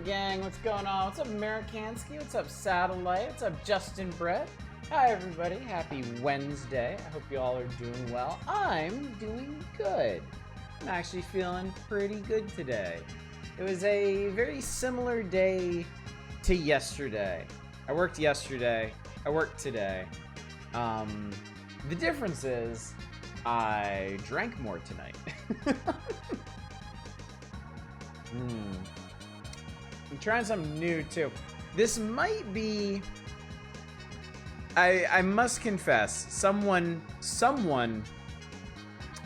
gang? What's going on? What's up, Amerikansky? What's up, Satellite? What's up, Justin Brett? Hi, everybody. Happy Wednesday. I hope you all are doing well. I'm doing good. I'm actually feeling pretty good today. It was a very similar day to yesterday. I worked yesterday. I worked today. The difference is I drank more tonight. I'm trying something new too. This might be, I must confess, someone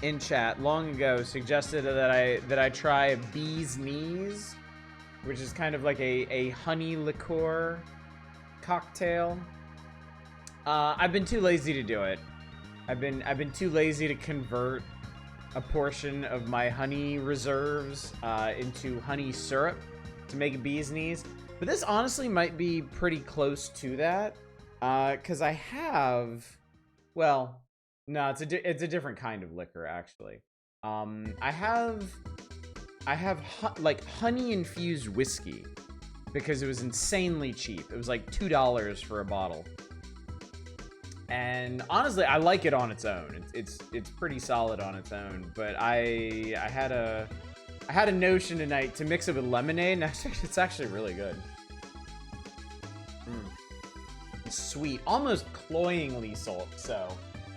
in chat long ago suggested that I try Bee's Knees, which is kind of like a honey liqueur cocktail. I've been too lazy to do it. I've been too lazy to convert a portion of my honey reserves into honey syrup to make a Bee's Knees. But this honestly might be pretty close to that, because I have, well, no, it's a different kind of liquor actually. I have like honey infused whiskey because it was insanely cheap. It was like $2 for a bottle. And honestly, I like it on its own. It's pretty solid on its own. But I had a notion tonight to mix it with lemonade, and it's actually really good. It's sweet, almost cloyingly so,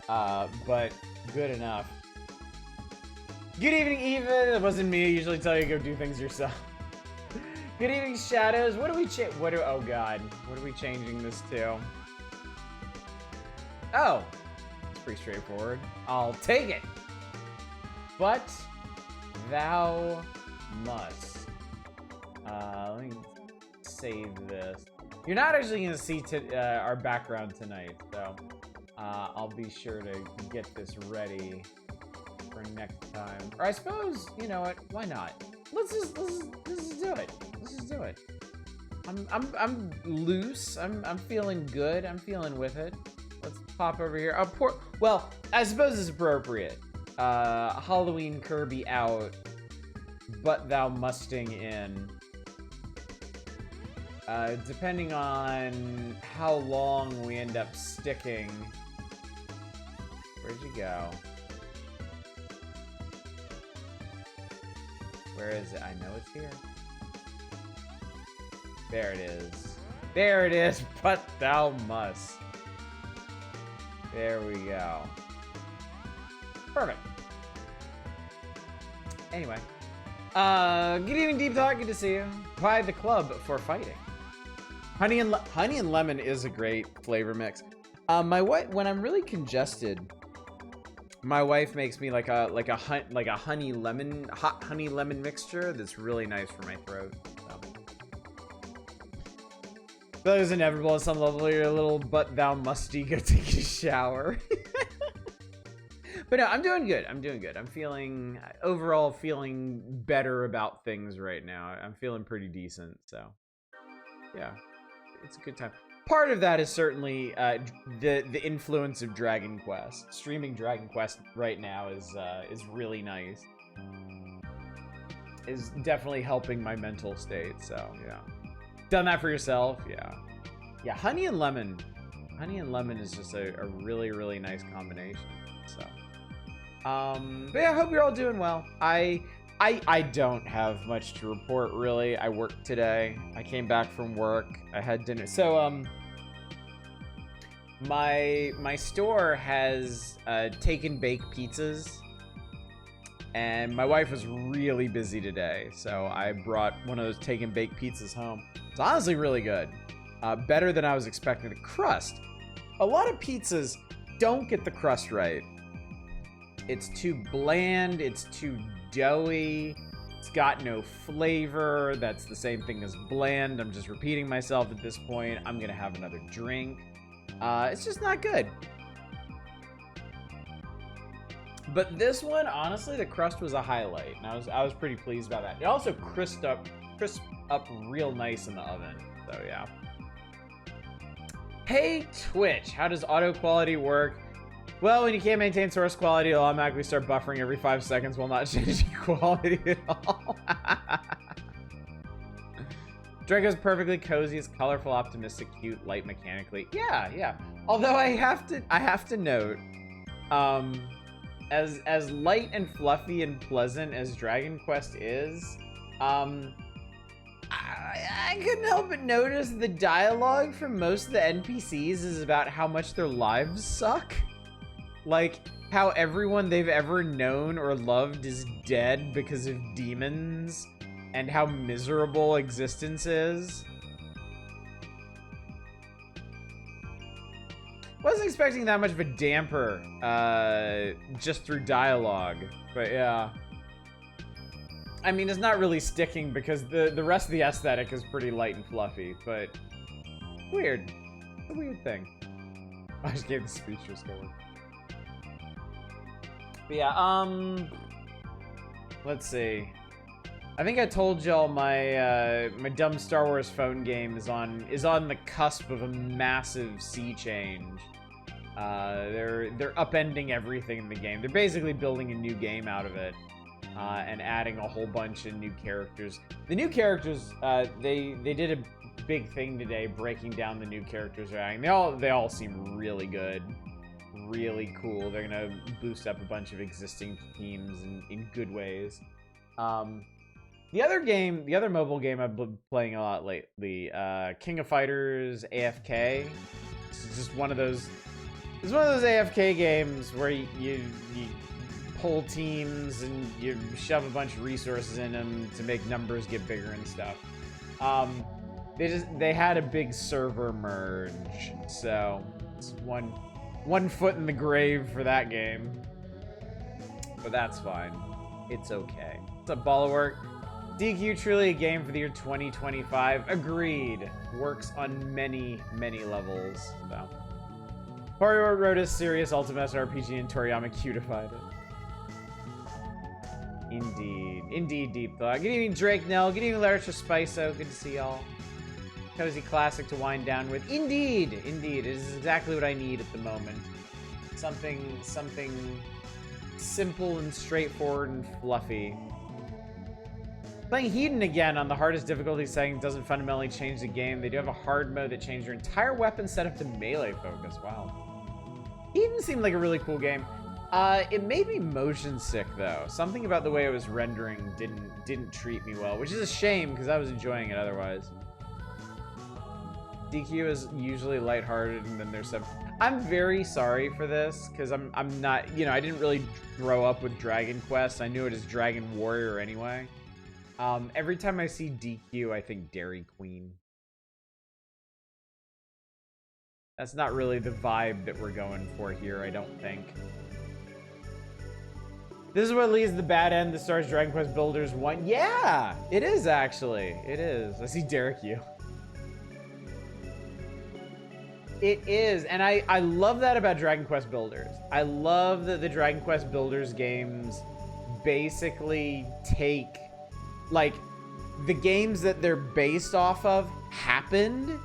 but good enough. Good evening, Eva. It wasn't me. I usually tell you to go do things yourself. Good evening, Shadows. Oh God, what are we changing this to? Oh, it's pretty straightforward. I'll take it. But thou must. Let me save this. You're not actually going to see our background tonight, so I'll be sure to get this ready for next time. Or I suppose, you know what? Why not? Let's just do it. Let's just do it. I'm loose. I'm feeling good. I'm feeling with it. Let's pop over here. Well, I suppose it's appropriate. Halloween Kirby out, but thou musting in. Depending on how long we end up sticking. Where'd you go? Where is it? I know it's here. There it is. There it is, but thou must. There we go. Perfect. Anyway. Good evening, Deep Talk. Good to see you. By the club for fighting. Honey and lemon is a great flavor mix. My wife, when I'm really congested, my wife makes me like a hot honey lemon mixture that's really nice for my throat. So. I feel like it's inevitable at some level. You're a little but thou musty go take a shower. But no, I'm doing good. I'm overall feeling better about things right now. I'm feeling pretty decent. So yeah, it's a good time. Part of that is certainly the influence of Dragon Quest. Streaming Dragon Quest right now is really nice. Is definitely helping my mental state. So yeah. Done that for yourself? Yeah. Honey and lemon is just a really, really nice combination. So but yeah, I hope you're all doing well. I don't have much to report really. I worked today. I came back from work. I had dinner. So my store has taken baked pizzas, and my wife was really busy today, so I brought one of those take and bake pizzas home. It's honestly really good. Better than I was expecting. The crust. A lot of pizzas don't get the crust right. It's too bland. It's too doughy. It's got no flavor. That's the same thing as bland. I'm just repeating myself at this point. I'm going to have another drink. It's just not good. But this one, honestly, the crust was a highlight, and I was pretty pleased about that. It also crisped up real nice in the oven. So yeah. Hey Twitch, how does auto quality work? Well, when you can't maintain source quality, it'll automatically start buffering every 5 seconds while not changing quality at all. Draco's perfectly cozy. It's colorful, optimistic, cute, light mechanically. Yeah, yeah. Although I have to note, as light and fluffy and pleasant as Dragon Quest is, I couldn't help but notice the dialogue from most of the NPCs is about how much their lives suck. Like, how everyone they've ever known or loved is dead because of demons, and how miserable existence is. Wasn't expecting that much of a damper, just through dialogue, but yeah. I mean, it's not really sticking because the rest of the aesthetic is pretty light and fluffy, but weird. A weird thing. I just gave the speech just going. But yeah, let's see. I think I told y'all my my dumb Star Wars phone game is on the cusp of a massive sea change. They're upending everything in the game. They're basically building a new game out of it. And adding a whole bunch of new characters. The new characters, they did a big thing today, breaking down the new characters they're adding. They all seem really good, really cool. They're gonna boost up a bunch of existing teams in good ways. The other mobile game I've been playing a lot lately, King of Fighters AFK. It's just one of those. It's one of those AFK games where you pull teams and you shove a bunch of resources in them to make numbers get bigger and stuff. They had a big server merge, so it's one foot in the grave for that game. But that's fine. It's okay. What's up, Bulwark? DQ truly a game for the year 2025. Agreed. Works on many, many levels. So. Mario wrote a serious Ultimate RPG and Toriyama cutified it. Indeed. Indeed, Deep Thought. Good evening, Drake Nell. Good evening, Larissa Spiso. Good to see y'all. Cozy classic to wind down with. Indeed. Indeed. It is exactly what I need at the moment. Something simple and straightforward and fluffy. Playing Hedon again on the hardest difficulty setting doesn't fundamentally change the game. They do have a hard mode that changed your entire weapon setup to melee focus. Wow. Hedon seemed like a really cool game. It made me motion sick though. Something about the way it was rendering didn't treat me well, which is a shame because I was enjoying it otherwise. DQ is usually lighthearted and then there's some. I'm very sorry for this because I'm not, I didn't really grow up with Dragon Quest. I knew it as Dragon Warrior anyway. Every time I see DQ, I think Dairy Queen. That's not really the vibe that we're going for here, I don't think. This is what leads to the bad end that stars Dragon Quest Builders 1. Yeah, it is actually. It is. I see Derek you. It is, and I love that about Dragon Quest Builders. I love that the Dragon Quest Builders games basically take, like, the games that they're based off of happened,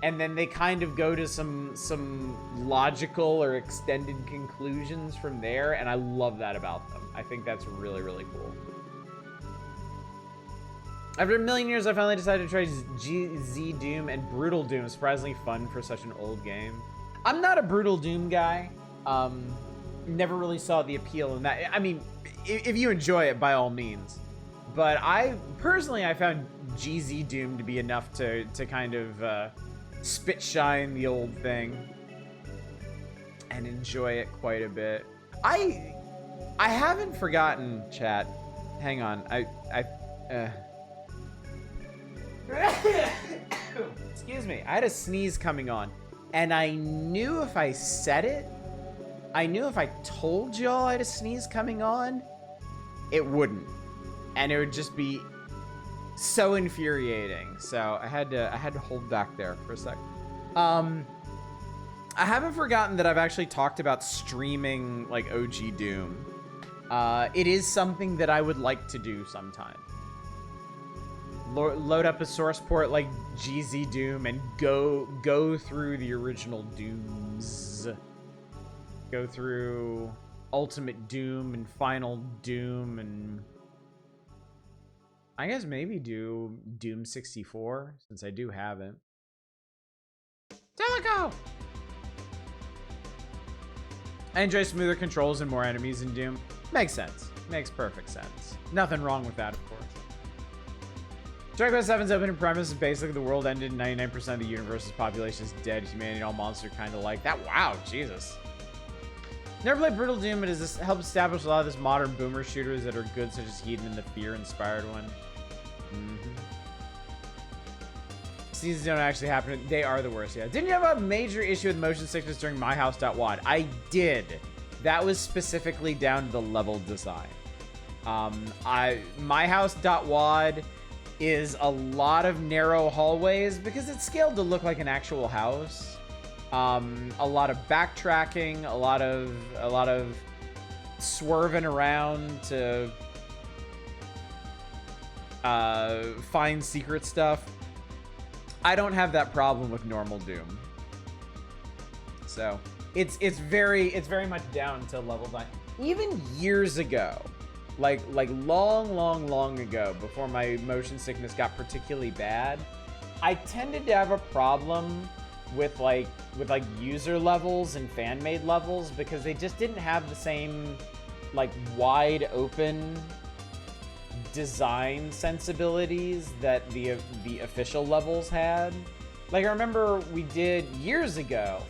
and then they kind of go to some logical or extended conclusions from there, and I love that about them. I think that's really, really cool. After a million years, I finally decided to try GZ Doom and Brutal Doom. Surprisingly fun for such an old game. I'm not a Brutal Doom guy. Never really saw the appeal in that. I mean, if you enjoy it, by all means. But I found GZ Doom to be enough to kind of spit shine the old thing and enjoy it quite a bit. I haven't forgotten, chat. Hang on. Excuse me. I had a sneeze coming on, and I knew if I said it, I knew if I told y'all I had a sneeze coming on, it wouldn't, and it would just be so infuriating. So I had to hold back there for a sec. I haven't forgotten that I've actually talked about streaming like OG Doom. It is something that I would like to do sometime. Load up a source port like GZ Doom and go through the original Dooms. Go through Ultimate Doom and Final Doom, and I guess maybe do Doom 64 since I do have it. Delico! I enjoy smoother controls and more enemies in Doom. Makes sense. Makes perfect sense. Nothing wrong with that, of course. Dragon Quest VII's opening premise is basically the world ended, 99% of the universe's population is dead, humanity and all monsters kind of like that. Wow, Jesus. Never played Brutal Doom, but does this help establish a lot of this modern boomer shooters that are good, such as Hedon and the Fear-inspired one? Seasons don't actually happen. They are the worst, yeah. Didn't you have a major issue with motion sickness during MyHouse.wad? I did. That was specifically down to the level design. MyHouse.wad is a lot of narrow hallways because it's scaled to look like an actual house. A lot of backtracking, a lot of swerving around to find secret stuff. I don't have that problem with normal Doom. So it's very much down to level design. Even years ago, like long ago, before my motion sickness got particularly bad, I tended to have a problem with like user levels and fan made levels because they just didn't have the same like wide open design sensibilities that the official levels had. Like I remember we did years ago,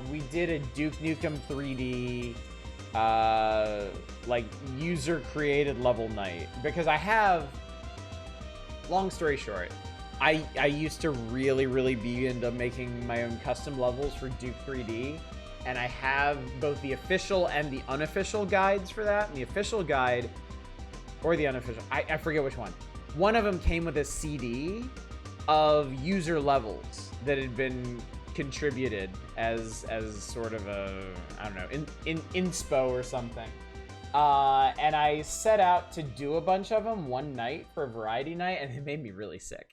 we did a Duke Nukem 3D like user created level night because I have, long story short, I used to really be into making my own custom levels for Duke 3D, and I have both the official and the unofficial guides for that. And the official guide, or the unofficial, I forget which one. One of them came with a CD of user levels that had been contributed as sort of a, I don't know, in inspo or something. And I set out to do a bunch of them one night for a variety night, and it made me really sick.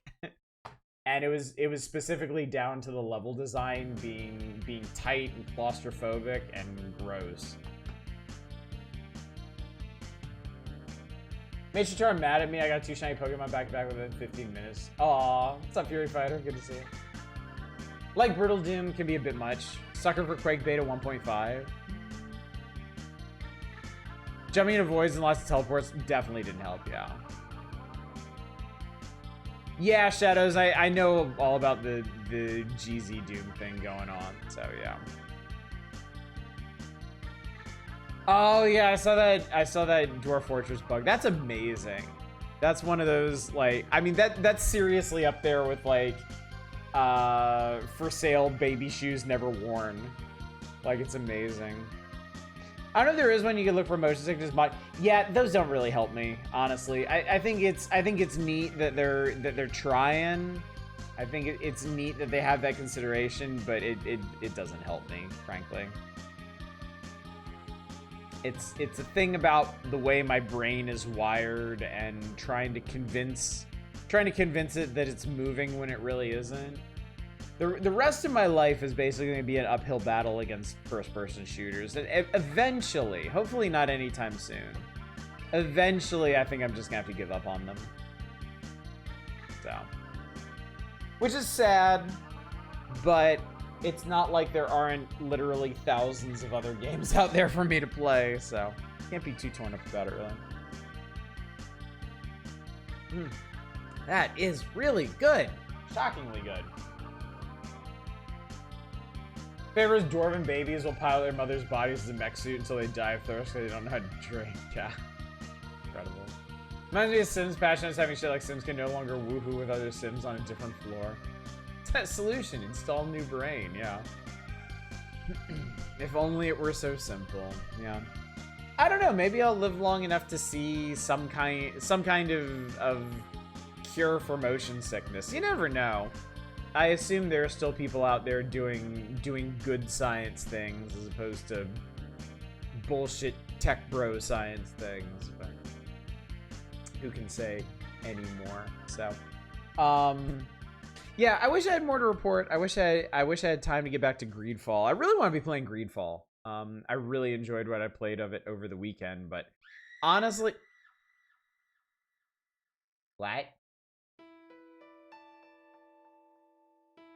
And it was specifically down to the level design being tight and claustrophobic and gross. Made Shatar mad at me. I got 2 shiny Pokemon back to back within 15 minutes. Aw, what's up, Fury Fighter? Good to see you. Like Brutal Doom can be a bit much. Sucker for Quake Beta 1.5. Jumping into voids and lots of teleports definitely didn't help, yeah. Yeah, Shadows, I know all about the GZ Doom thing going on, so yeah. Oh yeah, I saw that Dwarf Fortress bug. That's amazing. That's one of those, like, I mean that's seriously up there with like for sale baby shoes never worn. Like, it's amazing. I don't know if there is one you can look for motion sickness mod. Yeah, those don't really help me, honestly. I think it's neat that they're trying. I think it's neat that they have that consideration, but it doesn't help me, frankly. It's a thing about the way my brain is wired and trying to convince it that it's moving when it really isn't. The rest of my life is basically going to be an uphill battle against first-person shooters. And eventually, hopefully not anytime soon, eventually I think I'm just going to have to give up on them. So, which is sad, but it's not like there aren't literally thousands of other games out there for me to play, so can't be too torn up about it, really. That is really good. Shockingly good. Favors dwarven babies will pile their mother's bodies as a mech suit until they die of thirst because they don't know how to drink. Yeah. Incredible. Reminds me of Sims passionate having shit like Sims can no longer woohoo with other Sims on a different floor. It's that solution. Install new brain. Yeah. If only it were so simple. Yeah. I don't know. Maybe I'll live long enough to see some kind of cure for motion sickness. You never know. I assume there are still people out there doing good science things as opposed to bullshit tech bro science things, but who can say anymore? So, yeah, I wish I had more to report. I wish I had time to get back to Greedfall. I really want to be playing Greedfall. I really enjoyed what I played of it over the weekend, but honestly, What?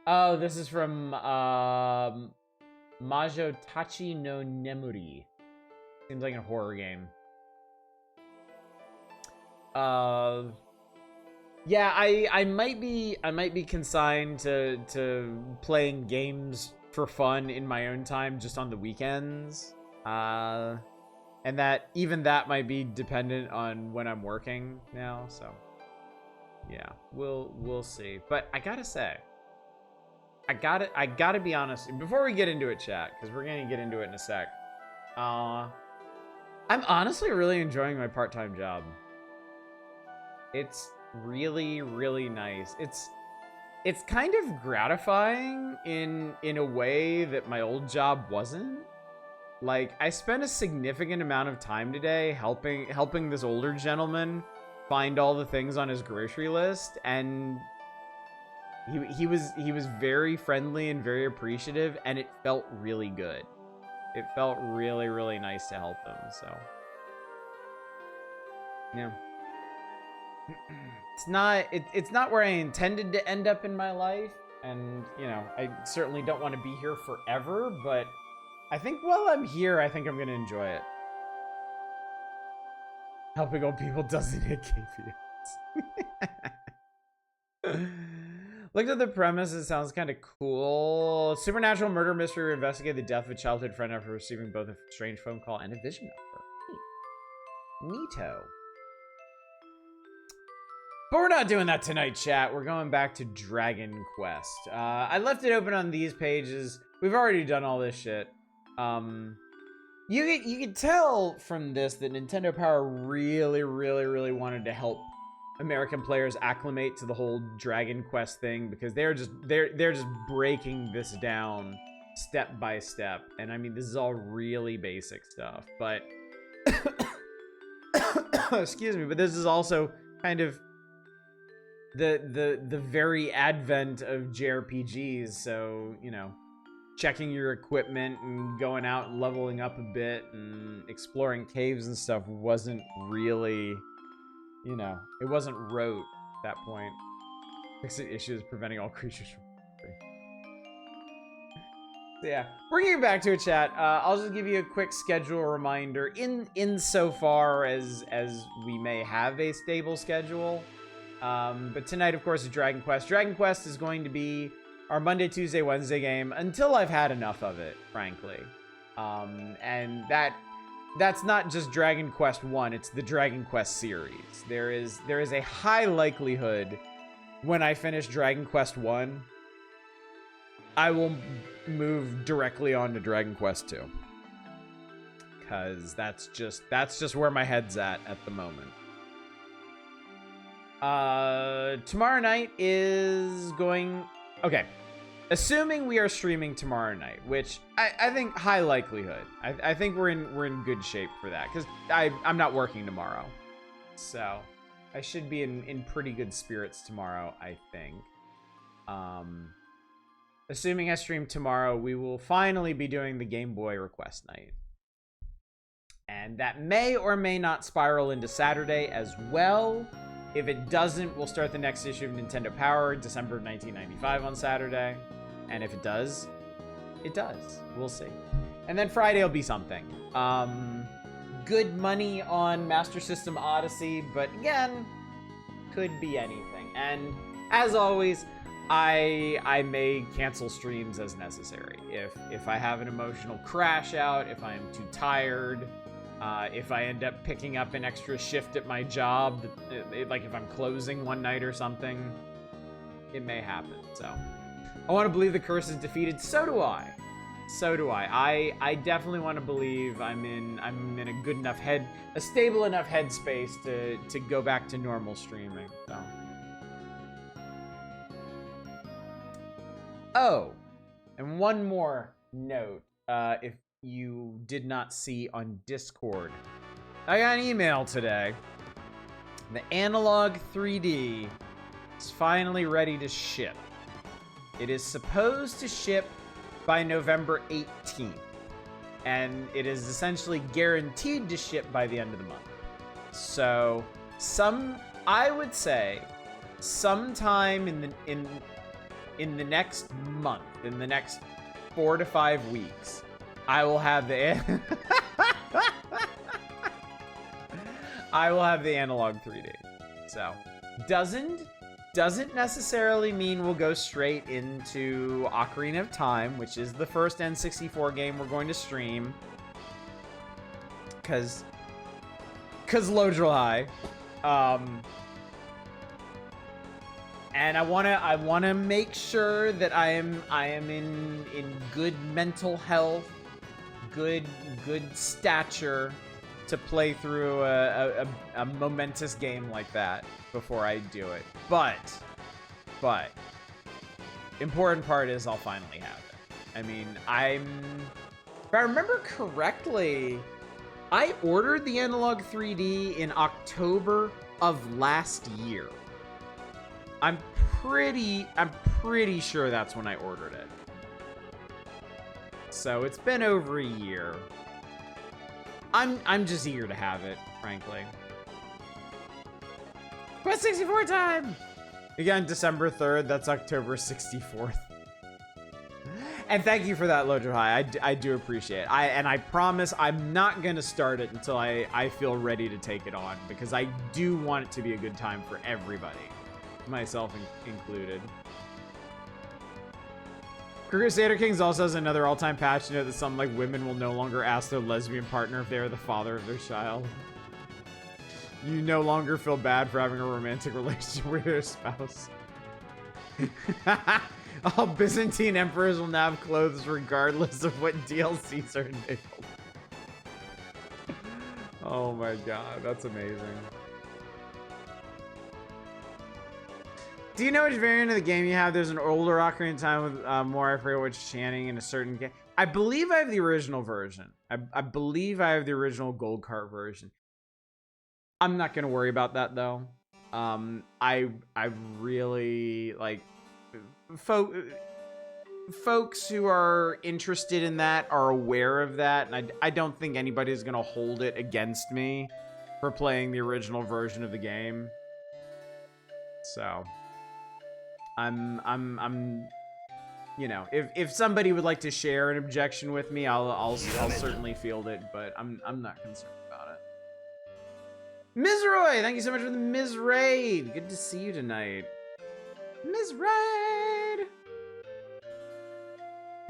Oh, this is from Majo Tachi no Nemuri. Seems like a horror game. Yeah, I might be consigned to playing games for fun in my own time just on the weekends. And that might be dependent on when I'm working now, so yeah, we'll see. But I gotta say, I gotta be honest before we get into it, chat, because we're gonna get into it in a sec. I'm honestly really enjoying my part-time job. It's really, really nice. It's kind of gratifying in a way that my old job wasn't. Like, I spent a significant amount of time today helping this older gentleman find all the things on his grocery list, and he was very friendly and very appreciative, and it felt really good. It felt really, really nice to help him, so yeah. It's not where I intended to end up in my life, and you know, I certainly don't want to be here forever, but I think while I'm here, I think I'm gonna enjoy it. Helping old people doesn't hit KPIs. Looked at the premise, it sounds kind of cool. Supernatural murder mystery to investigate the death of a childhood friend after receiving both a strange phone call and a vision of her. Neato. But we're not doing that tonight, chat. We're going back to Dragon Quest. I left it open on these pages. We've already done all this shit. You could tell from this that Nintendo Power really, really, really wanted to help American players acclimate to the whole Dragon Quest thing, because they're just breaking this down step by step. And I mean, this is all really basic stuff, but excuse me, but this is also kind of the very advent of JRPGs, so you know, checking your equipment and going out and leveling up a bit and exploring caves and stuff wasn't really, you know, it wasn't rote at that point. Fixing issues preventing all creatures from so yeah, bringing it back to a chat. I'll just give you a quick schedule reminder in so far as we may have a stable schedule. But tonight, of course, is Dragon Quest. Dragon Quest is going to be our Monday, Tuesday, Wednesday game until I've had enough of it, frankly. And that's not just Dragon Quest 1, it's the Dragon Quest series. There is a high likelihood when I finish Dragon Quest 1, I will move directly on to Dragon Quest 2. Cause that's just where my head's at the moment. Tomorrow night is going... Okay. Assuming we are streaming tomorrow night, which I think high likelihood. I think we're in good shape for that, because I'm not working tomorrow. So I should be in pretty good spirits tomorrow, I think. Assuming I stream tomorrow, we will finally be doing the Game Boy request night. And that may or may not spiral into Saturday as well. If it doesn't, we'll start the next issue of Nintendo Power, December of 1995 on Saturday. And if it does, it does. We'll see. And then Friday will be something. Good money on Master System Odyssey, but again, could be anything. And as always, I may cancel streams as necessary. If I have an emotional crash out, if I am too tired, if I end up picking up an extra shift at my job, like if I'm closing one night or something, it may happen. So I want to believe the curse is defeated. So do I. So do I. I definitely want to believe I'm in a good enough a stable enough headspace to go back to normal streaming. So. Oh, and one more note. If you did not see on Discord, I got an email today. The Analog 3D is finally ready to ship. It is supposed to ship by November 18th, and it is essentially guaranteed to ship by the end of the month. So some I would say sometime in the next month, in the next 4 to 5 weeks, I will have the I will have the analog 3D. So, doesn't necessarily mean we'll go straight into Ocarina of Time, which is the first N64 game we're going to stream. Cause loads real high. And I wanna make sure that I am in good mental health, good stature to play through a momentous game like that before I do it. But important part is I'll finally have it. I mean, if I remember correctly, I ordered the Analog 3D in October of last year. I'm pretty sure that's when I ordered it. So it's been over a year. I'm just eager to have it, frankly. Quest 64 time! Again, December 3rd, that's October 64th. And thank you for that, Lojo High. I do appreciate it. I promise I'm not gonna start it until I feel ready to take it on, because I do want it to be a good time for everybody, myself included. Crusader Kings also has another all-time patch note that something like women will no longer ask their lesbian partner if they are the father of their child. You no longer feel bad for having a romantic relationship with your spouse. All Byzantine emperors will now have clothes regardless of what DLCs are enabled. Oh my god, that's amazing. Do you know which variant of the game you have? There's an older Ocarina of Time with more, I forget which chanting in a certain game. I believe I have the original version. I believe I have the original Gold Cart version. I'm not gonna worry about that though. I really like folks who are interested in that are aware of that, and I don't think anybody's gonna hold it against me for playing the original version of the game. So I'm you know, if somebody would like to share an objection with me, I'll certainly field it, but I'm not concerned about it. Ms. Roy, thank you so much for the Ms. Raid. Good to see you tonight. Ms. Raid.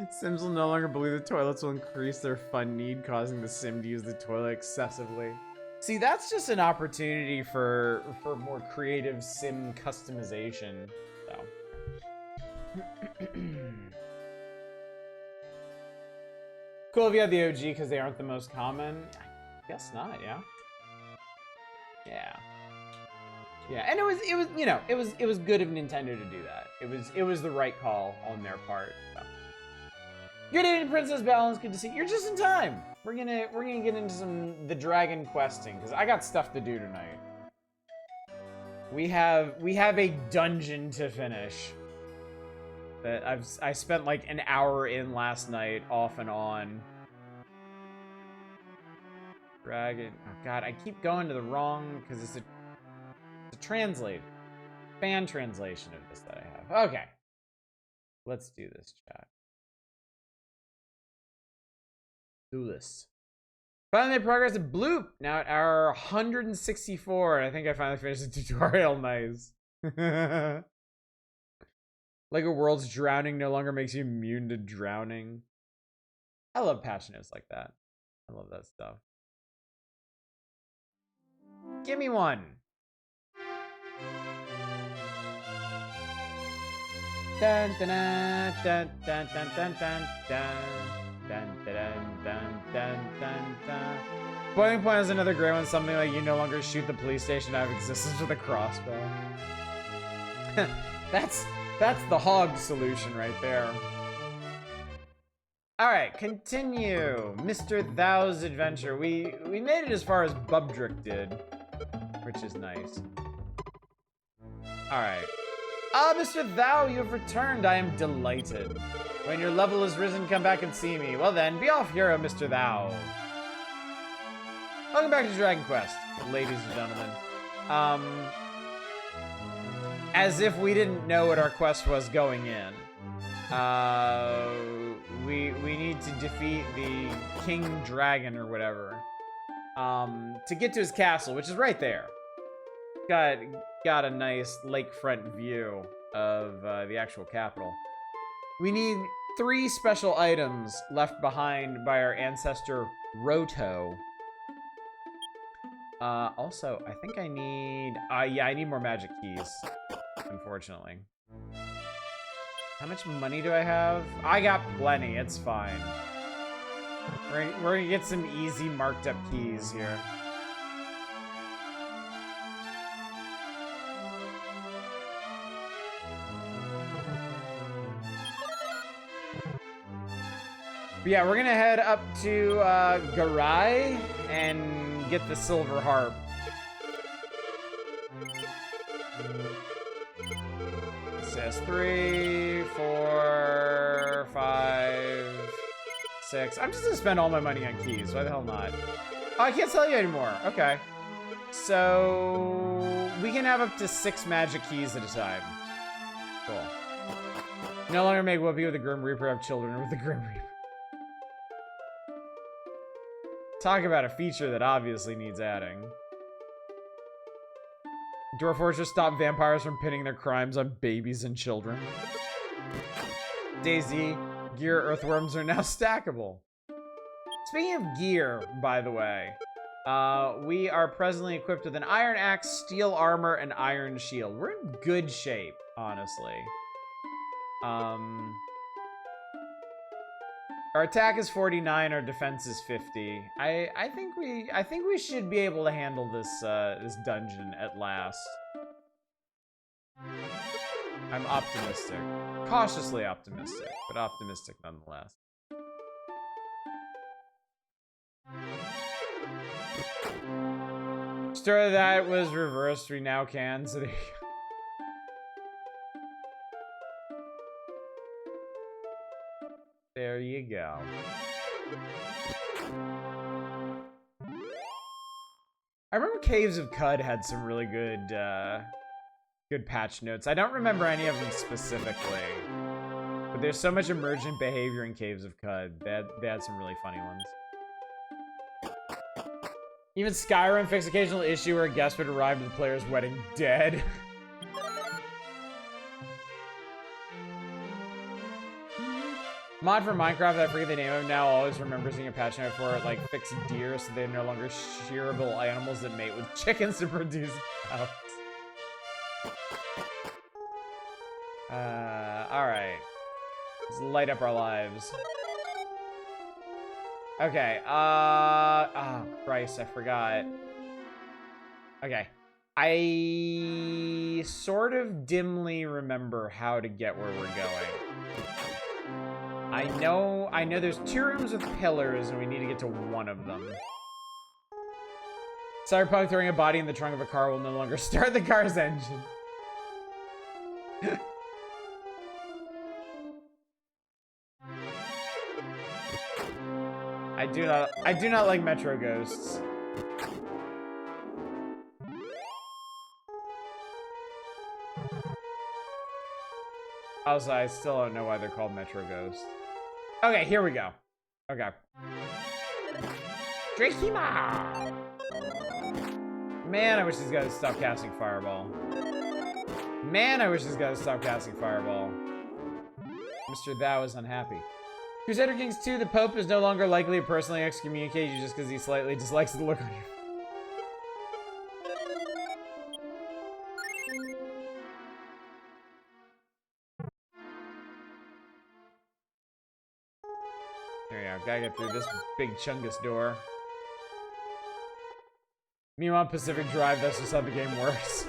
Sims will no longer believe the toilets will increase their fun need, causing the sim to use the toilet excessively. See, that's just an opportunity for more creative sim customization. So. Cool if you had the OG because they aren't the most common. I guess not, yeah. Yeah, and it was you know, it was good of Nintendo to do that. It was the right call on their part. So. Good evening, Princess Balance. Good to see you. You're just in time. We're gonna get into the dragon questing because I got stuff to do tonight. We have a dungeon to finish that I spent like an hour in last night, off and on. Dragon. Oh god, I keep going to the wrong because it's a fan translation of this that I have. Okay, let's do this, chat. Do this. Finally made progress at Bloop. Now at hour 164. I think I finally finished the tutorial. Nice. Lego Worlds drowning no longer makes you immune to drowning. I love patch notes like that. I love that stuff. Give me one. Dun dun dun dun dun dun dun dun. Dun, dun, dun, dun, dun, dun. Boiling Point is another great one. Something like you no longer shoot the police station out of existence with a crossbow. That's the hog solution right there. All right, continue. Mr. Thou's adventure. We made it as far as Bubdrick did, which is nice. All right. Ah, Mr. Thou, you have returned. I am delighted. When your level is risen, come back and see me. Well then, be off hero, Mr. Thou. Welcome back to Dragon Quest, ladies and gentlemen. As if we didn't know what our quest was going in. We need to defeat the King Dragon or whatever. To get to his castle, which is right there. Got a nice lakefront view of the actual capital. We need 3 special items left behind by our ancestor Roto. Also, I think I need... yeah, I need more magic keys, unfortunately. How much money do I have? I got plenty, it's fine. We're gonna get some easy marked up keys here. But yeah, we're gonna head up to Garai and get the silver harp. It says 3, 4, 5, 6. I'm just gonna spend all my money on keys. Why the hell not? Oh, I can't sell you anymore. Okay. So we can have up to 6 magic keys at a time. Cool. No longer make Whoopi with the Grim Reaper, have children with the Grim Reaper. Talk about a feature that obviously needs adding. Dwarf Fortress stop vampires from pinning their crimes on babies and children. Daisy, gear earthworms are now stackable. Speaking of gear, by the way, we are presently equipped with an iron axe, steel armor, and iron shield. We're in good shape, honestly. Our attack is 49, our defense is 50. I think we should be able to handle this this dungeon at last. I'm optimistic. Cautiously optimistic, but optimistic nonetheless. Story that was reversed, we now can, so there you go. There you go. I remember Caves of Cud had some really good, good patch notes. I don't remember any of them specifically, but there's so much emergent behavior in Caves of Cud. They had some really funny ones. Even Skyrim fixed occasional issue where a guest would arrive at the player's wedding dead. Mod for Minecraft that I forget the name of now always remember seeing a patch note for it, like fix deer so they're no longer shearable animals that mate with chickens to produce cows. Alright. Let's light up our lives. Okay, oh Christ, I forgot. Okay. I sort of dimly remember how to get where we're going. I know there's 2 rooms with pillars and we need to get to one of them. Cyberpunk throwing a body in the trunk of a car will no longer start the car's engine. I do not like Metro Ghosts. Also, I still don't know why they're called Metro Ghosts. Okay, here we go. Okay. Drakima! Man, I wish these guys would stop casting Fireball. Man, I wish these guys would stop casting Fireball. Mr. Thou is unhappy. Crusader Kings 2, the Pope is no longer likely to personally excommunicate you just because he slightly dislikes the look on you. There we go. Gotta get through this big chungus door. Meanwhile, Pacific Drive, that's just how the game works.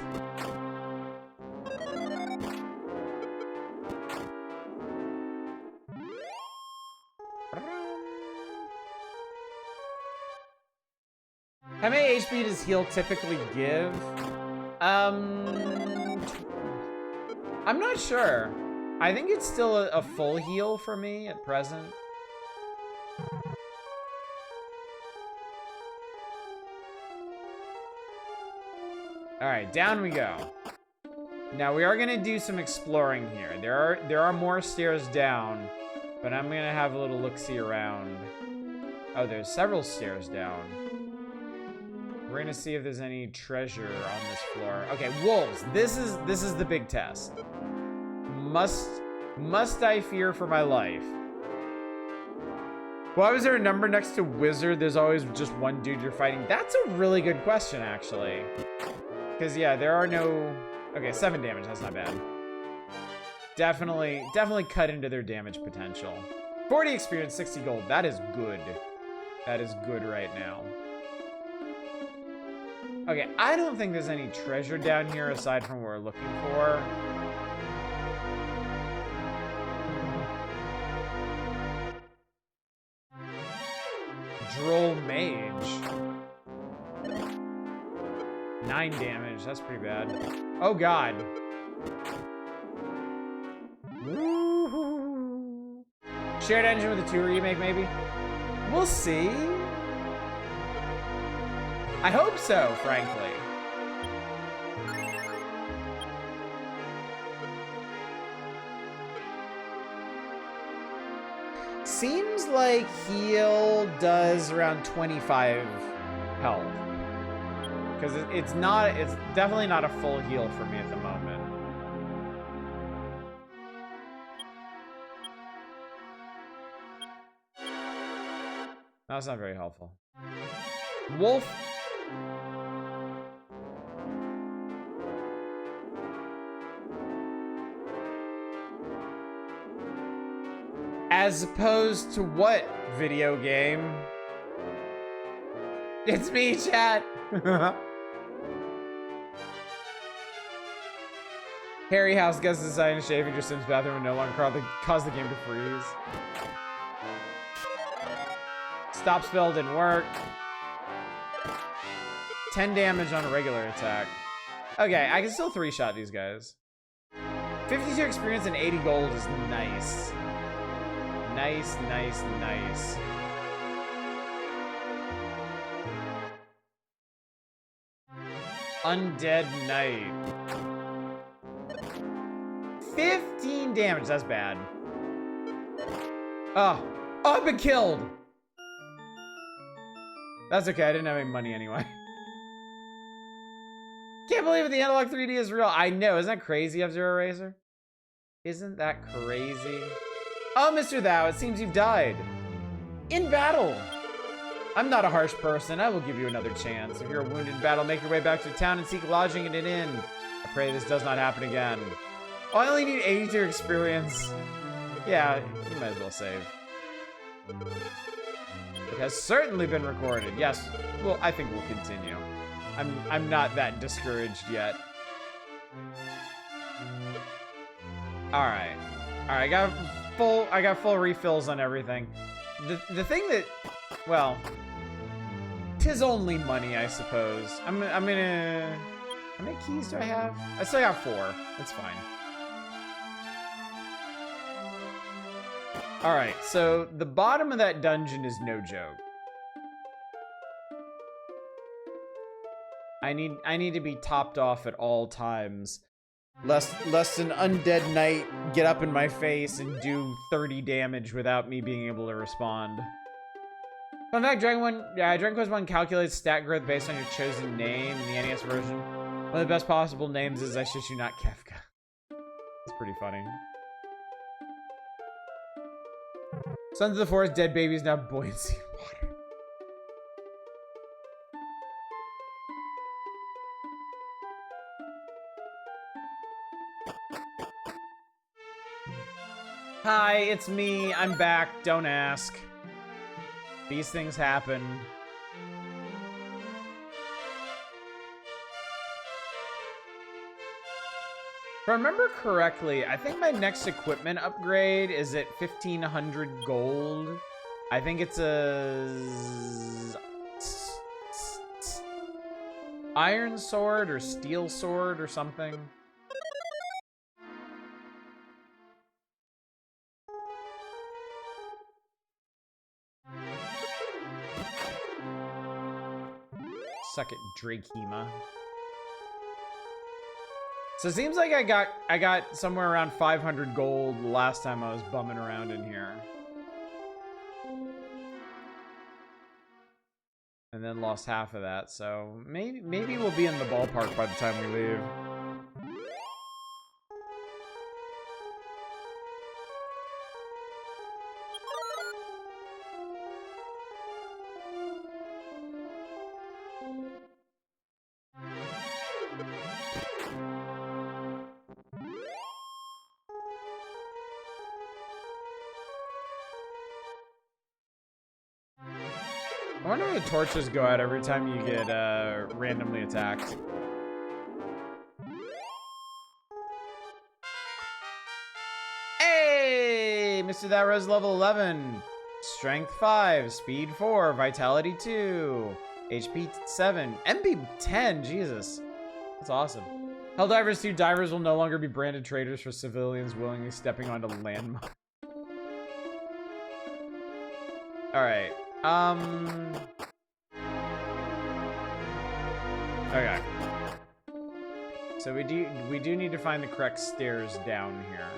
How many HP does heal typically give? I'm not sure. I think it's still a full heal for me at present. Alright, down we go. Now we are gonna do some exploring here. There are more stairs down, but I'm gonna have a little look-see around. Oh, there's several stairs down. We're gonna see if there's any treasure on this floor. Okay, wolves. This is the big test. Must I fear for my life? Why was there a number next to wizard? There's always just one dude you're fighting. That's a really good question, actually. Because yeah, there are no. Okay, 7 damage. That's not bad. Definitely cut into their damage potential. 40 experience, 60 gold. That is good. That is good right now. Okay, I don't think there's any treasure down here aside from what we're looking for. Droll Mage. 9 damage, that's pretty bad. Oh god. Woo-hoo. Shared engine with a 2 remake, maybe? We'll see. I hope so, frankly. Seems like heal does around 25 health. Because it's definitely not a full heal for me at the moment. That's not very helpful. Wolf. As opposed to what video game? It's me, chat. Harry House gets decided to shave in your Sims bathroom and no longer cause the game to freeze. Stop spell didn't work. 10 damage on a regular attack. Okay, I can still 3-shot these guys. 52 experience and 80 gold is nice. Nice, nice, nice. Undead Knight. 15 damage, that's bad. Oh, I've been killed. That's okay, I didn't have any money anyway. Can't believe it, the Analog 3D is real. I know, isn't that crazy, F-Zero Racer? Isn't that crazy? Oh, Mr. Thou, it seems you've died. In battle. I'm not a harsh person. I will give you another chance. If you're wounded in battle, make your way back to town and seek lodging in an inn. I pray this does not happen again. Oh, I only need 82 experience. Yeah, you might as well save. It has certainly been recorded. Yes, well, I think we'll continue. I'm not that discouraged yet. All right, I got full refills on everything. The thing that, well, 'tis only money, I suppose. I'm gonna. How many keys do I have? I still got 4. That's fine. All right, so the bottom of that dungeon is no joke. I need to be topped off at all times. Lest an undead knight get up in my face and do 30 damage without me being able to respond. Fun fact, Dragon Quest 1 calculates stat growth based on your chosen name in the NES version. One of the best possible names is I Shit You Not Kefka. It's pretty funny. Sons of the Forest, dead babies, now buoyancy in water. Hi, it's me. I'm back. Don't ask. These things happen. If I remember correctly, I think my next equipment upgrade is at 1,500 gold. I think it's a iron sword or steel sword or something. Suck it, Drakema. So it seems like I got somewhere around 500 gold last time I was bumming around in here. And then lost half of that, so maybe we'll be in the ballpark by the time we leave. I wonder where the torches go out every time you get randomly attacked. Hey! Mr. That Rose level 11. Strength 5, Speed 4, Vitality 2, HP 7, MP 10, Jesus. That's awesome. Helldivers 2 divers will no longer be branded traitors for civilians willingly stepping onto landmines. Alright. Okay. So we do need to find the correct stairs down here.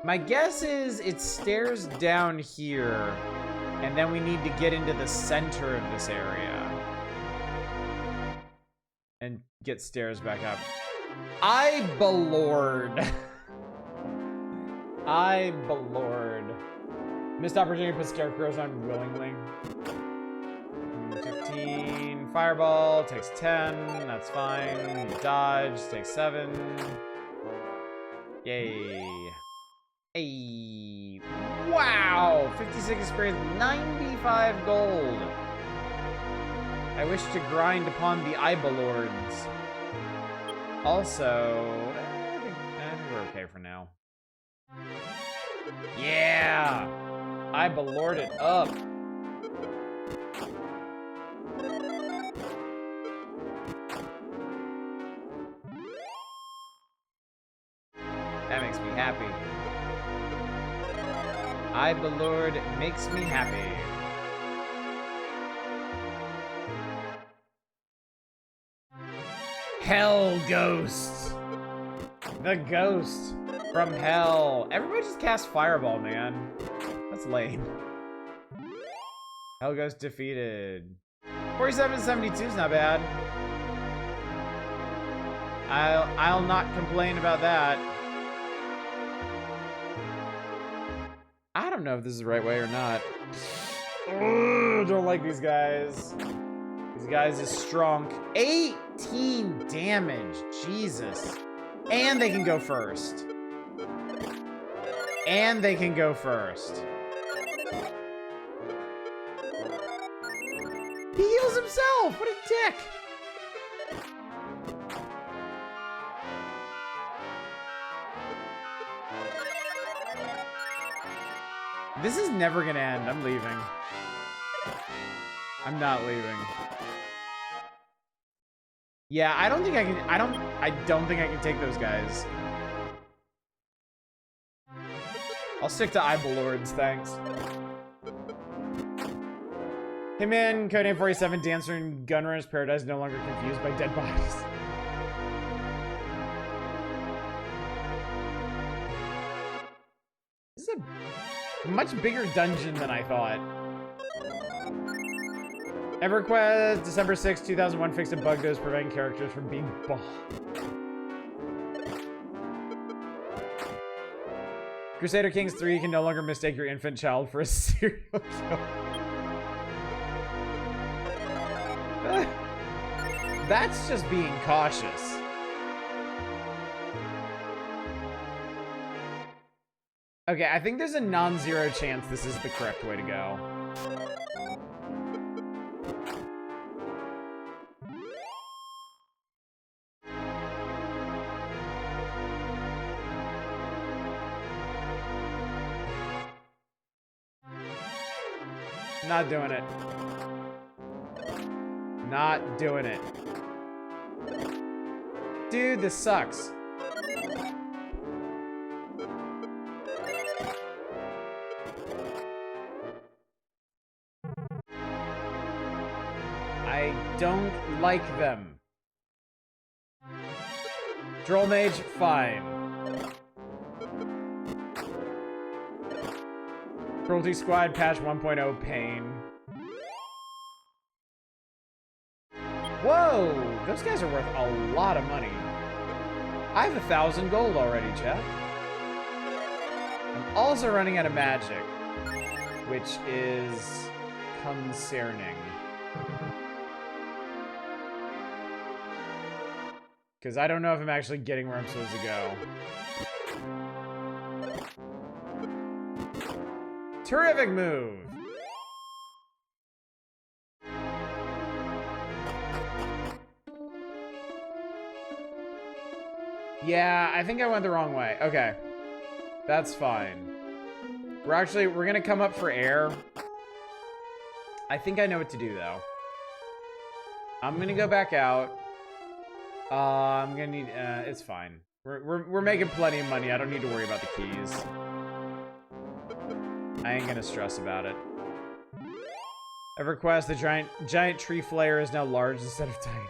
My guess is it's stairs down here, and then we need to get into the center of this area and get stairs back up. I belord. I belord. Missed opportunity to put scarecrows on willingly. 15. Fireball takes 10. That's fine. Dodge takes 7. Yay. Hey. Wow. 56 experience, 95 gold. I wish to grind upon the Ibelords. Also, I think we're okay for now. Yeah. Ibelord it up. That makes me happy. Ibelord makes me happy. Hell Ghost. The ghost from hell. Everybody just cast Fireball, man. That's lame. Hell Ghost defeated. 47-72 is not bad. I'll not complain about that. I don't know if this is the right way or not. Ugh, don't like these guys. These guys is strong. 18 damage. Jesus. And they can go first. And they can go first. He heals himself! What a dick! This is never gonna end. I'm leaving. I'm not leaving. Yeah, I don't think I can. I don't think I can take those guys. I'll stick to Ibelords, thanks. Hitman, Codename 47, Dancer, and Gunrunner's Paradise no longer confused by dead bodies. This is a much bigger dungeon than I thought. EverQuest, December 6, 2001, fixed a bug that was preventing characters from being bombed. Crusader Kings 3 can no longer mistake your infant child for a serial killer. That's just being cautious. Okay, I think there's a non-zero chance this is the correct way to go. Not doing it. Not doing it. Dude, this sucks. I don't like them. Droll Mage, fine. Cruelty Squad, patch 1.0, pain. Whoa! Those guys are worth a lot of money. I have 1,000 gold already, chat. I'm also running out of magic, which is concerning. Because I don't know if I'm actually getting where I'm supposed to go. Terrific move! Yeah, I think I went the wrong way. Okay. That's fine. We're gonna come up for air. I think I know what to do, though. I'm gonna go back out. I'm gonna need, it's fine. We're making plenty of money. I don't need to worry about the keys. I ain't gonna stress about it. EverQuest, the giant tree flayer is now large instead of tiny.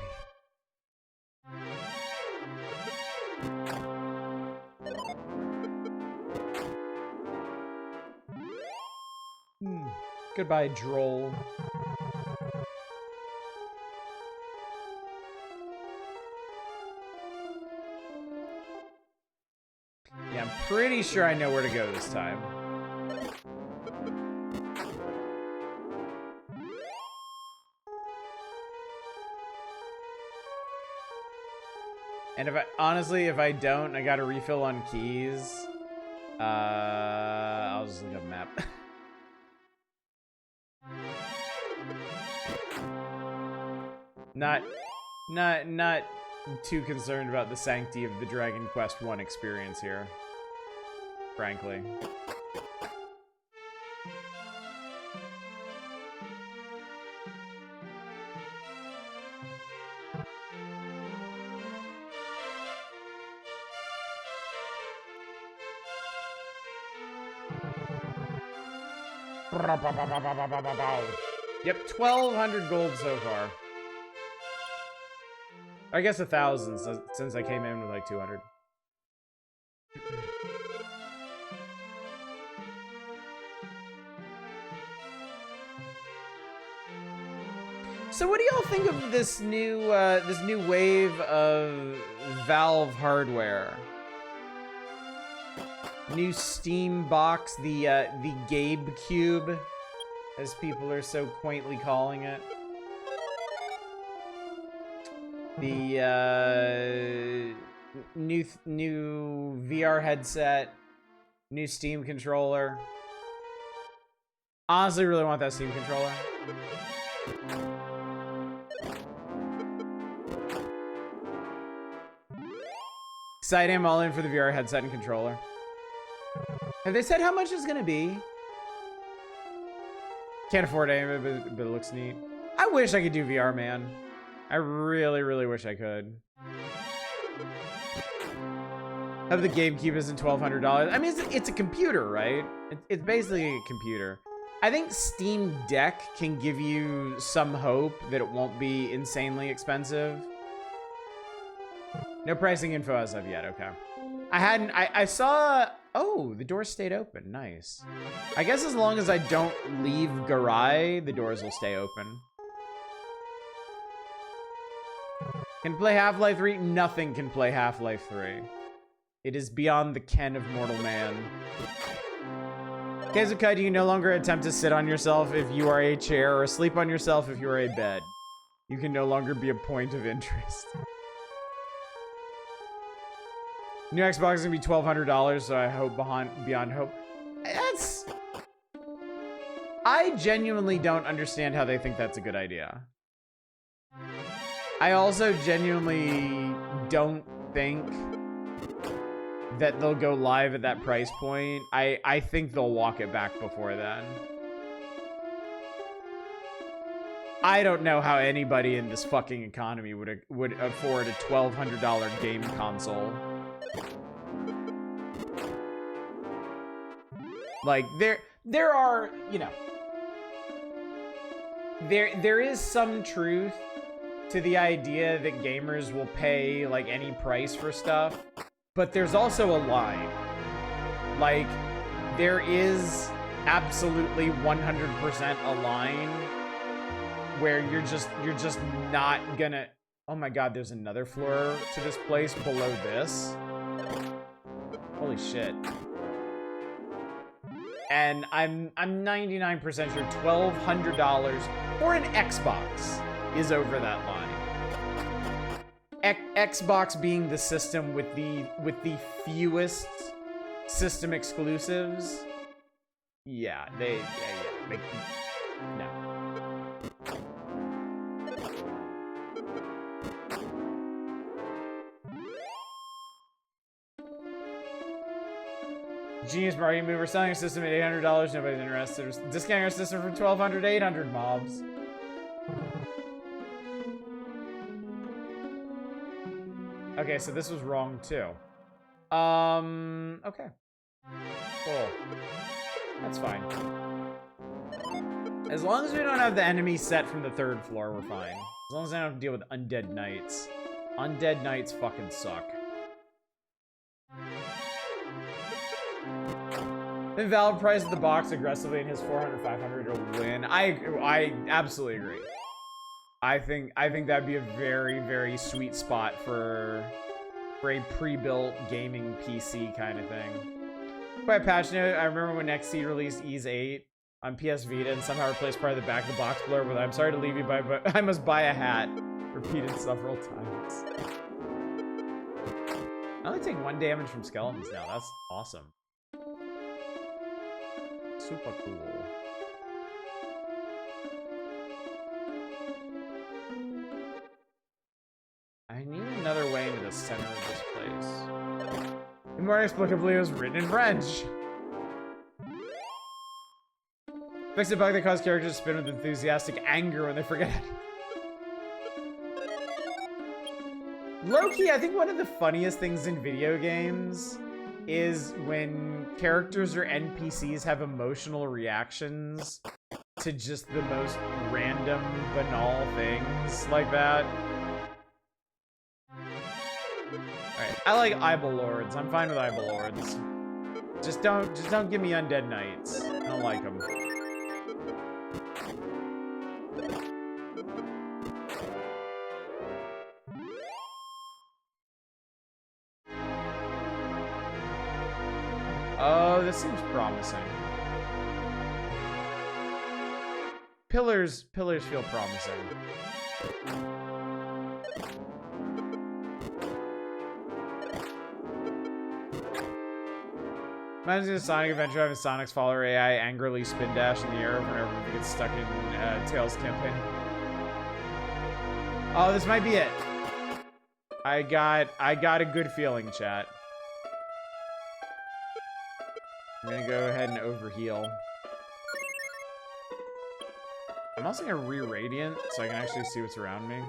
Goodbye, Droll. Yeah, I'm pretty sure I know where to go this time. And honestly, if I don't, I got a refill on keys. I'll just look up a map. Not too concerned about the sanctity of the Dragon Quest I experience here, frankly. Yep, 1,200 gold so far. I guess 1,000 since I came in with like 200. So what do y'all think of this new wave of Valve hardware? New Steam box, the Gabe Cube, as people are so quaintly calling it. The new VR headset, new Steam controller. Honestly, really want that Steam controller. Excited, I'm all in for the VR headset and controller. Have they said how much it's gonna be? Can't afford any of it, but it looks neat. I wish I could do VR, man. I really, really wish I could. Have the GameCube isn't $1,200. I mean, it's a computer, right? It's basically a computer. I think Steam Deck can give you some hope that it won't be insanely expensive. No pricing info as of yet, okay. I saw, oh, the door stayed open, nice. I guess as long as I don't leave Garai, the doors will stay open. Can play Half-Life 3? Nothing can play Half-Life 3. It is beyond the ken of mortal man. Kezukai, do you no longer attempt to sit on yourself if you are a chair or sleep on yourself if you are a bed? You can no longer be a point of interest. New Xbox is gonna be $1,200, so I hope beyond hope. That's... I genuinely don't understand how they think that's a good idea. I also genuinely don't think that they'll go live at that price point. I think they'll walk it back before then. I don't know how anybody in this fucking economy would afford a $1,200 game console. Like, there are, you know, there is some truth to the idea that gamers will pay like any price for stuff, but there's also a line. Like, there is absolutely 100% a line where you're just not gonna. Oh my god, there's another floor to this place below this. Holy shit. And I'm 99% sure $1,200 for an Xbox is over that line. Xbox being the system with the fewest system exclusives. Yeah, they no. Genius marketing move. We're selling a system at $800. Nobody's interested. We're discounting our system from $1,200 to 800 mobs. Okay, so this was wrong too. Okay. Cool. That's fine. As long as we don't have the enemy set from the 3rd floor, we're fine. As long as I don't have to deal with undead knights. Undead knights fucking suck. Then Valve priced the box aggressively and his 400, 500 will win. I absolutely agree. I think that'd be a very, very sweet spot for a pre-built gaming PC kind of thing. Quite passionate. I remember when XC released Ys 8 on PS Vita and somehow replaced part of the back of the box blurb with "I'm sorry to leave you, but I must buy a hat." Repeated several times. I only take 1 damage from skeletons now. That's awesome. Super cool. I need another way into the center of this place. And more inexplicably, it was written in French. Fix a bug that causes characters to spin with enthusiastic anger when they forget. Low-key, I think one of the funniest things in video games is when characters or NPCs have emotional reactions to just the most random, banal things like that. Alright, I like Eyeball Lords. I'm fine with Eyeball Lords. Just don't give me Undead Knights. I don't like them. Oh, this seems promising. Pillars feel promising. Reminds me of Sonic Adventure having Sonic's follower AI angrily spin dash in the air whenever he gets stuck in Tails' campaign. Oh, this might be it. I got a good feeling, chat. I'm gonna go ahead and overheal. I'm also gonna re-radiant so I can actually see what's around me.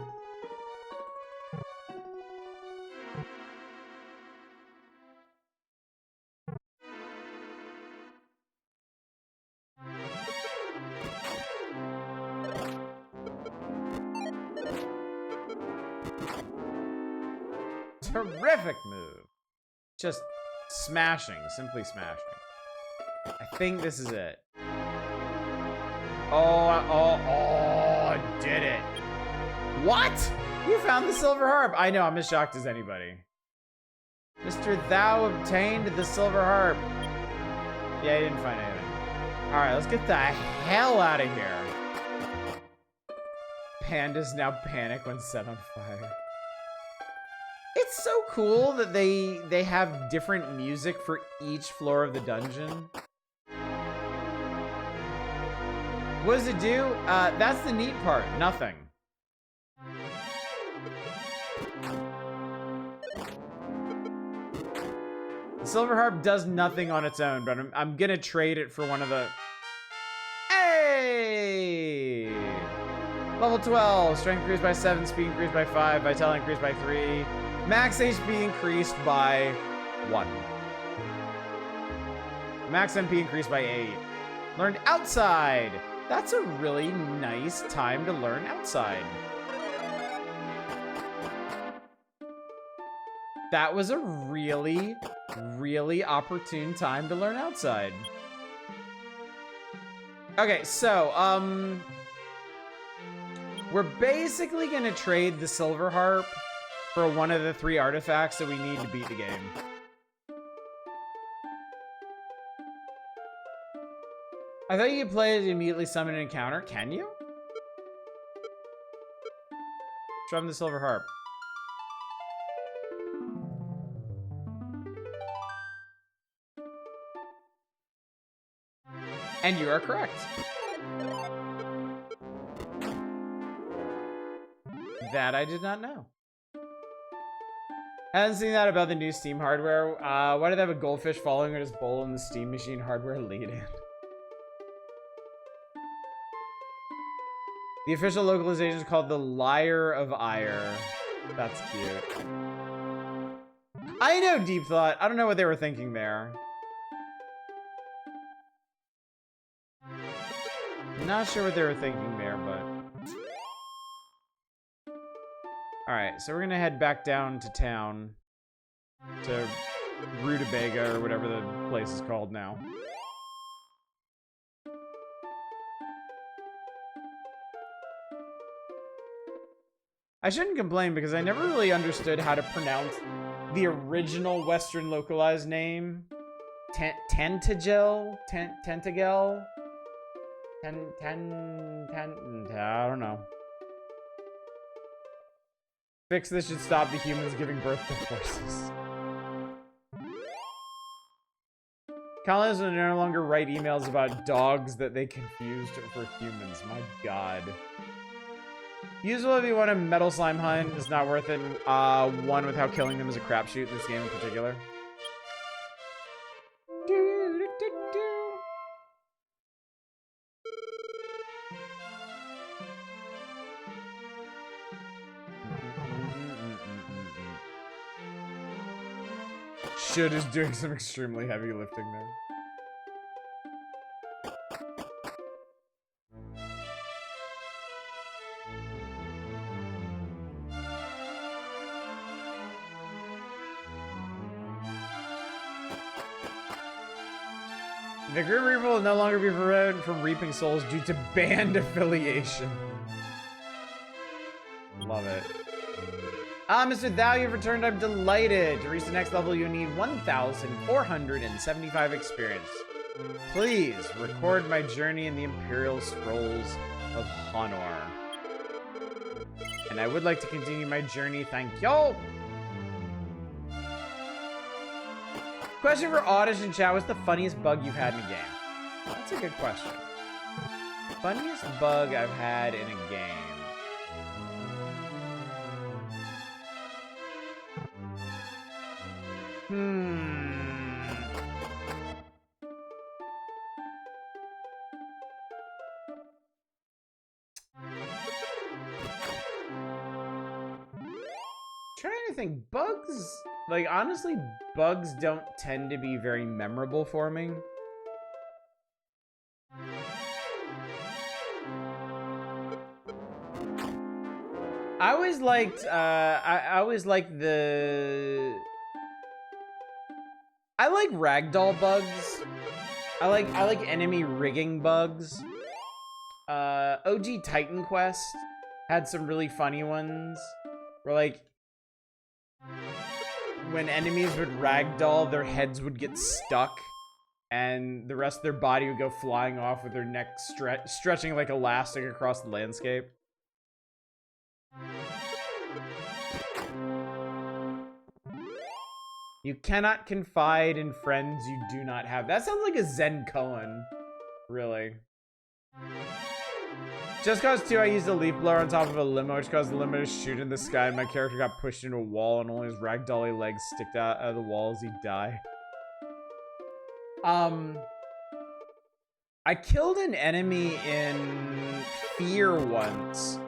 Terrific move. Just smashing, simply smashing. I think this is it. Oh, did it. What? You found the silver harp. I know, I'm as shocked as anybody. Mr. Thou obtained the silver harp. Yeah, he didn't find anything. All right, let's get the hell out of here. Pandas now panic when set on fire. It's so cool that they have different music for each floor of the dungeon. What does it do? That's the neat part. Nothing. The silver harp does nothing on its own, but I'm gonna trade it for one of the... Hey! Level 12. Strength increased by 7. Speed increased by 5. Vitality increased by 3. Max HP increased by 1. Max MP increased by 8. Learned outside. That's a really nice time to learn outside. That was a really, really opportune time to learn outside. Okay, so, we're basically gonna trade the Silver Harp for one of the 3 artifacts that we need to beat the game. I thought you could play it and immediately summon an encounter. Can you? Show him the Silver Harp. And you are correct. That I did not know. I haven't seen that about the new Steam hardware. Why do they have a goldfish following his bowl in the Steam Machine hardware lead-in? The official localization is called the Lyre of Ire. That's cute. I know, Deep Thought. I don't know what they were thinking there. Not sure what they were thinking there, but... Alright, so we're gonna head back down to town. To Rutabaga, or whatever the place is called now. I shouldn't complain because I never really understood how to pronounce the original Western localized name. Tentagel? Tentagel? I don't know. Fix this should stop the humans giving birth to horses. Colonists will no longer write emails about dogs that they confused for humans. My god. Useful if you want a metal slime hunt. It's not worth it. One with how killing them is a crapshoot in this game in particular. Should is doing some extremely heavy lifting there. The Grim Reaper will no longer be prevented from reaping souls due to band affiliation. Love it. Mr. Thou, you've returned. I'm delighted. To reach the next level, you need 1,475 experience. Please record my journey in the Imperial Scrolls of Honor. And I would like to continue my journey. Thank you. Question for Oddish in chat. What's the funniest bug you've had in a game? That's a good question. Funniest bug I've had in a game. Trying to think. Bugs, like, honestly, bugs don't tend to be very memorable for me. I always liked I like ragdoll bugs. I like enemy rigging bugs. OG Titan Quest had some really funny ones where, like, when enemies would ragdoll, their heads would get stuck and the rest of their body would go flying off with their neck stretching like elastic across the landscape. You cannot confide in friends you do not have. That sounds like a Zen koan, really. Just Cause 2, I used a leaf blower on top of a limo, which caused the limo to shoot in the sky, and my character got pushed into a wall, and only his ragdolly legs sticked out of the wall as he died. I killed an enemy in Fear once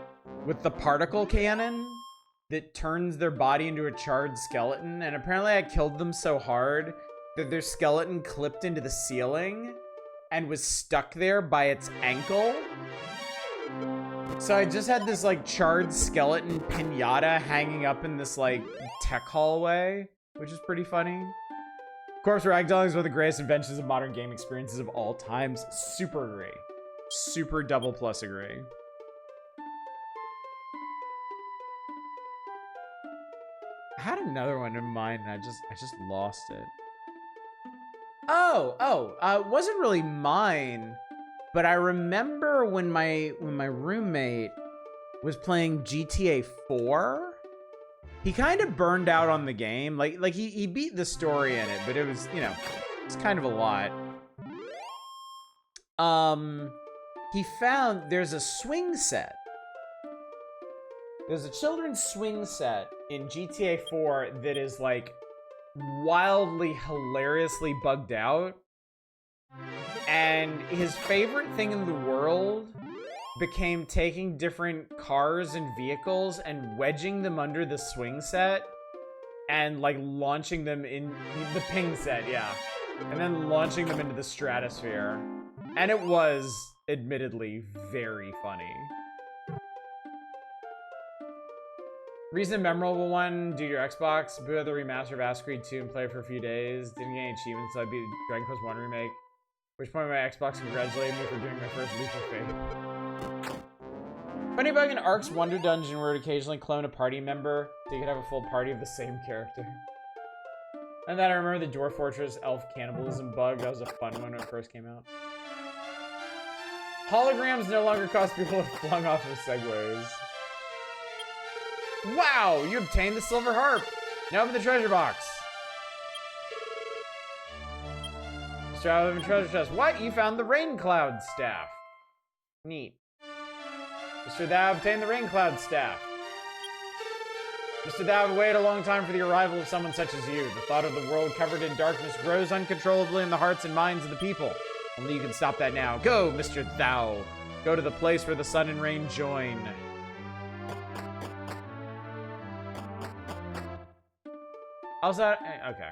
with the particle cannon that turns their body into a charred skeleton, and apparently I killed them so hard that their skeleton clipped into the ceiling and was stuck there by its ankle. So I just had this like charred skeleton pinata hanging up in this like tech hallway, which is pretty funny. Of course, ragdolling is one of the greatest inventions of modern game experiences of all times. Super agree. Super double plus agree. I had another one in mind and I just lost it. It wasn't really mine, but I remember when my roommate was playing GTA 4, he kind of burned out on the game. Like he beat the story in it, but it was, you know, it's kind of a lot. He found there's a swing set. There's a children's swing set in GTA 4 that is like wildly, hilariously bugged out. And his favorite thing in the world became taking different cars and vehicles and wedging them under the swing set and like launching them in the ping set, yeah. And then launching them into the stratosphere. And it was admittedly very funny. Recent memorable one, do your Xbox, boot up the remaster of Assassin's Creed 2 and play it for a few days. Didn't get any achievements, so I beat Dragon Quest 1 remake. At which point my Xbox congratulated me for doing my first leap of faith. Funny bug in Ark's Wonder Dungeon where it occasionally clone a party member so you could have a full party of the same character. And then I remember the Dwarf Fortress elf cannibalism bug. That was a fun one when it first came out. Holograms no longer cost people flung off of segways. Wow, you obtained the silver harp. Now open the treasure box. Mr. Out of the treasure chest. What? You found the rain cloud staff. Neat. Mr. Thou obtained the rain cloud staff. Mr. Thou have waited a long time for the arrival of someone such as you. The thought of the world covered in darkness grows uncontrollably in the hearts and minds of the people. Only you can stop that now. Go, Mr. Thou. Go to the place where the sun and rain join. Also, okay.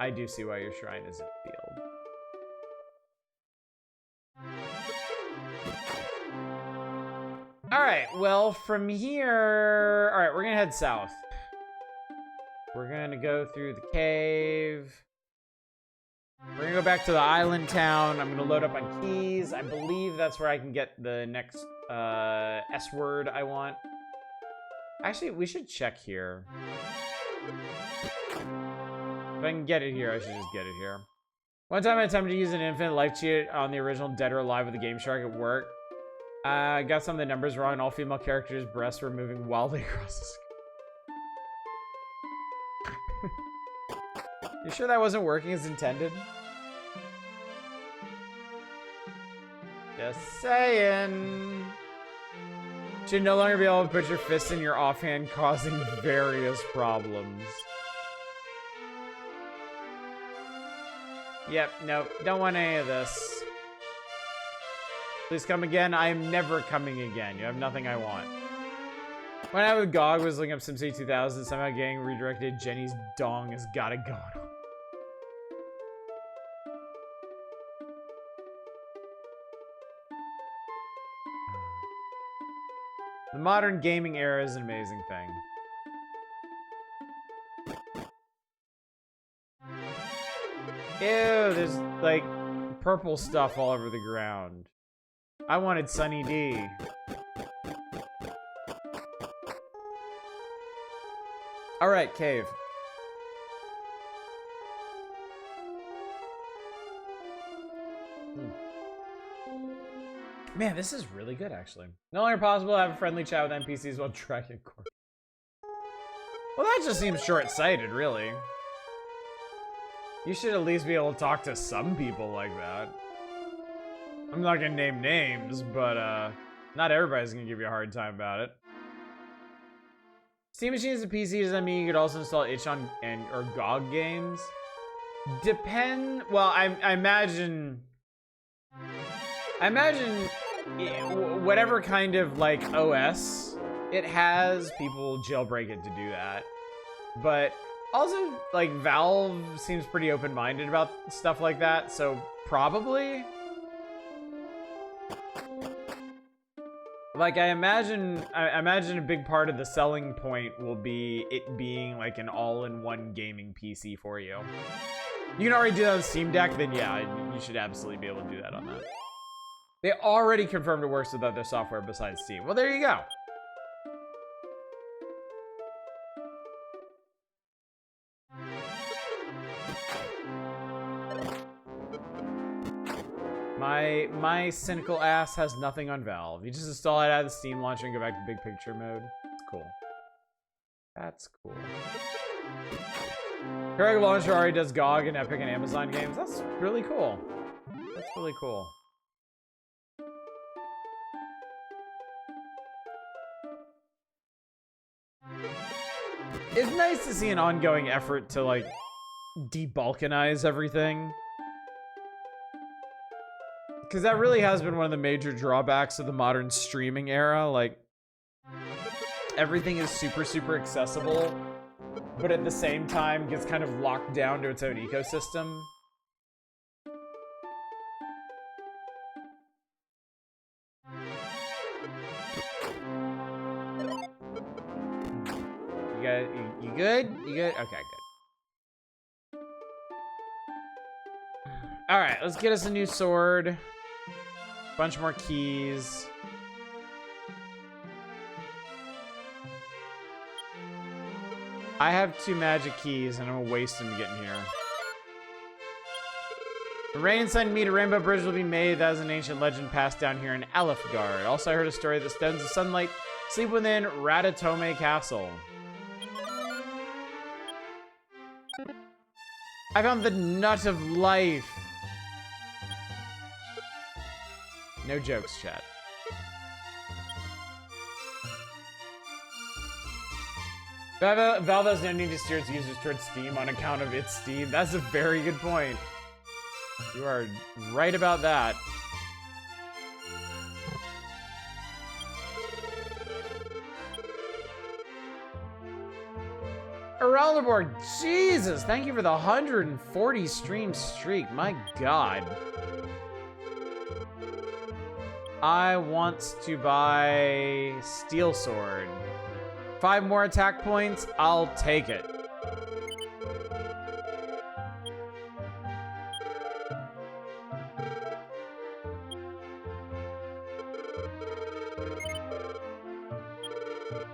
I do see why your shrine is in the field. Alright, well, from here... Alright, we're gonna head south. We're gonna go through the cave. We're gonna go back to the island town. I'm gonna load up on keys. I believe that's where I can get the next S word I want. Actually, we should check here. If I can get it here, I should just get it here. One time I attempted to use an infinite life cheat on the original Dead or Alive with the Game Shark at work. I got some of the numbers wrong, and all female characters' breasts were moving wildly across the screen. You sure that wasn't working as intended? Just saying. Should no longer be able to put your fist in your offhand, causing various problems. Yep, nope, don't want any of this. Please come again. I am never coming again. You have nothing I want. When I with GOG was looking up SimCity 2000, somehow getting redirected, Jenny's dong has gotta go. The modern gaming era is an amazing thing. Ew, there's like purple stuff all over the ground. I wanted Sunny D. Alright, cave. Man, this is really good, actually. No longer possible to have a friendly chat with NPCs while tracking course. Well, that just seems short-sighted, really. You should at least be able to talk to some people like that. I'm not gonna name names, but, not everybody's gonna give you a hard time about it. Steam Machines and PC does that mean you could also install itch on or GOG games? Well, I imagine whatever kind of like OS it has, people jailbreak it to do that. But also, like, Valve seems pretty open-minded about stuff like that, so probably. Like, I imagine a big part of the selling point will be it being like an all-in-one gaming PC for you. You can already do that on Steam Deck, then yeah, you should absolutely be able to do that on that. They already confirmed it works with other software besides Steam. Well, there you go. My cynical ass has nothing on Valve. You just install it out of the Steam launcher and go back to big picture mode. It's cool. That's cool. Correct launcher already does GOG and Epic and Amazon games. That's really cool. That's really cool. It's nice to see an ongoing effort to, like, de-balkanize everything. Because that really has been one of the major drawbacks of the modern streaming era. Like, everything is super, super accessible, but at the same time gets kind of locked down to its own ecosystem. You good? You good? Okay, good. Alright, let's get us a new sword. Bunch more keys. I have 2 magic keys and I'm gonna waste them getting here. The rain and sun meet, a rainbow bridge will be made. That is an ancient legend passed down here in Elfgard. Also, I heard a story that stones of sunlight sleep within Ratatome Castle. I found the nut of life. No jokes, chat. Valve has no need to steer its users towards Steam on account of its Steam. That's a very good point. You are right about that. Araldaborg, Jesus, thank you for the 140 stream streak. My God. I want to buy Steel Sword. 5 more attack points, I'll take it.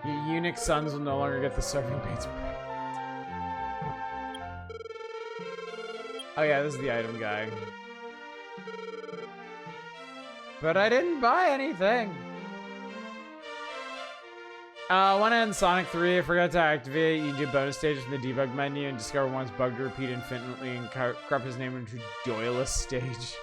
Eunuch sons will no longer get the serving baits. Oh yeah, this is the item guy. But I didn't buy anything. When in Sonic 3, I forgot to activate. You do bonus stages in the debug menu and discover one's bug to repeat infinitely and corrupt his name into Doyless stage.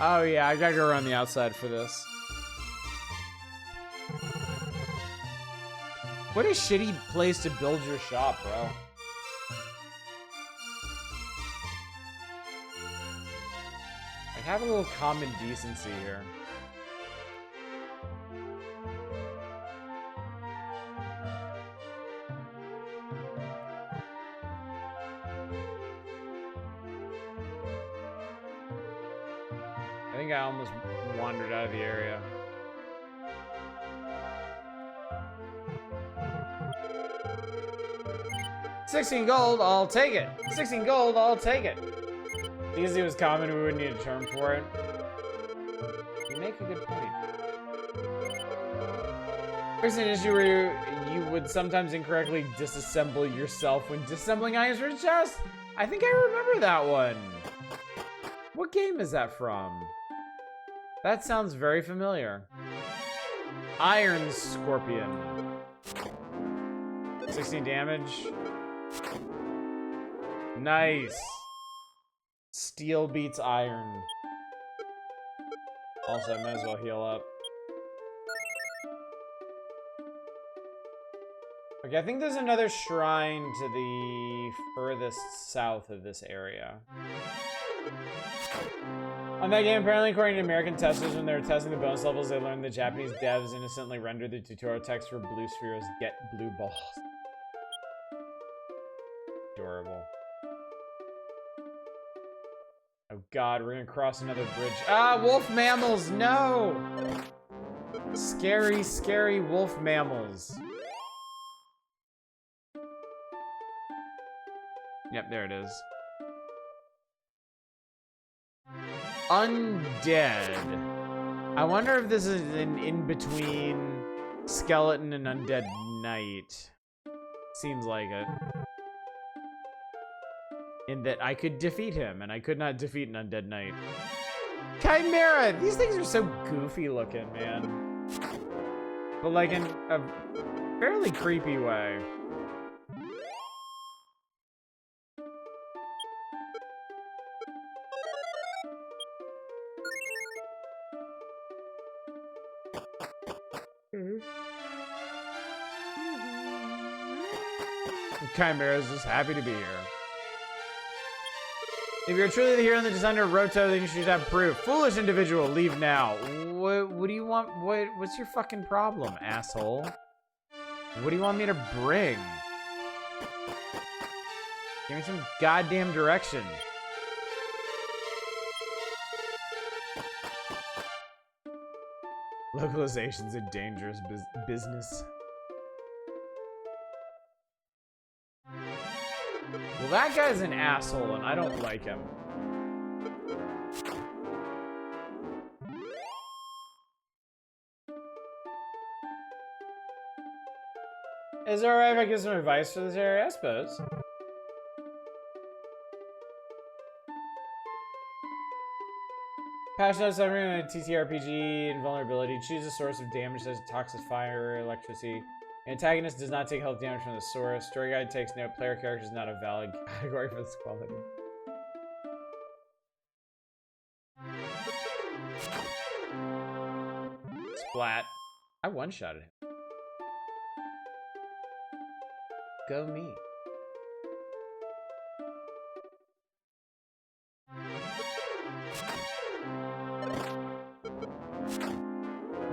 Oh yeah, I gotta go around the outside for this. What a shitty place to build your shop, bro. Like, have a little common decency here. I think I almost wandered out of the area. $16 gold, I'll take it. 16 gold, I'll take it. Because it was common, we wouldn't need a term for it. You make a good point. There's an issue where you would sometimes incorrectly disassemble yourself when disassembling items for a chest. I think I remember that one. What game is that from? That sounds very familiar. Iron Scorpion. 16 damage. Nice. Steel beats iron. Also, I might as well heal up. Okay, I think there's another shrine to the furthest south of this area. On that game, apparently, according to American testers, when they were testing the bonus levels, they learned that Japanese devs innocently rendered the tutorial text for Blue Sphere as "Get Blue Balls." Adorable. Oh god, we're gonna cross another bridge. Ah, wolf mammals, no! Scary, scary wolf mammals. Yep, there it is. Undead. I wonder if this is an in-between skeleton and undead knight. Seems like it. In that I could defeat him, and I could not defeat an undead knight. Chimera! These things are so goofy looking, man. But like in a fairly creepy way. Chimera's just happy to be here. If you're truly the hero and the designer of Roto, then you should have proof. Foolish individual, leave now. What do you want? What's your fucking problem, asshole? What do you want me to bring? Give me some goddamn direction. Localization's a dangerous business. Well, that guy's an asshole, and I don't like him. Is it alright if I give some advice for this area? I suppose. Patch notes summary on a TTRPG invulnerability. Choose a source of damage such as toxic fire or electricity. An antagonist does not take health damage from the source. Story guide takes note. Player character is not a valid category for this quality. Splat. I one-shotted him. Go me.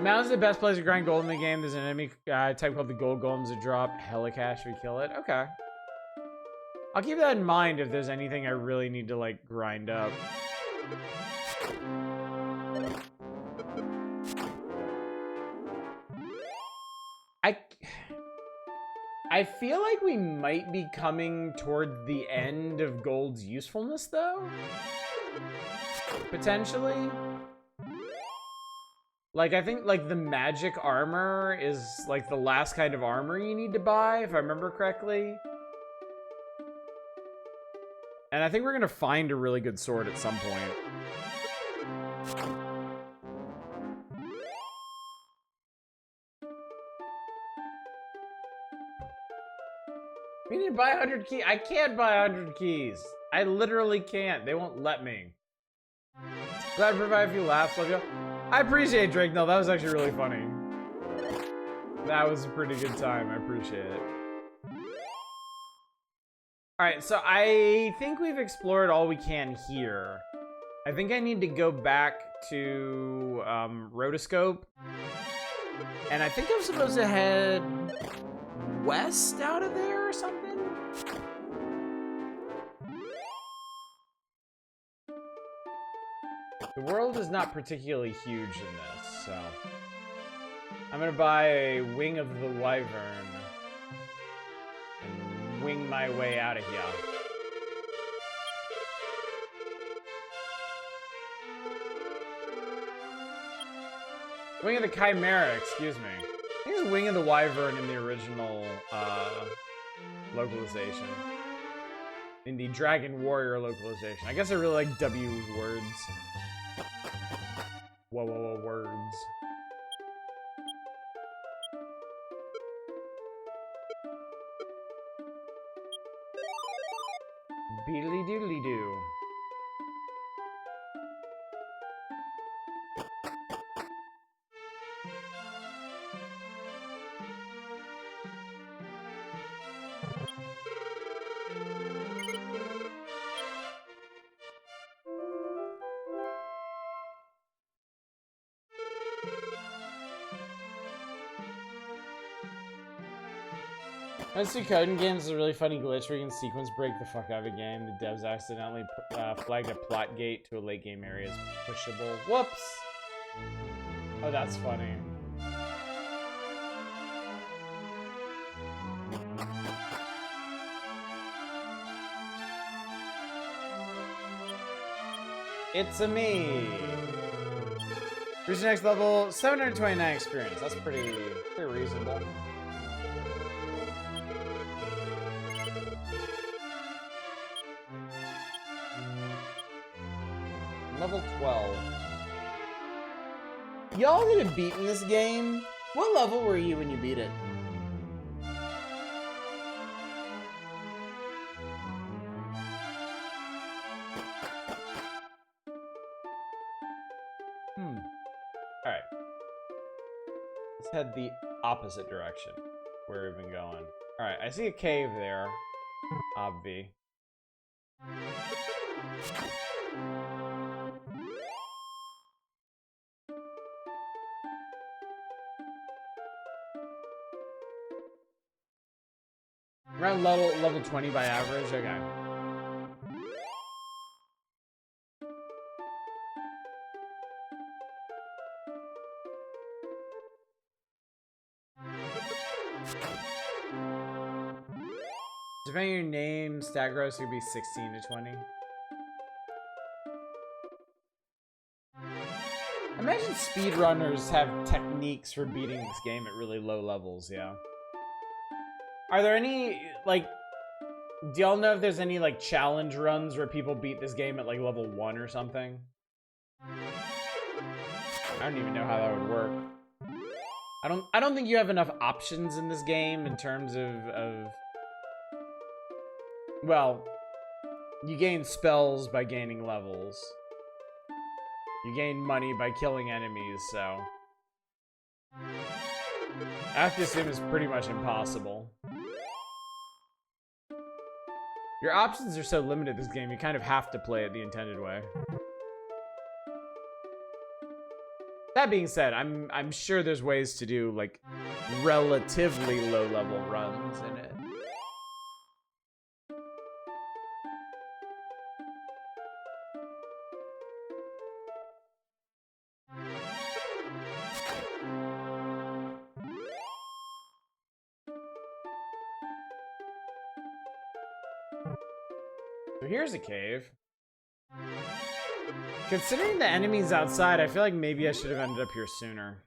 Mountain's the best place to grind gold in the game. There's an enemy type called the gold golems that drop helicash if we kill it. Okay. I'll keep that in mind if there's anything I really need to, like, grind up. I feel like we might be coming toward the end of gold's usefulness, though. Potentially. Like, I think, like, the magic armor is, like, the last kind of armor you need to buy, if I remember correctly. And I think we're gonna find a really good sword at some point. We need to buy 100 keys. I can't buy 100 keys. I literally can't. They won't let me. Glad to provide a few laughs. Love you. I appreciate Drake. No, that was actually really funny. That was a pretty good time. I appreciate it. Alright, so I think we've explored all we can here. I think I need to go back to Rotoscope. And I think I'm supposed to head west out of there or something? The world is not particularly huge in this, so... I'm gonna buy a Wing of the Wyvern. And wing my way out of here. Wing of the Chimera, excuse me. I think it's Wing of the Wyvern in the original, localization. In the Dragon Warrior localization. I guess I really like W words. Whoa, words. Beedly doodly doo. Honestly, coding games is a really funny glitch where you can sequence break the fuck out of a game. The devs accidentally flagged a plot gate to a late game area as pushable. Whoops! Oh, that's funny. It's-a me! Reach the next level, 729 experience. That's pretty reasonable. Level 12. Y'all could have beaten this game. What level were you when you beat it? Alright. Let's head the opposite direction where we've been going. Alright, I see a cave there. Obvi. Around level 20 by average? Okay. Depending on your name, stat growth could be 16 to 20. Imagine speedrunners have techniques for beating this game at really low levels, yeah. Are there any, like, do y'all know if there's any, like, challenge runs where people beat this game at, like, level 1 or something? I don't even know how that would work. I don't think you have enough options in this game in terms of well, you gain spells by gaining levels. You gain money by killing enemies, so I have to assume it's pretty much impossible. Your options are so limited this game, you kind of have to play it the intended way. That being said, I'm sure there's ways to do, like, relatively low-level runs in it. So here's a cave. Considering the enemies outside, I feel like maybe I should have ended up here sooner.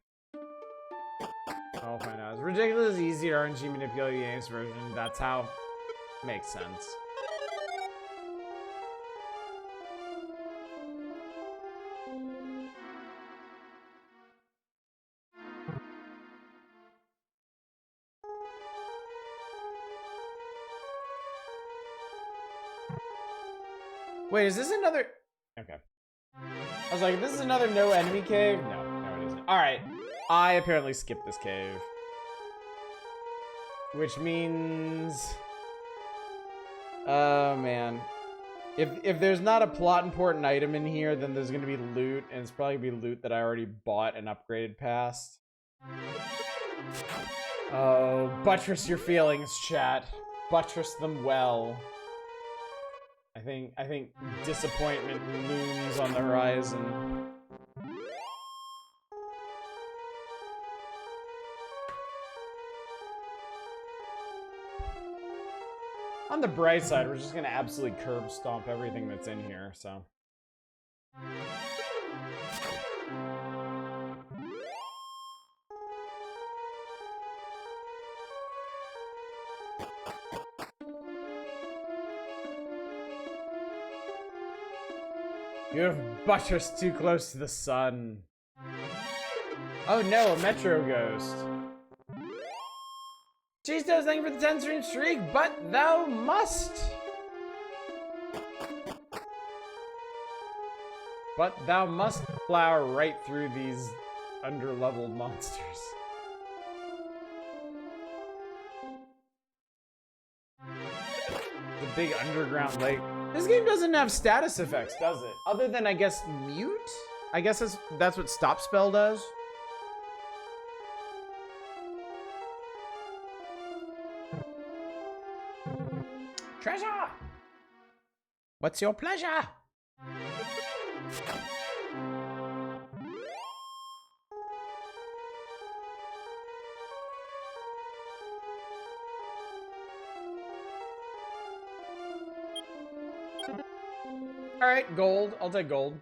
I'll find out. It's ridiculously easy to RNG manipulate the game's version. That's how. Makes sense. Wait, is this another? Okay. I was like, this is another no enemy cave? No, it isn't. Alright. I apparently skipped this cave. Which means... oh, man. If there's not a plot important item in here, then there's gonna be loot, and it's probably gonna be loot that I already bought and upgraded past. Oh, buttress your feelings, chat. Buttress them well. I think disappointment looms on the horizon. On the bright side, we're just gonna absolutely curb stomp everything that's in here, so. You have buttressed too close to the sun. Oh no, a Metro Ghost. Cheetos, thank you for the 10-stream streak, but thou must. But thou must plow right through these under-leveled monsters. The big underground lake. This game doesn't have status effects, does it? Other than, I guess, mute? I guess that's what stop spell does. What's your pleasure? Alright, gold. I'll take gold. I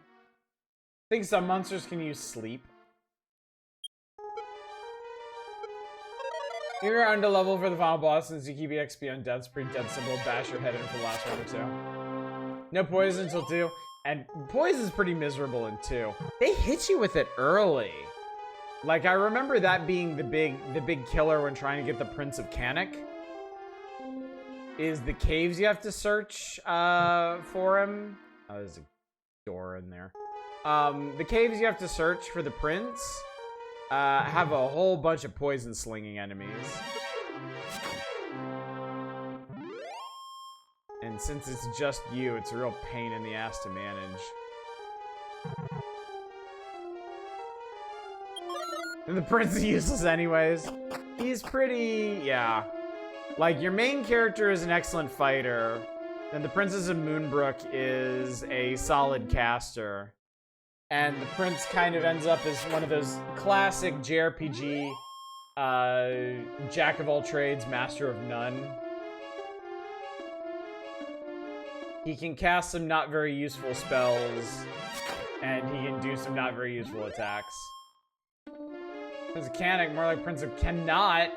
think some monsters can use sleep. You're under level for the final boss, since you keep XP on death's pretty dead simple. Bash your head in for the last one or two. No poison until 2. And poison's pretty miserable in 2. They hit you with it early. Like, I remember that being the big killer when trying to get the Prince of Canik. Is the caves you have to search for him. Oh, there's a door in there. The caves you have to search for the prince have a whole bunch of poison slinging enemies. And since it's just you, it's a real pain in the ass to manage. And the prince is useless anyways. He's pretty, yeah. Like, your main character is an excellent fighter. And the Princess of Moonbrook is a solid caster. And the prince kind of ends up as one of those classic JRPG, jack of all trades, master of none. He can cast some not very useful spells, and he can do some not very useful attacks. Prince of Canik, more like Prince of Cannot.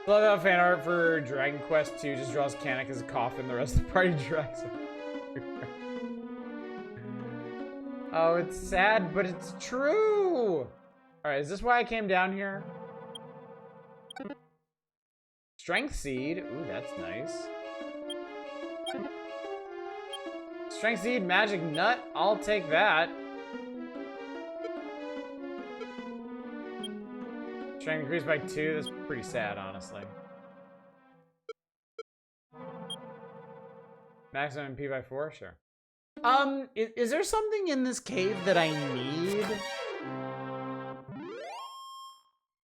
Love how fan art for Dragon Quest 2 just draws Canik as a coffin, the rest of the party drags him. Oh, it's sad, but it's true! Alright, is this why I came down here? Strength Seed. Ooh, that's nice. Strength Seed, Magic Nut. I'll take that. Strength increased by 2. That's pretty sad, honestly. Maximum MP by 4? Sure. Is there something in this cave that I need?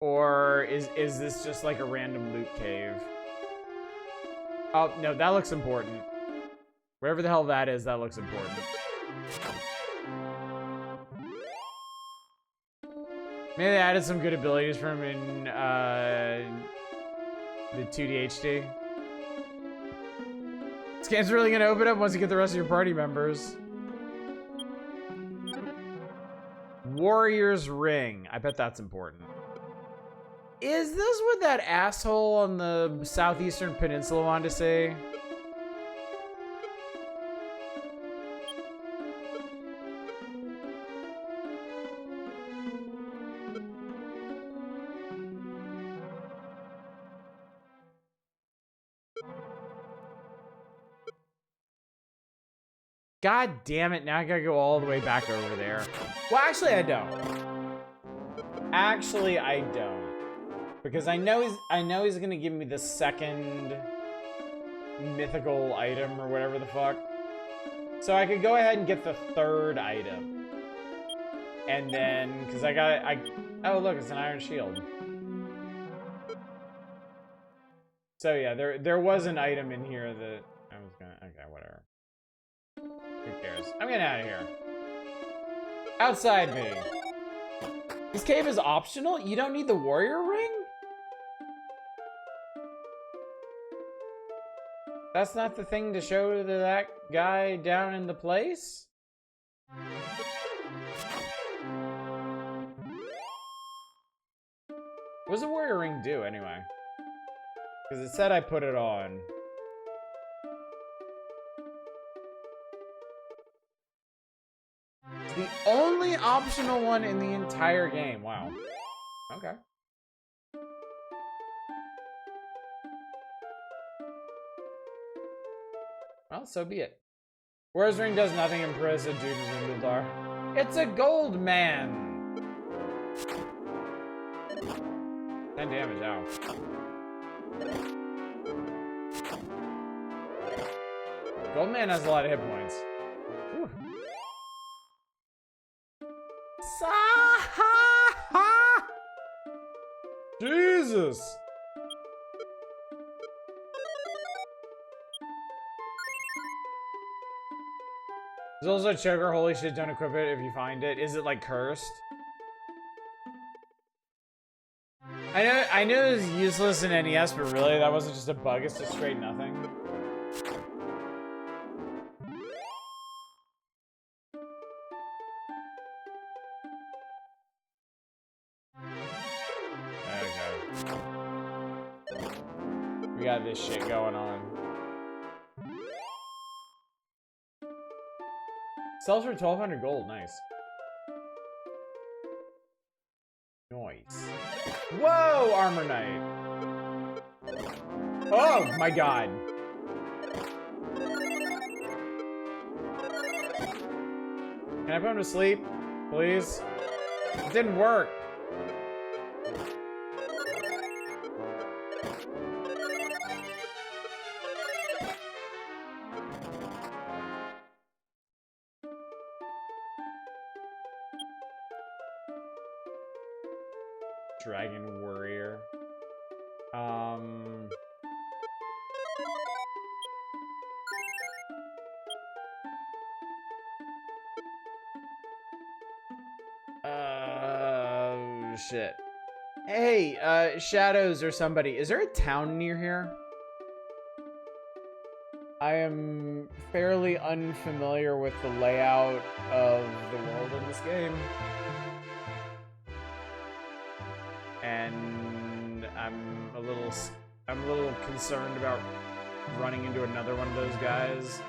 Or is this just like a random loot cave? Oh, no, that looks important. Wherever the hell that is, that looks important. Maybe they added some good abilities for him in the 2D HD. This game's really gonna open up once you get the rest of your party members. Warrior's Ring. I bet that's important. Is this what that asshole on the southeastern peninsula wanted to say? God damn it, now I gotta go all the way back over there. Well, actually, I don't. Actually, I don't. Because I know he's gonna give me the second mythical item or whatever the fuck. So I could go ahead and get the third item. And then, because oh look, it's an iron shield. So yeah, there was an item in here that I was gonna, okay, whatever. Who cares? I'm getting out of here. Outside me. This cave is optional? You don't need the warrior ring? That's not the thing to show to that guy down in the place? What does the warrior ring do anyway? Because it said I put it on. It's the only optional one in the entire game. Wow. Okay. Well, so be it. Warrior's Ring does nothing impressive due to Rindaldar. It's a gold man! 10 damage, ow. Gold man has a lot of hit points. Whew. Jesus! There's also a choker. Holy shit, don't equip it if you find it. Is it like cursed? I know it was useless in NES, but really that wasn't just a bug, it's just straight nothing. Okay. We got this shit going on. Sells for 1,200 gold, nice. Nice. Whoa, Armor Knight. Oh my god. Can I put him to sleep, please? It didn't work. Dragon Warrior. Shit. Hey, Shadows or somebody, is there a town near here? I am fairly unfamiliar with the layout of the world in this game. And I'm a little concerned about running into another one of those guys.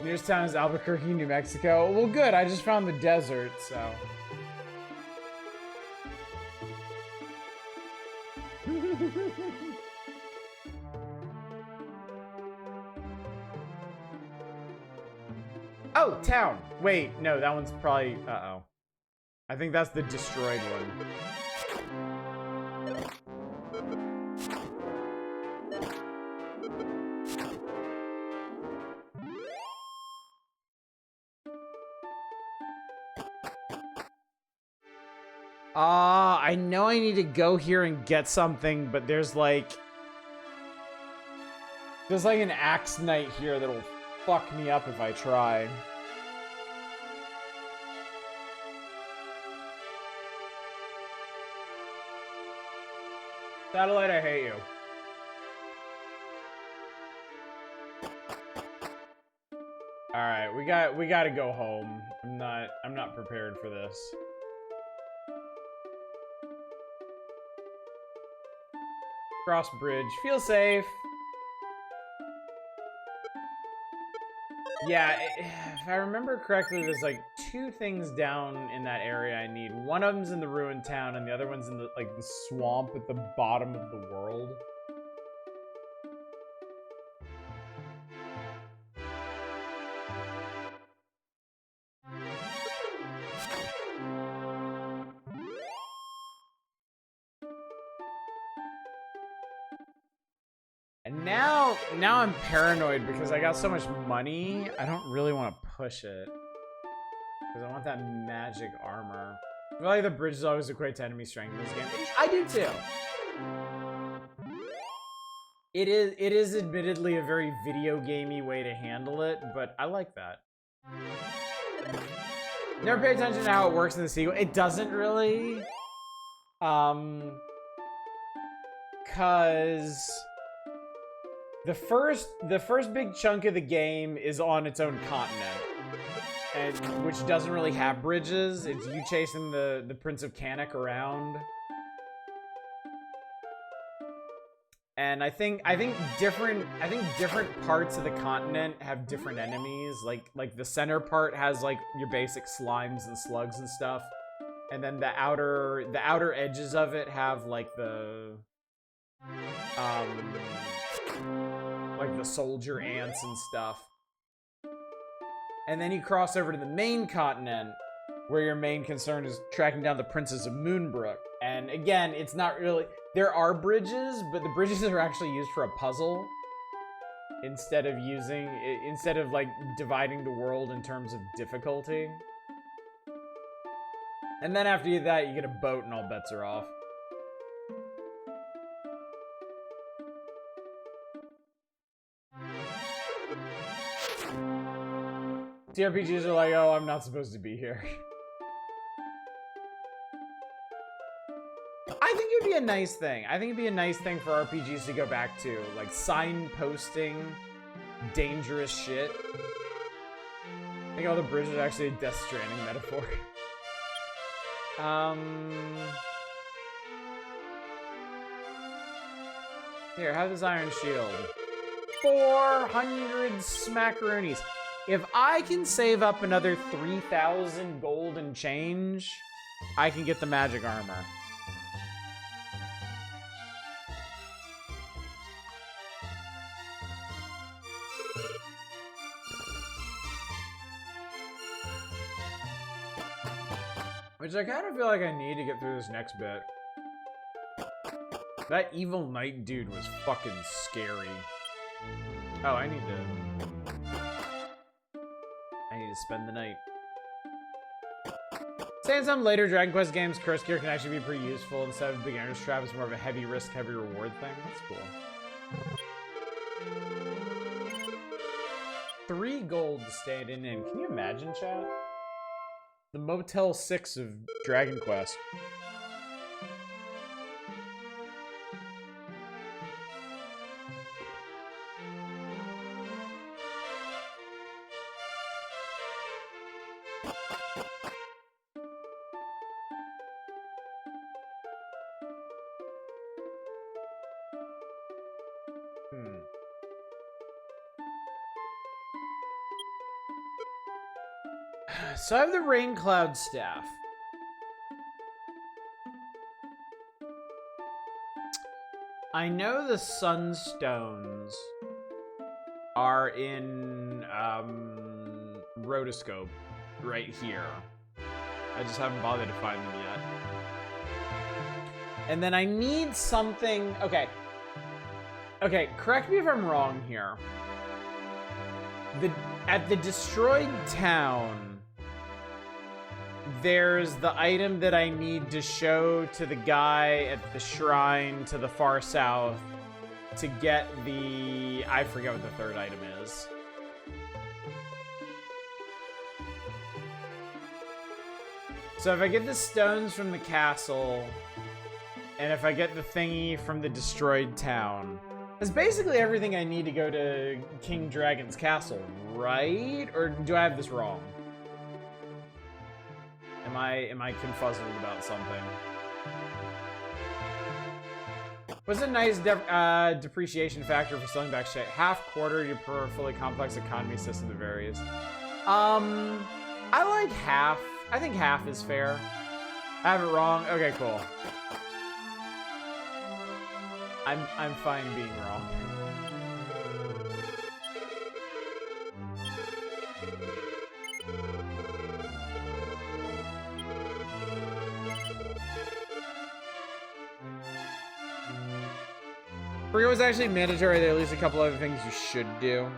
Nearest town is Albuquerque, New Mexico. Well, good. I just found the desert, so. Oh, town. Wait, no, that one's probably. Uh-oh. I think that's the destroyed one. I know I need to go here and get something, but there's like an axe knight here that'll fuck me up if I try. Satellite, I hate you. All right, we got to go home. I'm not prepared for this. Cross bridge. Feel safe. Yeah, if I remember correctly, there's like 2 things down in that area I need. One of them's in the ruined town, and the other one's in the swamp at the bottom of the world. And now I'm paranoid because I got so much money. I don't really want to push it because I want that magic armor. I feel like the bridge is always equate to enemy strength in this game. I do too. It is admittedly a very video gamey way to handle it, but I like that. Never pay attention to how it works in the sequel. It doesn't really. Cause the first big chunk of the game is on its own continent, and which doesn't really have bridges. It's you chasing the Prince of Canuck around. And I think different parts of the continent have different enemies. Like the center part has like your basic slimes and slugs and stuff. And then the outer edges of it have like the soldier ants and stuff. And then you cross over to the main continent, where your main concern is tracking down the Princess of Moonbrook. And again, it's not really... There are bridges, but the bridges are actually used for a puzzle. Instead of like, dividing the world in terms of difficulty. And then after that, you get a boat and all bets are off. TRPGs are like, oh, I'm not supposed to be here. I think it'd be a nice thing. I think it'd be a nice thing for RPGs to go back to. Like, signposting dangerous shit. I think all the bridges are actually a Death Stranding metaphor. Here, have this iron shield. 400 smackaroonies. If I can save up another 3,000 gold and change, I can get the magic armor. Which I kind of feel like I need to get through this next bit. That evil knight dude was fucking scary. Oh, I need to spend the night. Say in some later Dragon Quest games, Curse Gear can actually be pretty useful instead of Beginner's Trap. It's more of a heavy risk, heavy reward thing. That's cool. 3 gold stayed in. Can you imagine, chat? The Motel 6 of Dragon Quest. So I have the Rain Cloud Staff. I know the Sunstones are in Rotoscope right here. I just haven't bothered to find them yet. And then I need something. Okay. Okay, correct me if I'm wrong here. At the destroyed town, there's the item that I need to show to the guy at the shrine to the far south to get the... I forget what the third item is. So if I get the stones from the castle, and if I get the thingy from the destroyed town, that's basically everything I need to go to King Dragon's castle, right? Or do I have this wrong? Am I confuzzled about something? What's a nice depreciation factor for selling back shit? Half, quarter, you prefer a fully complex economy system that varies. I like half. I think half is fair. I have it wrong. Okay, cool. I'm fine being wrong. It was actually mandatory. There are at least a couple other things you should do.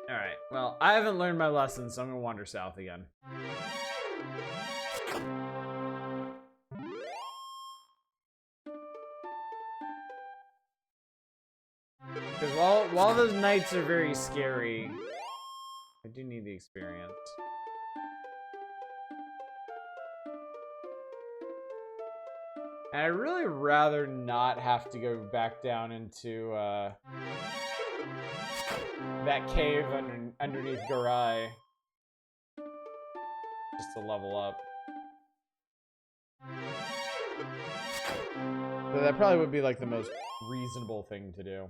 Alright, well, I haven't learned my lesson, so I'm gonna wander south again. Because while those knights are very scary, I do need the experience. And I'd really rather not have to go back down into that cave underneath Garai just to level up. So that probably would be like the most reasonable thing to do.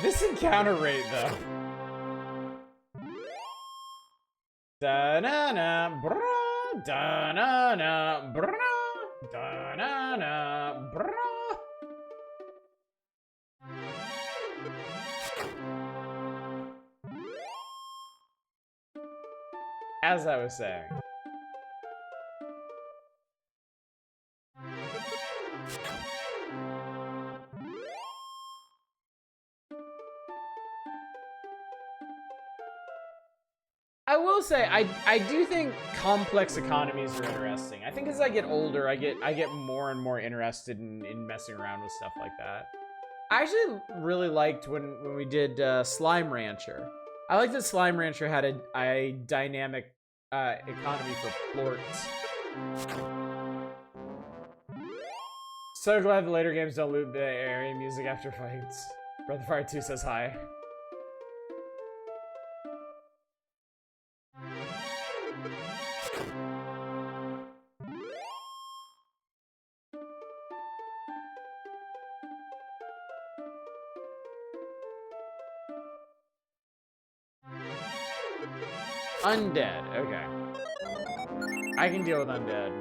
This encounter rate, though. Da-na-na, brah, da-na-na, brah, da-na-na, As I was saying. I will say, I do think complex economies are interesting. I think as I get older, I get more and more interested in messing around with stuff like that. I actually really liked when we did Slime Rancher. I liked that Slime Rancher had a dynamic economy for plorts. So glad the later games don't loop the area music after fights. Brother Fire 2 says hi. Undead, okay. I can deal with undead.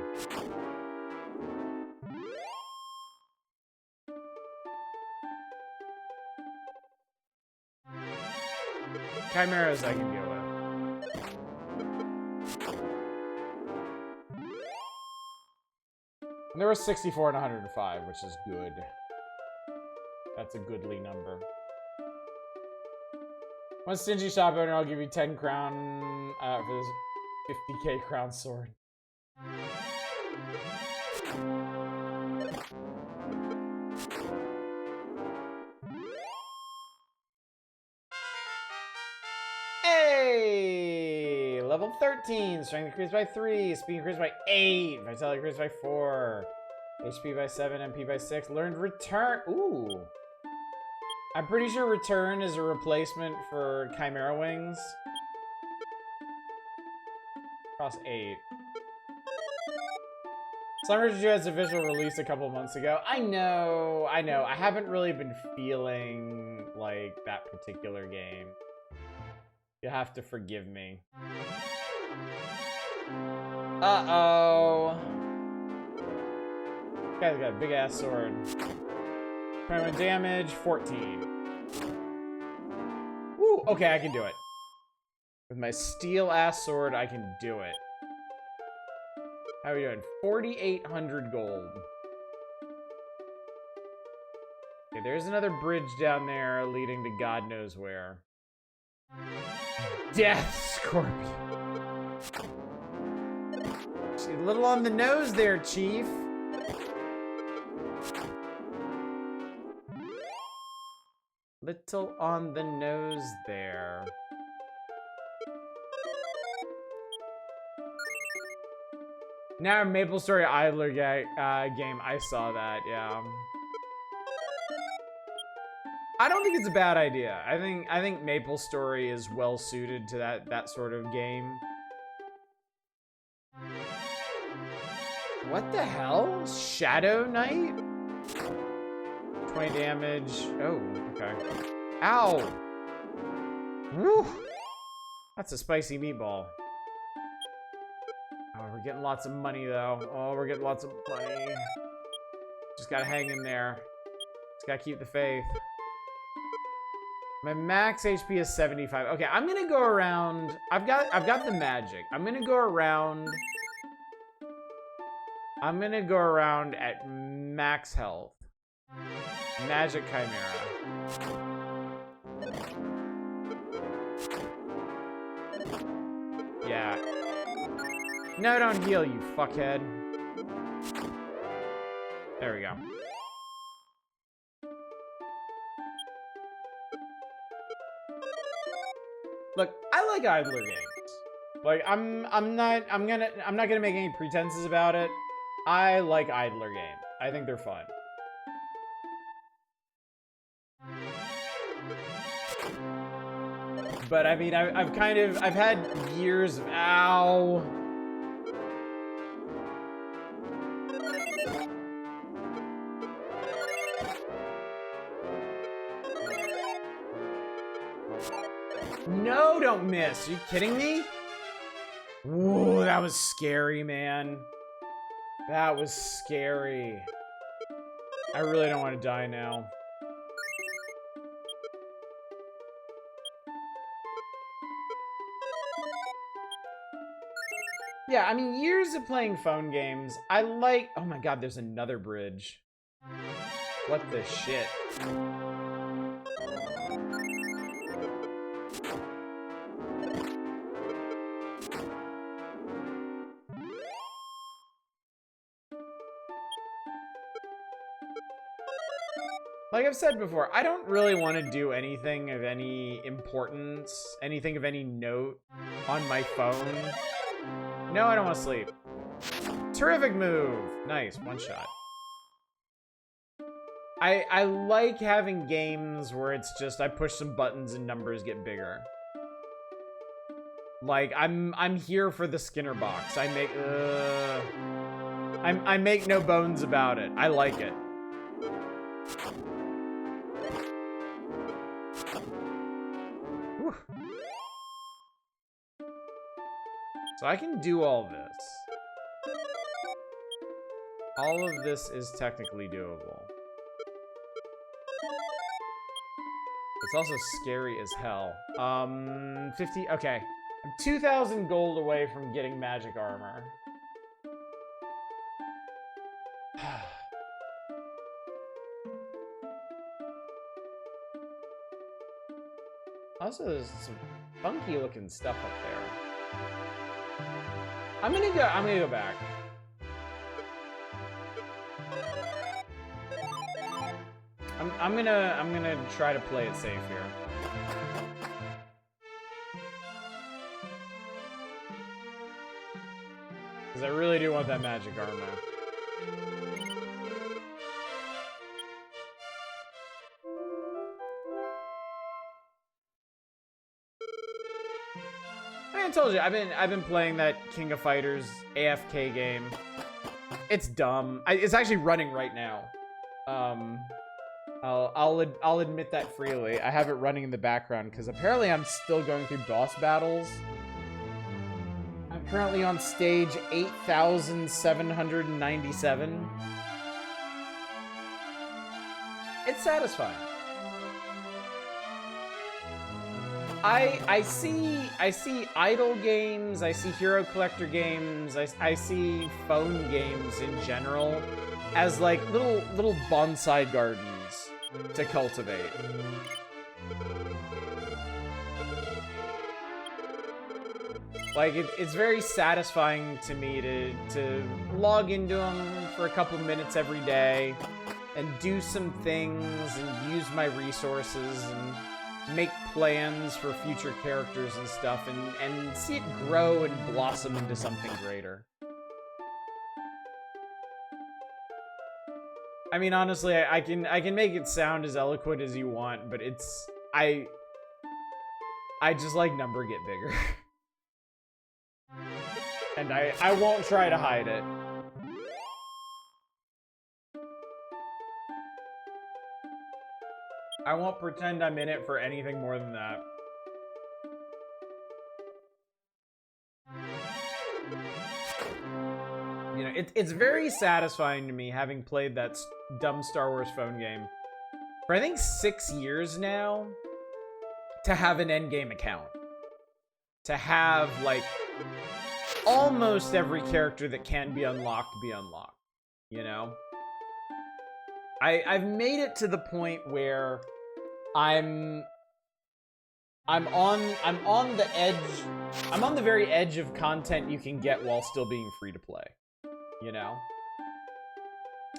Chimeras I can deal with. And there was 64 and 105, which is good. That's a goodly number. One stingy shop owner, I'll give you 10 crown for this 50k crown sword. Hey! Level 13, strength increased by 3, speed increased by 8, vitality increased by 4, HP by 7, MP by 6, learned return. Ooh. I'm pretty sure return is a replacement for Chimera Wings. Cross 8. Slime Rancher 2 has official release a couple months ago. I know. I haven't really been feeling like that particular game. You have to forgive me. Uh-oh. Guy's got a big ass sword. 21 damage, 14. Woo, okay, I can do it. With my steel ass sword, I can do it. How are we doing? 4,800 gold. Okay, there's another bridge down there leading to God knows where. Death Scorpion. A little on the nose there, Chief. Little on the nose there. Now Maple Story Idler game. I saw that, yeah. I don't think it's a bad idea. I think Maple Story is well suited to that sort of game. What the hell? Shadow Knight? 20 damage. Oh, okay. Ow! Woo! That's a spicy meatball. Oh, we're getting lots of money, though. Oh, we're getting lots of money. Just gotta hang in there. Just gotta keep the faith. My max HP is 75. Okay, I'm gonna go around. I've got the magic. I'm gonna go around. I'm gonna go around at max health. Magic Chimera. Yeah. No, don't heal, you fuckhead. There we go. Look, I like idler games. Like, I'm not gonna make any pretenses about it. I like idler games. I think they're fun. But I mean, I've had years of, ow. No, don't miss. Are you kidding me? Whoa, that was scary, man. That was scary. I really don't want to die now. Yeah, I mean, years of playing phone games. I like... Oh my god, there's another bridge. What the shit? Like I've said before, I don't really want to do anything of any importance, anything of any note on my phone. No, I don't want to sleep. Terrific move. Nice, one shot. I like having games where it's just I push some buttons and numbers get bigger. Like I'm here for the Skinner box. I make no bones about it. I like it. Whew. So I can do all this. All of this is technically doable. It's also scary as hell. 50, okay. I'm 2,000 gold away from getting magic armor. Also, there's some funky looking stuff up there. I'm gonna go back. I'm gonna try to play it safe here. Because I really do want that magic armor. I told you, I've been playing that King of Fighters AFK game. It's dumb. It's actually running right now. I'll admit that freely. I have it running in the background because apparently I'm still going through boss battles. I'm currently on stage 8,797. It's satisfying. I see idle games, I see hero collector games, I see phone games in general as like little bonsai gardens to cultivate. Like it's very satisfying to me to log into them for a couple minutes every day and do some things and use my resources and make plans for future characters and stuff and see it grow and blossom into something greater. I mean, honestly, I can make it sound as eloquent as you want, but it's I just like number get bigger. And I won't try to hide it. I won't pretend I'm in it for anything more than that. You know, it's very satisfying to me, having played that dumb Star Wars phone game for I think 6 years now, to have an endgame account. To have, like, almost every character that can be unlocked, you know? I've made it to the point where I'm on the edge. I'm on the very edge of content you can get while still being free to play. You know?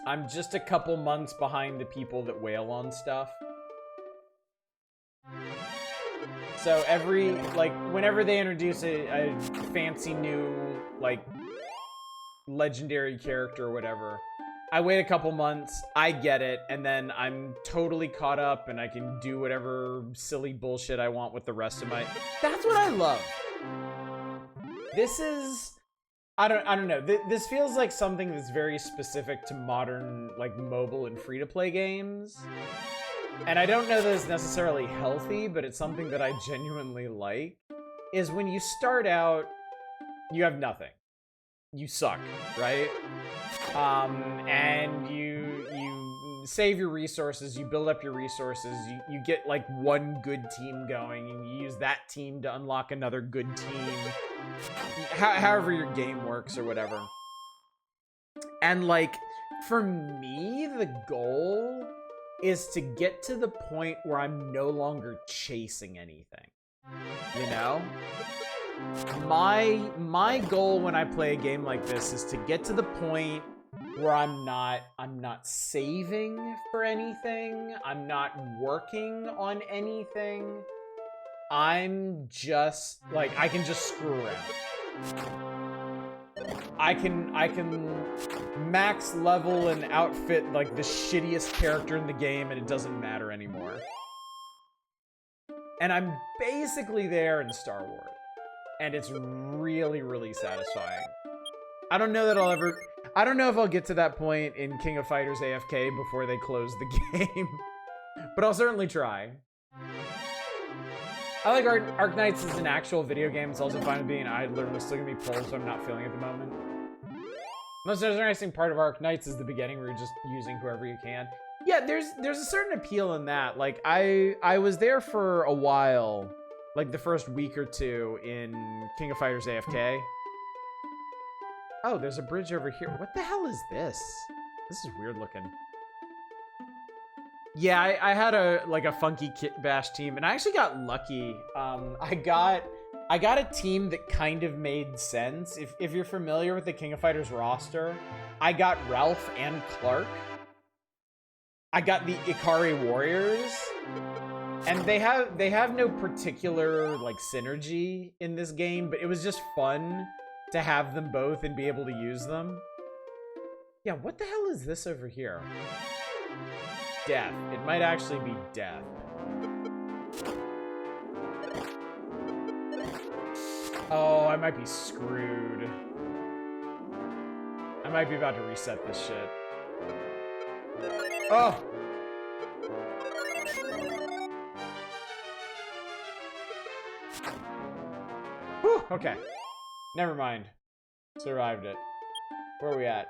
I'm just a couple months behind the people that wail on stuff. So whenever they introduce a fancy new, like, legendary character or whatever, I wait a couple months, I get it, and then I'm totally caught up and I can do whatever silly bullshit I want with the rest of my... That's what I love. This is... I don't know. This feels like something that's very specific to modern, like, mobile and free-to-play games. And I don't know that it's necessarily healthy, but it's something that I genuinely like. Is when you start out, you have nothing. You suck, right? And you save your resources, you build up your resources, you get like one good team going, and you use that team to unlock another good team. However your game works or whatever. And like, for me, the goal is to get to the point where I'm no longer chasing anything. You know? My goal when I play a game like this is to get to the point where I'm not saving for anything, I'm not working on anything. I'm just like, I can just screw around. I can max level and outfit like the shittiest character in the game and it doesn't matter anymore. And I'm basically there in Star Wars. And it's really, really satisfying. I don't know if I'll get to that point in King of Fighters AFK before they close the game. But I'll certainly try. I like Arc Knights as an actual video game. It's also fine with being idler and still gonna be pulled, so I'm not feeling it at the moment. Most interesting part of Arc Knights is the beginning where you're just using whoever you can. Yeah, there's a certain appeal in that. Like, I was there for a while, like the first week or two in King of Fighters AFK. Oh, there's a bridge over here. What the hell is this? This is weird looking. Yeah, I had a funky Kit Bash team, and I actually got lucky. I got a team that kind of made sense. If you're familiar with the King of Fighters roster, I got Ralph and Clark. I got the Ikari Warriors, and they have no particular like synergy in this game, but it was just fun to have them both and be able to use them. Yeah, what the hell is this over here? Death. It might actually be death. Oh, I might be screwed. I might be about to reset this shit. Oh! Whew, okay. Never mind. Survived it. Where are we at?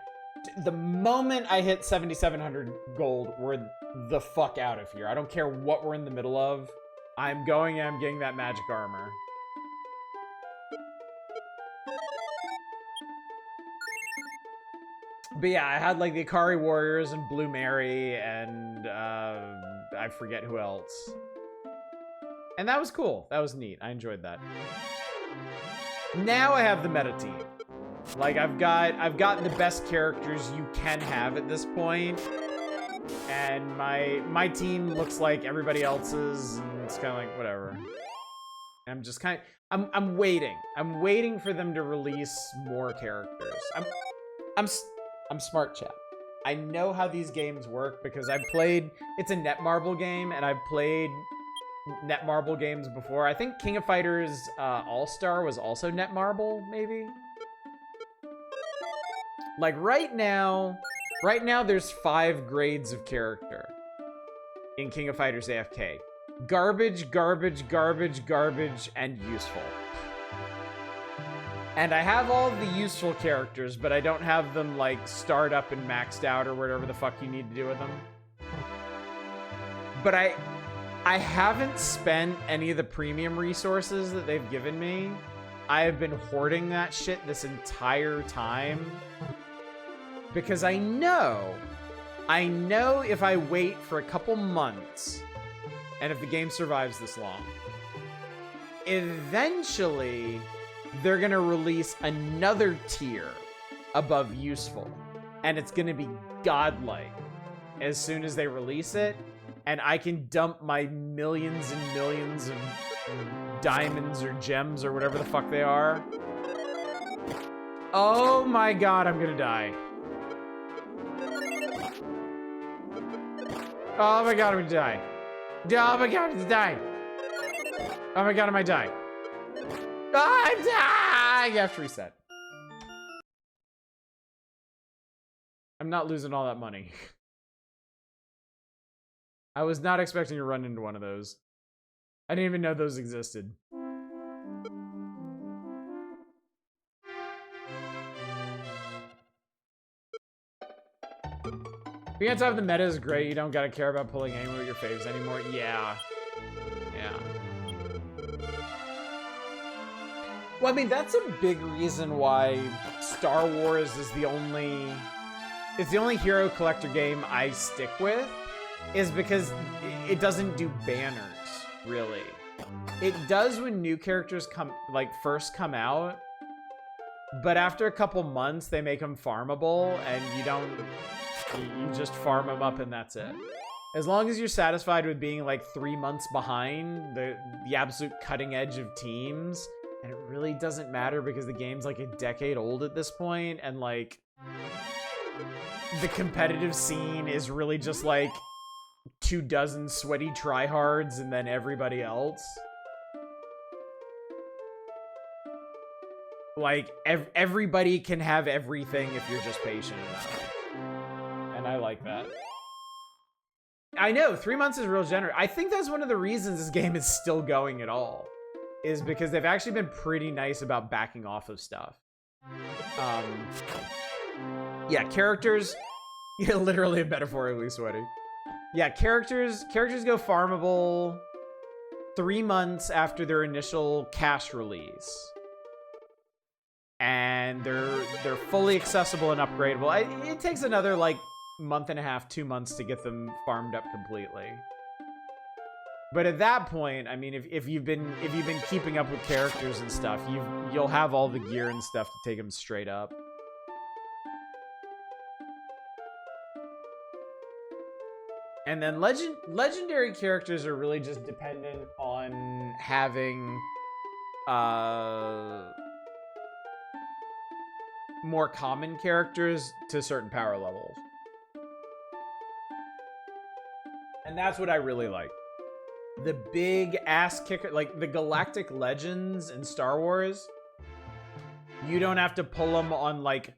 The moment I hit 7,700 gold, we're the fuck out of here. I don't care what we're in the middle of. I'm going and I'm getting that magic armor. But yeah, I had like the Ikari Warriors and Blue Mary and I forget who else. And that was cool. That was neat. I enjoyed that. Now I have the meta team. Like I've got the best characters you can have at this point. And my team looks like everybody else's, and it's kind of like whatever. I'm just kind of I'm waiting. I'm waiting for them to release more characters. I'm smart, chat. I know how these games work because I've played. It's a Netmarble game, and I've played Netmarble games before. I think King of Fighters All-Star was also Netmarble, maybe. Like right now there's 5 grades of character in King of Fighters AFK. Garbage, garbage, garbage, garbage, and useful. And I have all the useful characters, but I don't have them like start up and maxed out or whatever the fuck you need to do with them. But I haven't spent any of the premium resources that they've given me. I have been hoarding that shit this entire time. Because I know if I wait for a couple months, and if the game survives this long, eventually they're gonna release another tier above useful, and it's gonna be godlike as soon as they release it, and I can dump my millions and millions of diamonds or gems or whatever the fuck they are. Oh my god, I'm gonna die. Oh my god, I'm gonna die. Oh my god, I'm dying. Oh my god, I might die. Oh, I'm dying! You have to reset. I'm not losing all that money. I was not expecting to run into one of those. I didn't even know those existed. Being on top of the meta is great. You don't gotta care about pulling anyone with your faves anymore. Yeah. Yeah. Well, I mean, that's a big reason why Star Wars is the only hero collector game I stick with, is because it doesn't do banners, really. It does when new characters first come out, but after a couple months, they make them farmable, and you just farm them up and that's it. As long as you're satisfied with being like 3 months behind the absolute cutting edge of teams, and it really doesn't matter because the game's like a decade old at this point, and like the competitive scene is really just like 24 sweaty tryhards and then everybody else. Like everybody can have everything if you're just patient enough. And I like that. I know, 3 months is real generous. I think that's one of the reasons this game is still going at all, is because they've actually been pretty nice about backing off of stuff. Yeah, characters, yeah, literally metaphorically sweaty. Yeah, characters go farmable 3 months after their initial cash release. And they're fully accessible and upgradable. It takes another like month and a half, 2 months to get them farmed up completely. But at that point, I mean, if you've been keeping up with characters and stuff, you'll have all the gear and stuff to take them straight up. And then legendary characters are really just dependent on having more common characters to certain power levels. And that's what I really like. The big ass kicker, like the Galactic Legends in Star Wars, you don't have to pull them on like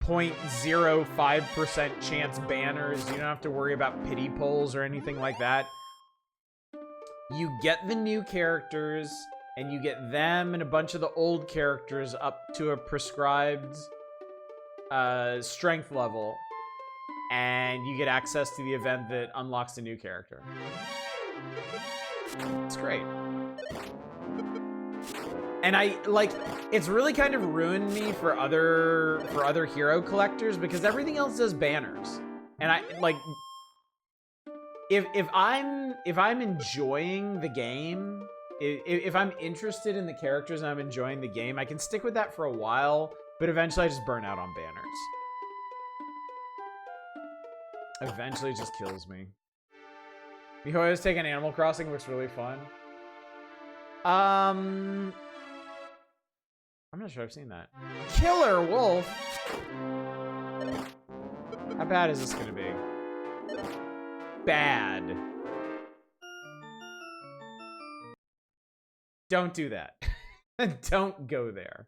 0.05% chance banners. You don't have to worry about pity pulls or anything like that. You get the new characters, and you get them and a bunch of the old characters up to a prescribed strength level, and you get access to the event that unlocks the new character. It's great. And it's really kind of ruined me for other hero collectors, because everything else does banners. And I like, if I'm enjoying the game, if I'm interested in the characters and I'm enjoying the game, I can stick with that for a while, but eventually I just burn out on banners. Eventually it just kills me. MiHoYo's taking Animal Crossing, looks really fun. I'm not sure I've seen that. Killer Wolf? How bad is this gonna be? Bad. Don't do that. Don't go there.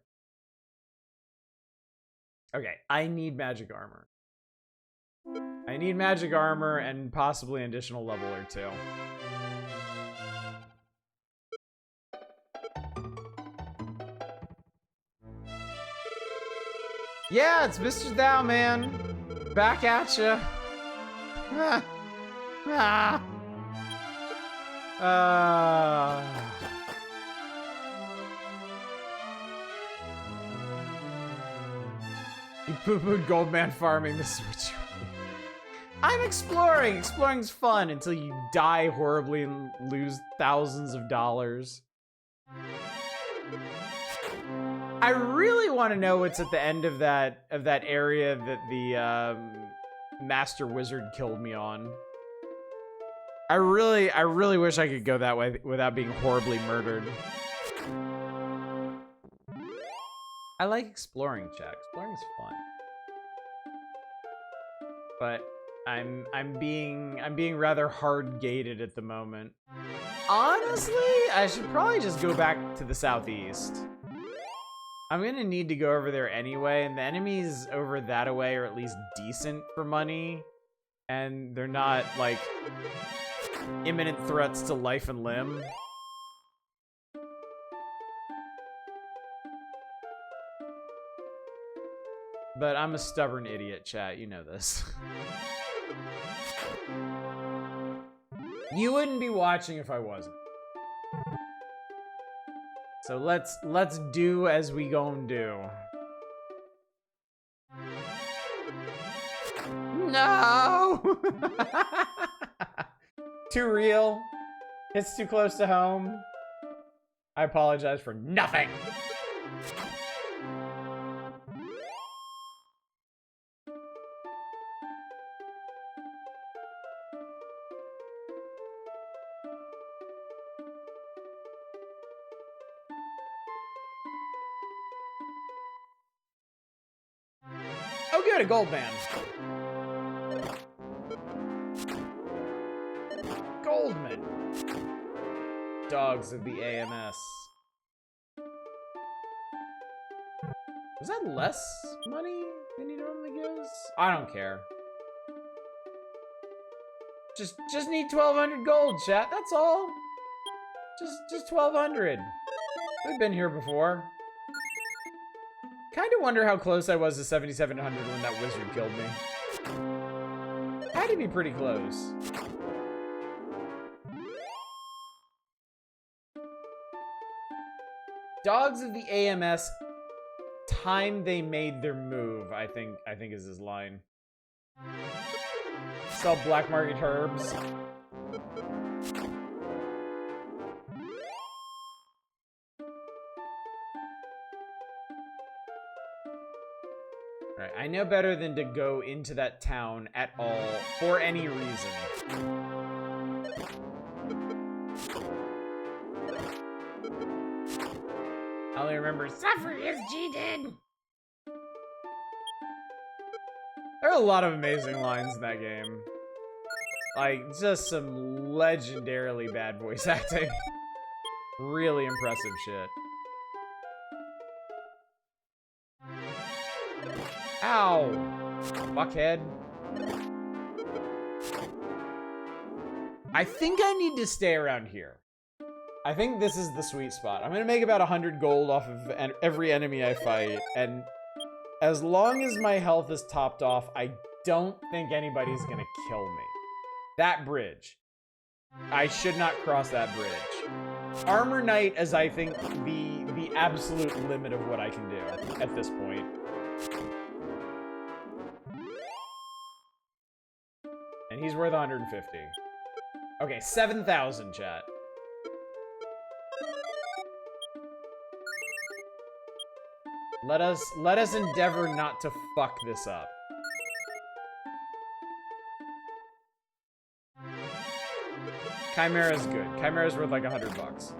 Okay, I need magic armor. I need magic armor and possibly an additional level or two. Yeah, it's Mr. Thou, man. Back at ya. You poo-pooed Goldman farming. This is what you... I'm exploring. Exploring's fun until you die horribly and lose thousands of dollars. I really want to know what's at the end of that area that the Master Wizard killed me on. I really wish I could go that way without being horribly murdered. I like exploring, chat. Exploring's fun. But I'm being rather hard gated at the moment. Honestly, I should probably just go back to the southeast. I'm gonna need to go over there anyway, and the enemies over that way are at least decent for money, and they're not like imminent threats to life and limb. But I'm a stubborn idiot, chat. You know this. You wouldn't be watching if I wasn't. So let's do as we gon' do. No! Too real. It's too close to home. I apologize for nothing. Oh good, a gold band. Goldman. Dogs of the AMS. Was that less money than he normally gives? I don't care. Just need 1,200 gold, chat. That's all. Just 1,200. We've been here before. Kind of wonder how close I was to 7,700 when that wizard killed me. Had to be pretty close. Dogs of the AMS, time they made their move, I think is his line. Sell black market herbs. Alright, I know better than to go into that town at all for any reason. I only remember suffer as G did. There are a lot of amazing lines in that game. Like, just some legendarily bad voice acting. Really impressive shit. Ow! Fuckhead. I think I need to stay around here. I think this is the sweet spot. I'm gonna make about 100 gold off of every enemy I fight, and as long as my health is topped off, I don't think anybody's gonna kill me. That bridge. I should not cross that bridge. Armor Knight is, I think, the absolute limit of what I can do at this point. And he's worth 150. Okay, 7,000, chat. Let us endeavor not to fuck this up. Chimera's good. Chimera's worth like $100.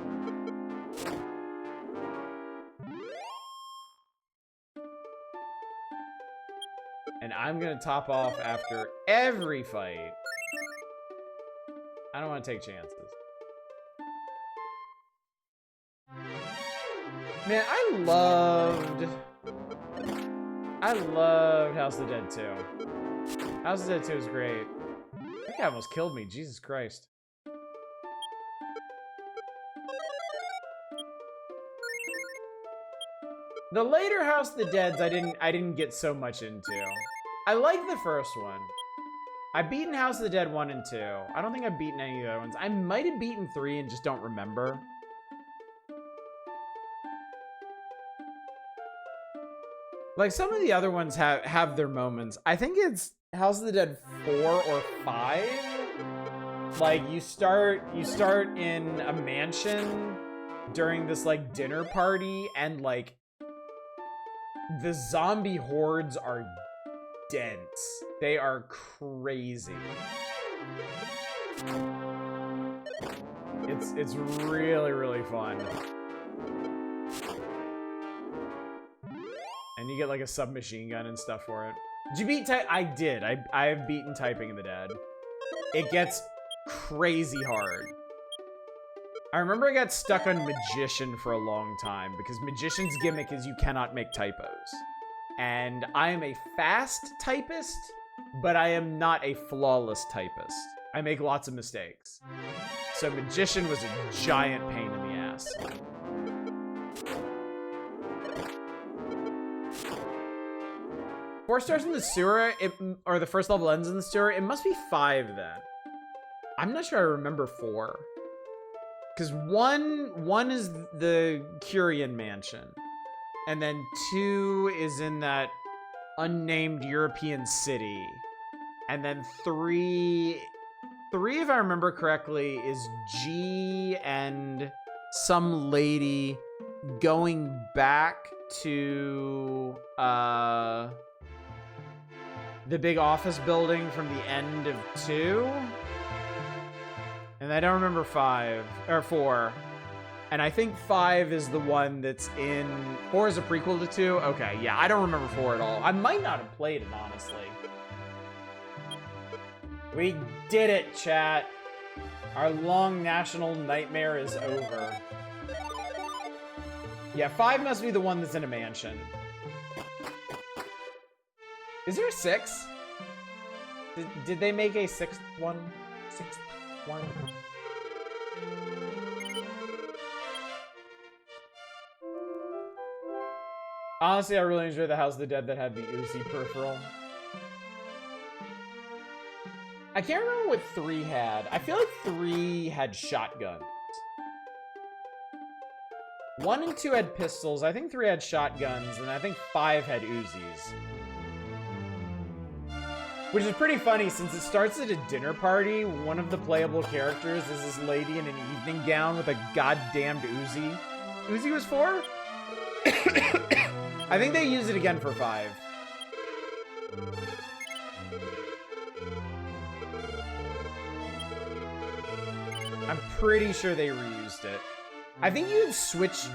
And I'm gonna top off after every fight. I don't want to take chances. Man, I loved House of the Dead 2. House of the Dead 2 is great. That guy almost killed me, Jesus Christ. The later House of the Deads I didn't get so much into. I like the first one. I've beaten House of the Dead 1 and 2. I don't think I've beaten any of the other ones. I might have beaten 3 and just don't remember. Like, some of the other ones have their moments. I think it's House of the Dead 4 or 5. Like, you start in a mansion during this, like, dinner party, and, like, the zombie hordes are dense. They are crazy. It's really, really fun. And you get like a submachine gun and stuff for it. Did you beat I did. I have beaten Typing of the Dead. It gets crazy hard. I remember I got stuck on Magician for a long time because Magician's gimmick is you cannot make typos. And I am a fast typist, but I am not a flawless typist. I make lots of mistakes. So Magician was a giant pain in the ass. 4 starts in the sewer, or the first level ends in the sewer. It must be 5 then. I'm not sure I remember 4. Because one is the Curian mansion. And then 2 is in that unnamed European city. And then 3, if I remember correctly, is G and some lady going back to the big office building from the end of 2. And I don't remember 5 or 4. And I think 5 is the one that's in 4 is a prequel to 2. Okay, yeah, I don't remember 4 at all. I might not have played it, honestly. We did it, chat. Our long national nightmare is over. Yeah, 5 must be the one that's in a mansion. Is there a 6? Did they make a 6th one? 6th one? Honestly, I really enjoyed the House of the Dead that had the Uzi peripheral. I can't remember what 3 had. I feel like 3 had shotguns. 1 and 2 had pistols. I think 3 had shotguns, and I think 5 had Uzis. Which is pretty funny since it starts at a dinner party. One of the playable characters is this lady in an evening gown with a goddamned Uzi. Uzi was 4? I think they use it again for 5. I'm pretty sure they reused it. I think you could switch.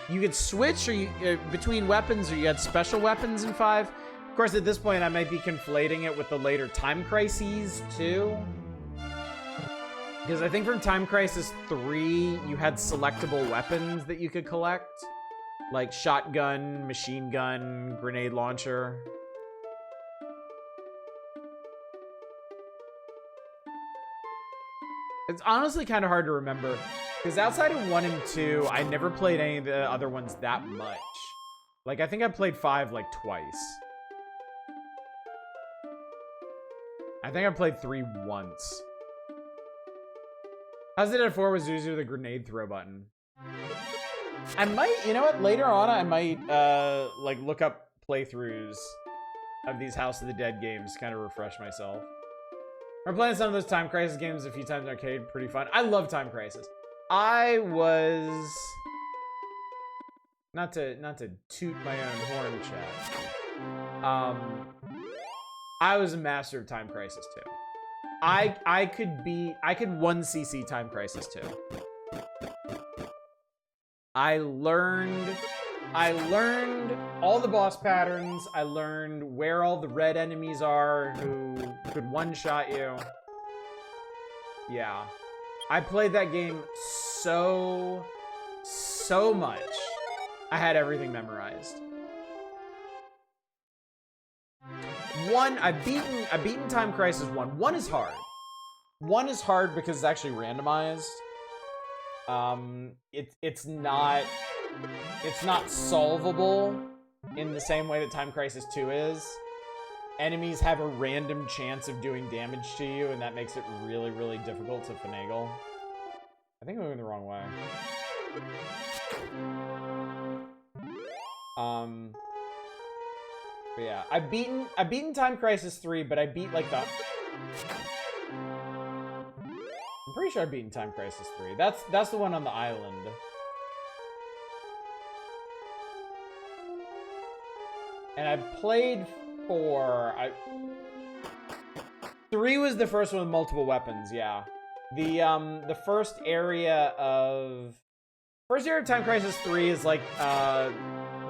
You could switch or between weapons, or you had special weapons in 5. Of course, at this point, I might be conflating it with the later Time Crises too. Because I think from Time Crisis 3, you had selectable weapons that you could collect. Like shotgun, machine gun, grenade launcher. It's honestly kind of hard to remember. Because outside of 1 and 2, I never played any of the other ones that much. Like, I think I played 5 like twice. I think I played 3 once. How's it at 4 with Zuzu with a grenade throw button? I might, you know what, later on I might, like, look up playthroughs of these House of the Dead games, kind of refresh myself. I'm playing some of those Time Crisis games a few times in arcade, pretty fun. I love Time Crisis. I was... Not to toot my own horn, chat. I was a master of Time Crisis 2. I could 1cc Time Crisis 2. I learned all the boss patterns. I learned where all the red enemies are who could one-shot you. Yeah. I played that game so much. I had everything memorized. I've beaten Time Crisis 1. 1 is hard. 1 is hard because it's actually randomized. It's not solvable in the same way that Time Crisis 2 is. Enemies have a random chance of doing damage to you, and that makes it really, really difficult to finagle. I think I'm moving the wrong way. But yeah, I've beaten Time Crisis 3, but I beat like the... I'm pretty sure I've beaten Time Crisis 3. That's the one on the island. And I played 4. 3 was the first one with multiple weapons, yeah. The first area of Time Crisis 3 is like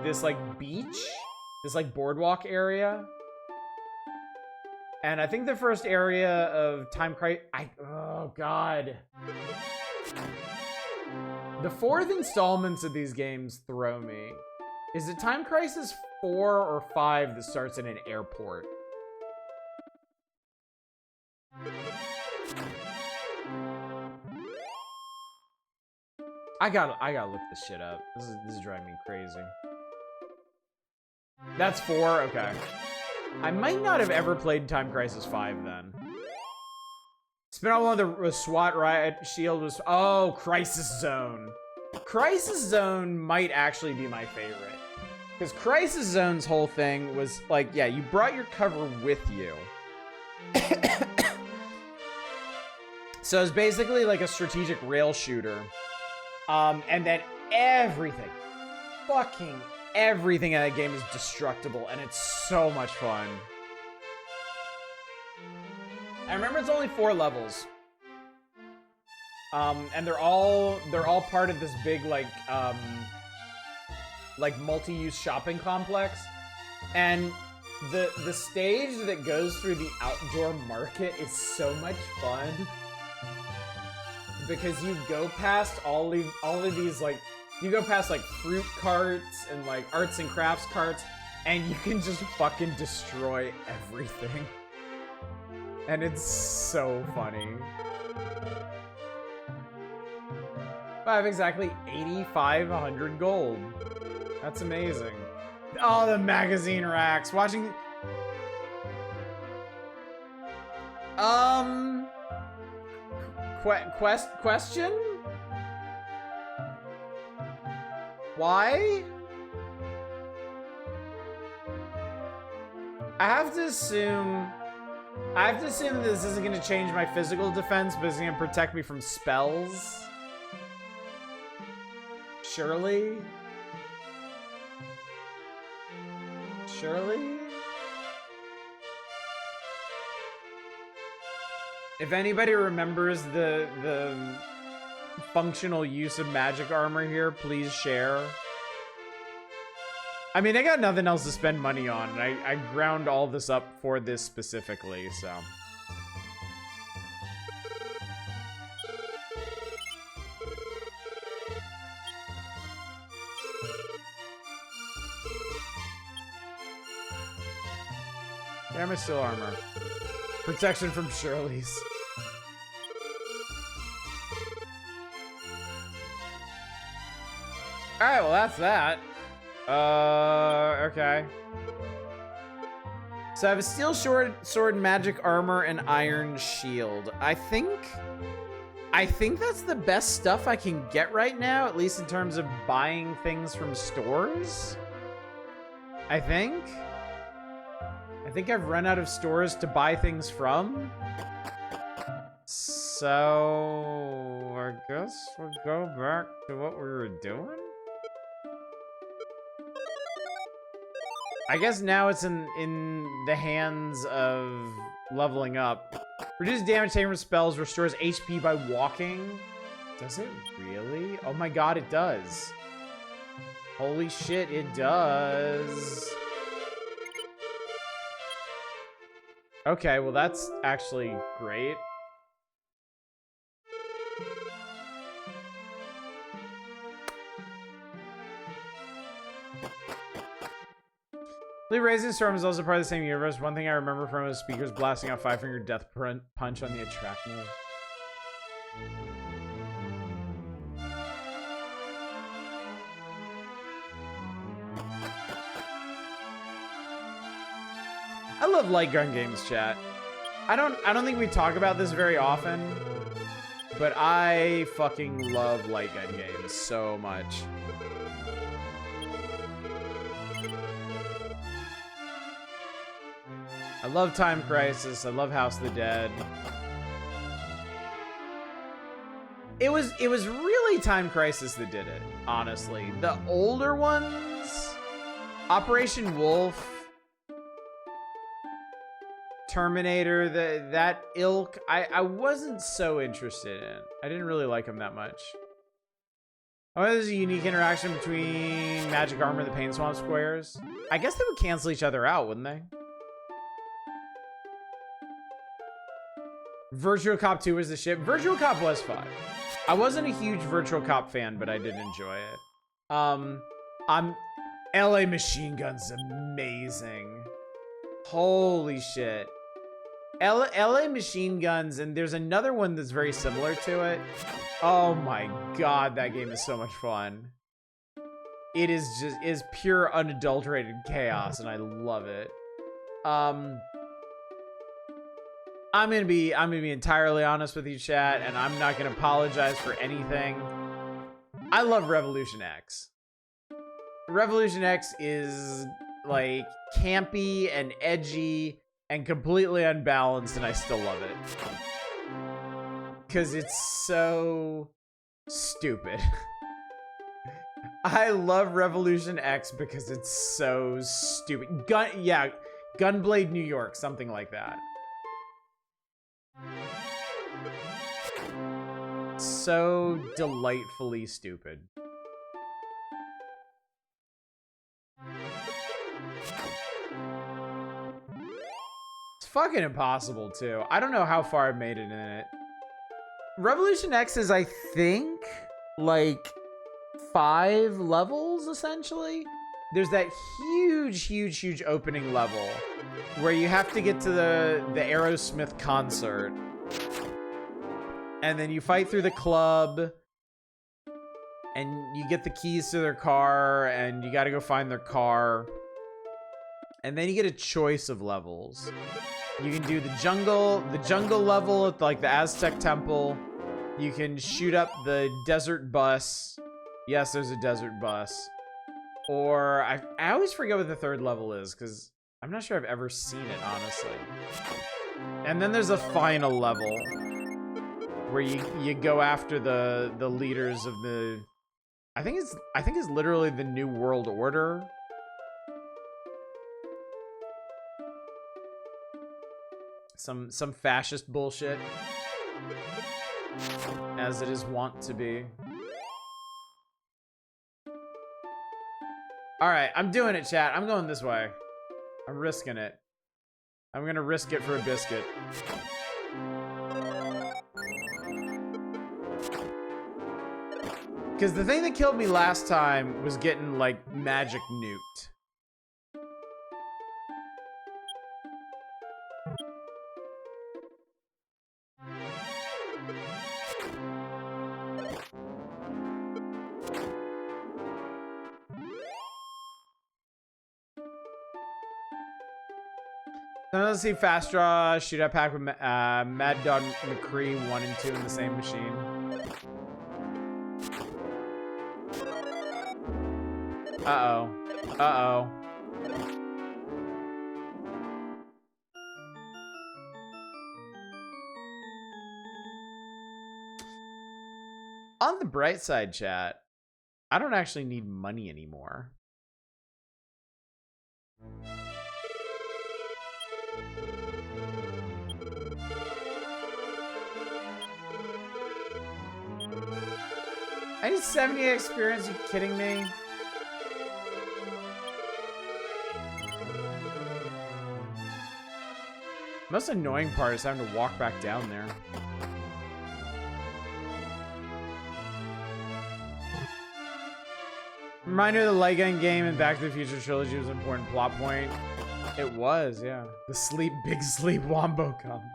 this like beach, this like boardwalk area. And I think the first area of Time Crisis... Oh, God. The 4th installments of these games throw me. Is it Time Crisis 4 or 5 that starts in an airport? I gotta look this shit up. This is driving me crazy. That's 4? Okay. I might not have ever played Time Crisis 5 then. Spin out one of the SWAT riot shield was... Oh, Crisis Zone. Crisis Zone might actually be my favorite. Because Crisis Zone's whole thing was like, yeah, you brought your cover with you. So it's basically like a strategic rail shooter. And then everything, fucking everything in that game is destructible, and it's so much fun. I remember it's only 4 levels. And they're all part of this big like multi-use shopping complex. And the stage that goes through the outdoor market is so much fun. Because you go past all of these like, you go past like fruit carts and like arts and crafts carts, and you can just fucking destroy everything. And it's so funny. 5 exactly, 8,500 gold. That's amazing. Oh, the magazine racks. Watching. Question? Why? I have to assume that this isn't going to change my physical defense, but it's going to protect me from spells. Surely? Surely? If anybody remembers the functional use of magic armor here, please share. I mean, I got nothing else to spend money on, and I ground all this up for this specifically, so. Damn, it's still armor. Protection from Shirley's. Alright, well that's that. Okay. So I have a steel sword, magic armor, and iron shield. I think that's the best stuff I can get right now, at least in terms of buying things from stores. I think I've run out of stores to buy things from. So I guess we'll go back to what we were doing. I guess now it's in the hands of leveling up. Reduce damage taken from spells, restores HP by walking. Does it really? Oh my god, it does. Holy shit, it does. Okay, well that's actually great. Lee Raising Storm is also part of the same universe. One thing I remember from his speakers blasting out Five-Finger Death Punch on the attract move. I love light gun games, chat. I don't think we talk about this very often, but I fucking love light gun games so much. I love Time Crisis. I love House of the Dead. It was really Time Crisis that did it, honestly. The older ones, Operation Wolf, Terminator, that ilk, I wasn't so interested in. I didn't really like them that much. Oh, there's a unique interaction between Magic Armor and the Pain Swamp squares. I guess they would cancel each other out, wouldn't they? Virtual Cop 2 was the shit. Virtual Cop was fun. I wasn't a huge Virtual Cop fan, but I did enjoy it. LA Machine Gun's amazing. Holy shit. LA Machine Guns, and there's another one that's very similar to it. Oh my god, that game is so much fun. It is pure unadulterated chaos, and I love it. I'm gonna be entirely honest with you, chat, and I'm not gonna apologize for anything. I love Revolution X. Revolution X is like campy and edgy and completely unbalanced, and I still love it. Cause it's so stupid. I love Revolution X because it's so stupid. Gunblade New York, something like that. So delightfully stupid. It's fucking impossible too. I don't know how far I've made it in it. Revolution X is, I think, like 5 levels essentially. There's that huge opening level where you have to get to the Aerosmith concert. And then you fight through the club, and you get the keys to their car, and you gotta go find their car. And then you get a choice of levels. You can do the jungle level at like the Aztec temple. You can shoot up the desert bus. Yes, there's a desert bus. Or I always forget what the 3rd level is, because I'm not sure I've ever seen it, honestly. And then there's a final level where you go after the leaders of the I think it's literally the New World Order. Some fascist bullshit, as it is wont to be. All right, I'm doing it, chat. I'm going this way. I'm risking it. I'm gonna risk it for a biscuit. Because the thing that killed me last time was getting, like, magic nuked. Now let's see Fast Draw, Shootout Pack with Mad Dog McCree 1 and 2 in the same machine. Uh-oh. Uh-oh. On the bright side, chat, I don't actually need money anymore. I need 78 experience, you kidding me? Most annoying part is having to walk back down there. Reminder, the light gun game in Back to the Future trilogy was an important plot point. It was, yeah. The sleep, big sleep wombo combo.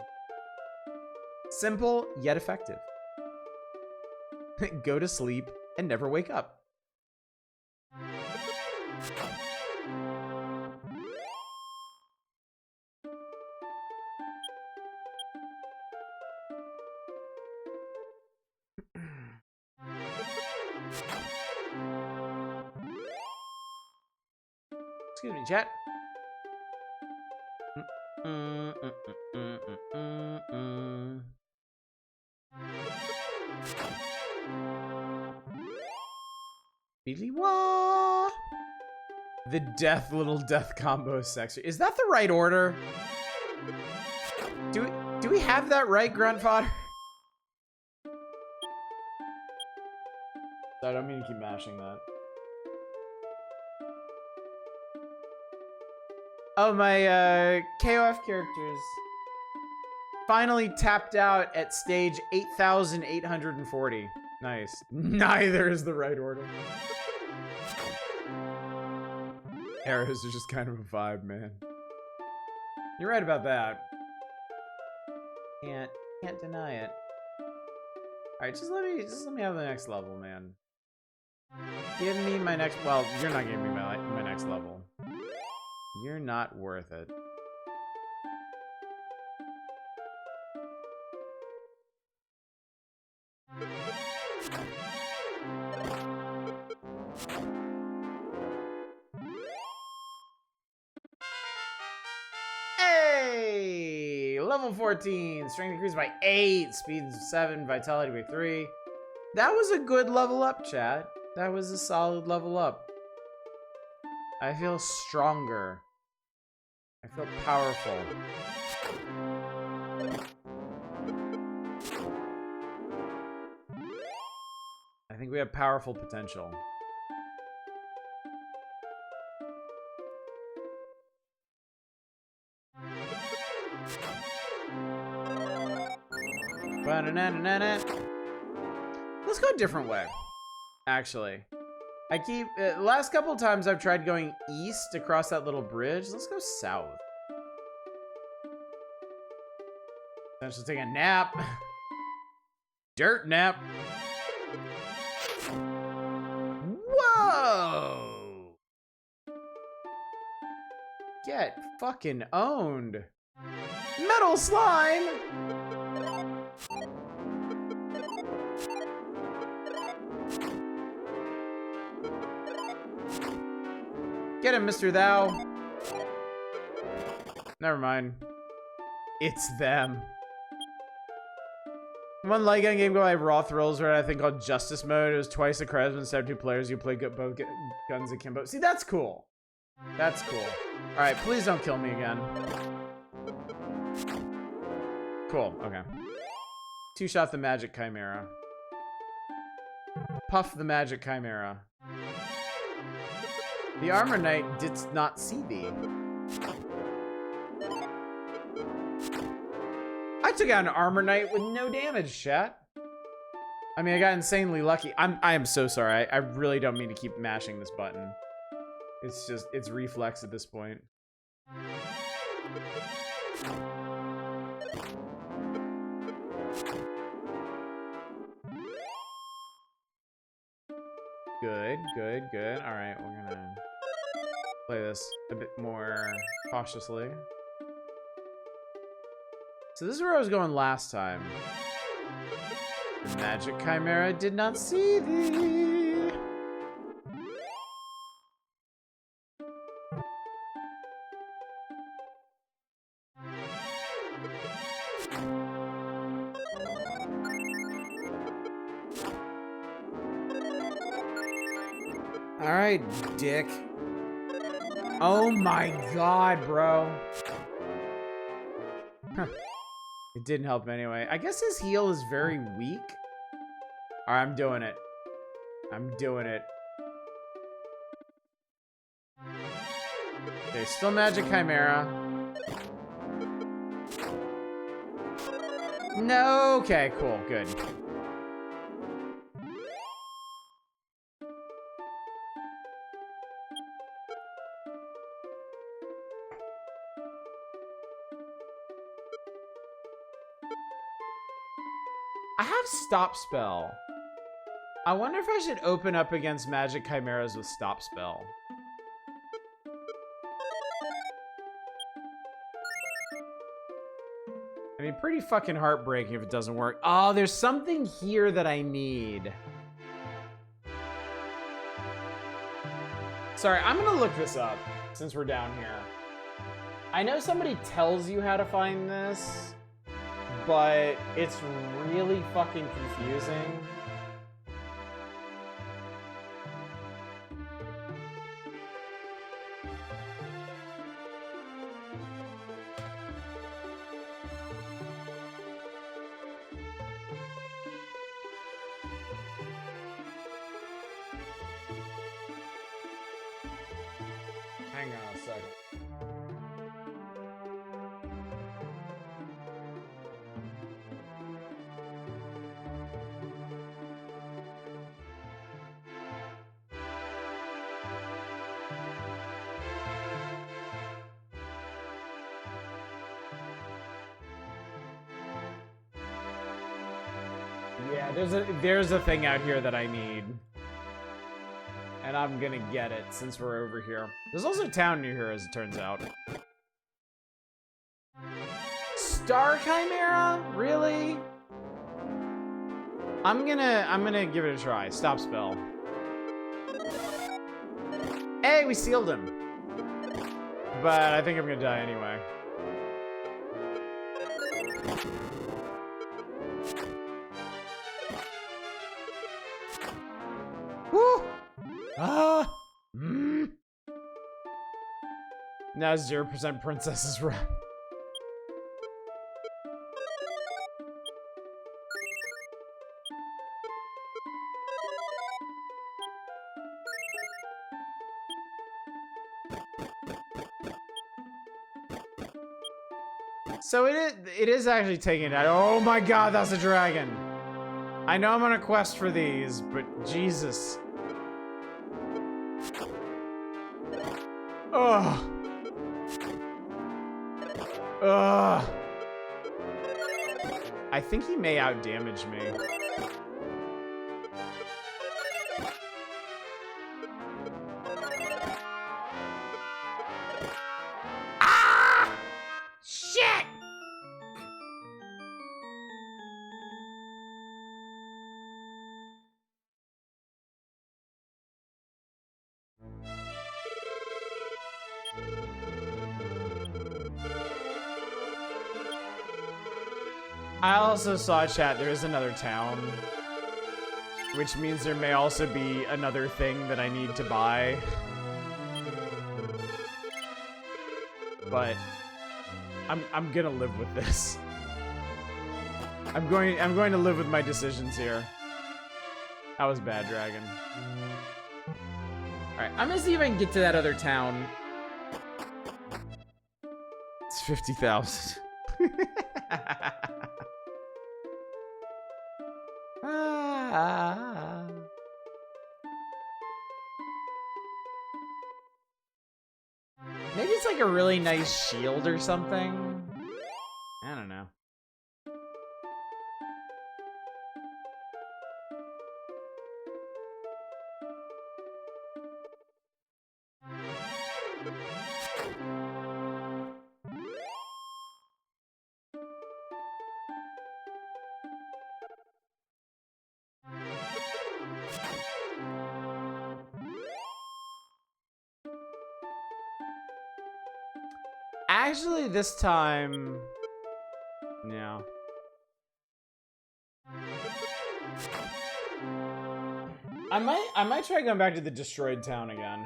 Simple, yet effective. Go to sleep and never wake up. Excuse me, chat. Wah. The little death combo section. Is that the right order? Do we have that right, Gruntfodder? I don't mean to keep mashing that. Oh, my KOF characters finally tapped out at stage 8,840. Nice. Neither is the right order. Arrows are just kind of a vibe, man. You're right about that. Can't deny it. All right, just let me have the next level, man. Give me my next. Well, you're not giving me my next level. You're not worth it. Hey! Level 14. Strength increased by 8. Speed 7. Vitality by 3. That was a good level up, chat. That was a solid level up. I feel stronger. I feel powerful. I think we have powerful potential. Let's go a different way, actually. I keep... last couple times I've tried going east across that little bridge. Let's go south. Essentially take a nap. Dirt nap. Whoa! Get fucking owned. Metal slime! Get him, Mr. Thou. Never mind. It's them. One light gun game go, I have Raw Thrills, or I think called Justice Mode. It was twice the credits instead of 2 players. You play both guns akimbo. See, that's cool. That's cool. All right, please don't kill me again. Cool. Okay. 2-shot the Magic Chimera. Puff the Magic Chimera. The Armor Knight did not see thee. I took out an Armor Knight with no damage, chat. I mean, I got insanely lucky. I am so sorry. I really don't mean to keep mashing this button. It's just, it's reflex at this point. Good, good, good. All right, we're gonna play this a bit more cautiously. So this is where I was going last time. The Magic Chimera did not see thee. All right, dick. Oh my god, bro. Huh. It didn't help anyway. I guess his heal is very weak. All right, I'm doing it. I'm doing it. Okay, still Magic Chimera. No, okay, cool, good. I have Stop Spell. I wonder if I should open up against Magic Chimeras with Stop Spell. I mean, pretty fucking heartbreaking if it doesn't work. Oh, there's something here that I need. Sorry, I'm gonna look this up since we're down here. I know somebody tells you how to find this, but it's really fucking confusing. Hang on a second. Yeah, there's a thing out here that I need. And I'm gonna get it since we're over here. There's also a town near here, as it turns out. Star Chimera? Really? I'm gonna give it a try. Stop spell. Hey, we sealed him. But I think I'm gonna die anyway. Woo! Ah! Now 0% princesses run. So it is actually taking it out. Oh my god, that's a dragon. I know I'm on a quest for these, but Jesus. Ugh. Ugh. I think he may outdamage me. Ah! Shit! I also saw chat, there is another town. Which means there may also be another thing that I need to buy. But I'm gonna live with this. I'm going to live with my decisions here. That was bad, dragon. Alright, I'm gonna see if I can get to that other town. It's 50,000. Maybe it's like a really nice shield or something. I don't know. Actually, this time, yeah. I might try going back to the destroyed town again.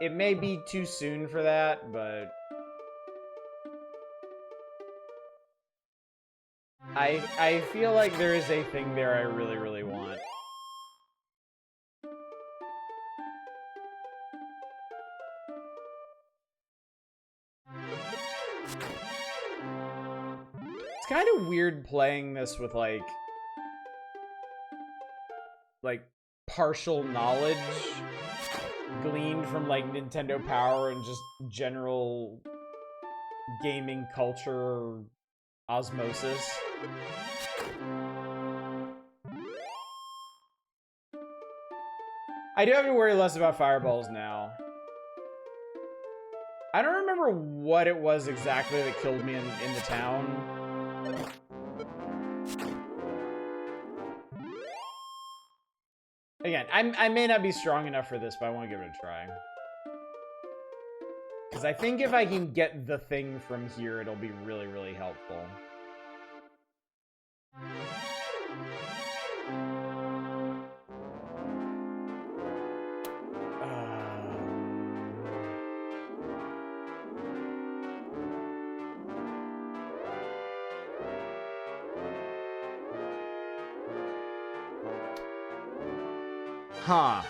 It may be too soon for that, but I feel like there is a thing there I really, really want. It's kind of weird playing this with like partial knowledge gleaned from like Nintendo Power and just general gaming culture osmosis. I do have to worry less about fireballs now. I don't remember what it was exactly that killed me in the town. Again, I may not be strong enough for this, but I want to give it a try. Because I think if I can get the thing from here, it'll be really, really helpful. Huh.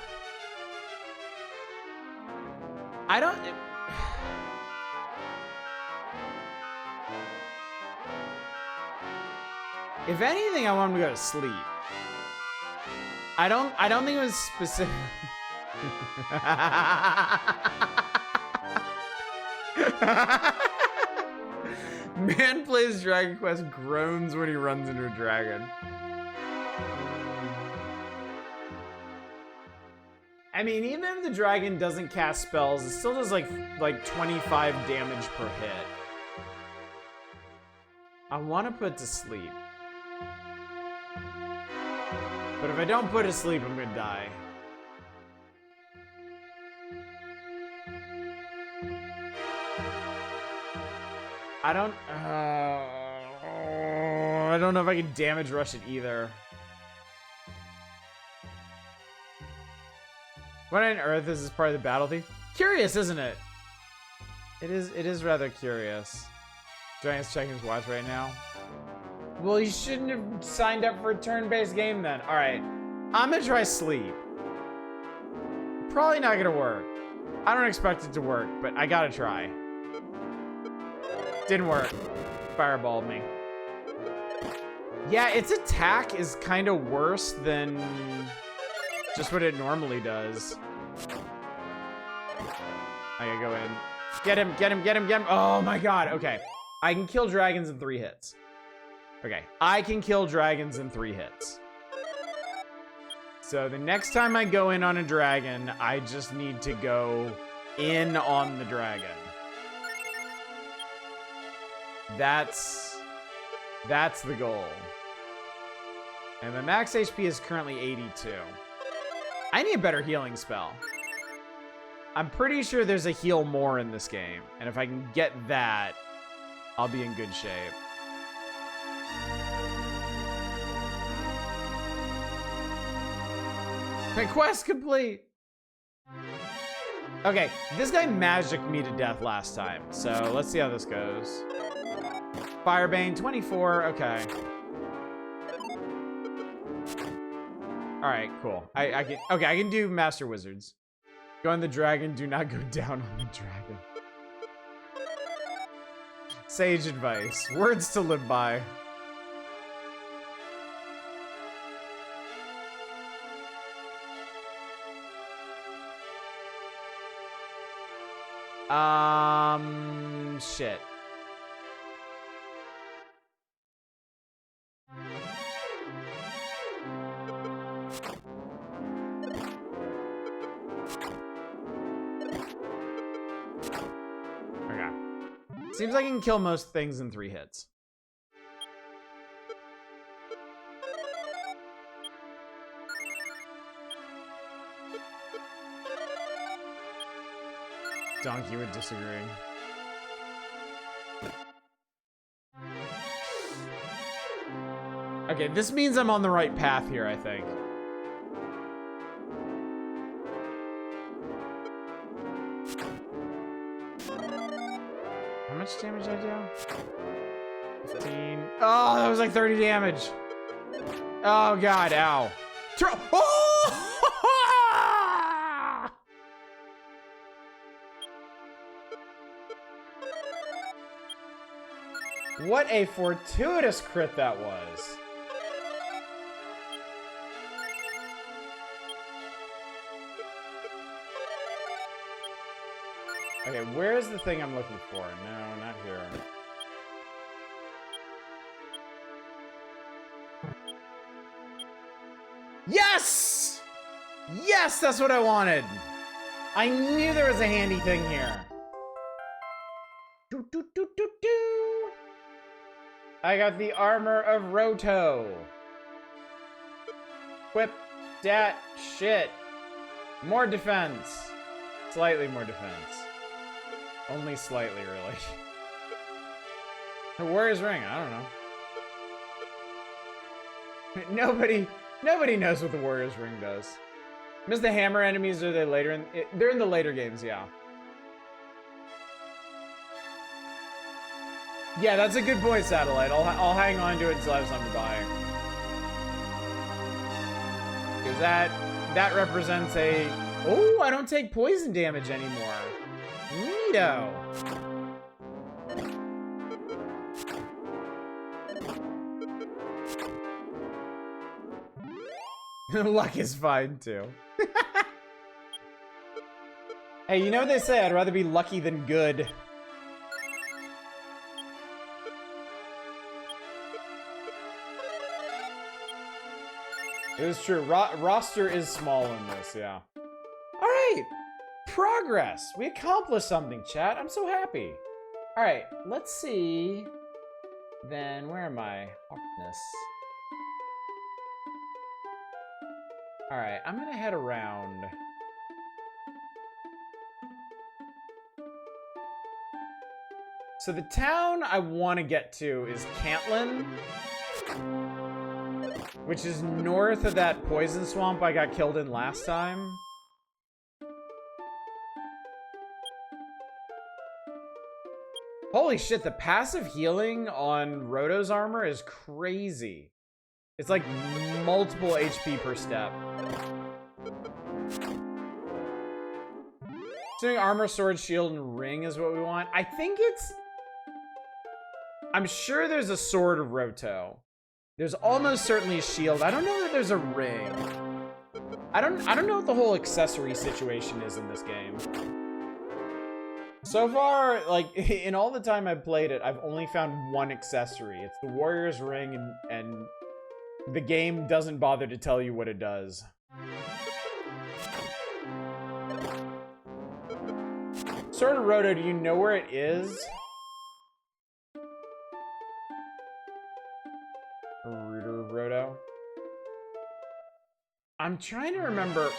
I don't... If anything, I want him to go to sleep. I don't think it was specific. Man plays Dragon Quest, groans when he runs into a dragon. I mean, even if the dragon doesn't cast spells, it still does like 25 damage per hit. I want to put it to sleep. But if I don't put it to sleep, I'm gonna die. I don't know if I can damage rush it either. What on earth is this part of the battle theme? Curious, isn't it? It is rather curious. Giant's checking his watch right now. Well, you shouldn't have signed up for a turn-based game then. Alright. I'm gonna try sleep. Probably not gonna work. I don't expect it to work, but I gotta try. Didn't work. Fireballed me. Yeah, its attack is kind of worse than just what it normally does. I gotta go in. Get him, get him, get him, get him. Oh my god, okay. I can kill dragons in 3 hits. Okay, I can kill dragons in 3 hits. So the next time I go in on a dragon, I just need to go in on the dragon. That's the goal. And my max HP is currently 82. I need a better healing spell. I'm pretty sure there's a heal more in this game. And if I can get that, I'll be in good shape. My quest complete! Okay, this guy magicked me to death last time. So let's see how this goes. Firebane, 24, okay. Alright, cool. I can do Master Wizards. Go on the dragon, do not go down on the dragon. Sage advice. Words to live by. Shit. Okay. Seems like I can kill most things in 3 hits. Donkey would disagree. Okay, this means I'm on the right path here, I think. How much damage did I do? 15. Oh, that was like 30 damage. Oh god, ow. Oh! What a fortuitous crit that was. Okay, where's the thing I'm looking for? No, not here. Yes! Yes, that's what I wanted. I knew there was a handy thing here. I got the armor of Roto. Whip that shit. More defense. Slightly more defense. Only slightly, really. The Warrior's Ring, I don't know. Nobody knows what the Warrior's Ring does. Miss the hammer enemies, are they later in... They're in the later games, yeah. Yeah, that's a good point, Satellite. I'll hang on to it until I have something to buy. Because that represents a... Oh, I don't take poison damage anymore. Neato. Luck is fine, too. Hey, you know what they say? I'd rather be lucky than good. It is true. Roster is small in this, yeah. Alright! Progress! We accomplished something, chat. I'm so happy. Alright, let's see. Then, where am I? Hawkness. Alright, I'm gonna head around. So the town I want to get to is Cantlin, which is north of that poison swamp I got killed in last time. Holy shit, the passive healing on Roto's armor is crazy. It's like multiple HP per step. Assuming armor, sword, shield, and ring is what we want. I think it's... I'm sure there's a sword of Roto. There's almost certainly a shield. I don't know that there's a ring. I don't know what the whole accessory situation is in this game. So far, like, in all the time I've played it, I've only found one accessory. It's the Warrior's Ring, and the game doesn't bother to tell you what it does. Sword of Roto, do you know where it is? Rooter of Roto. I'm trying to remember.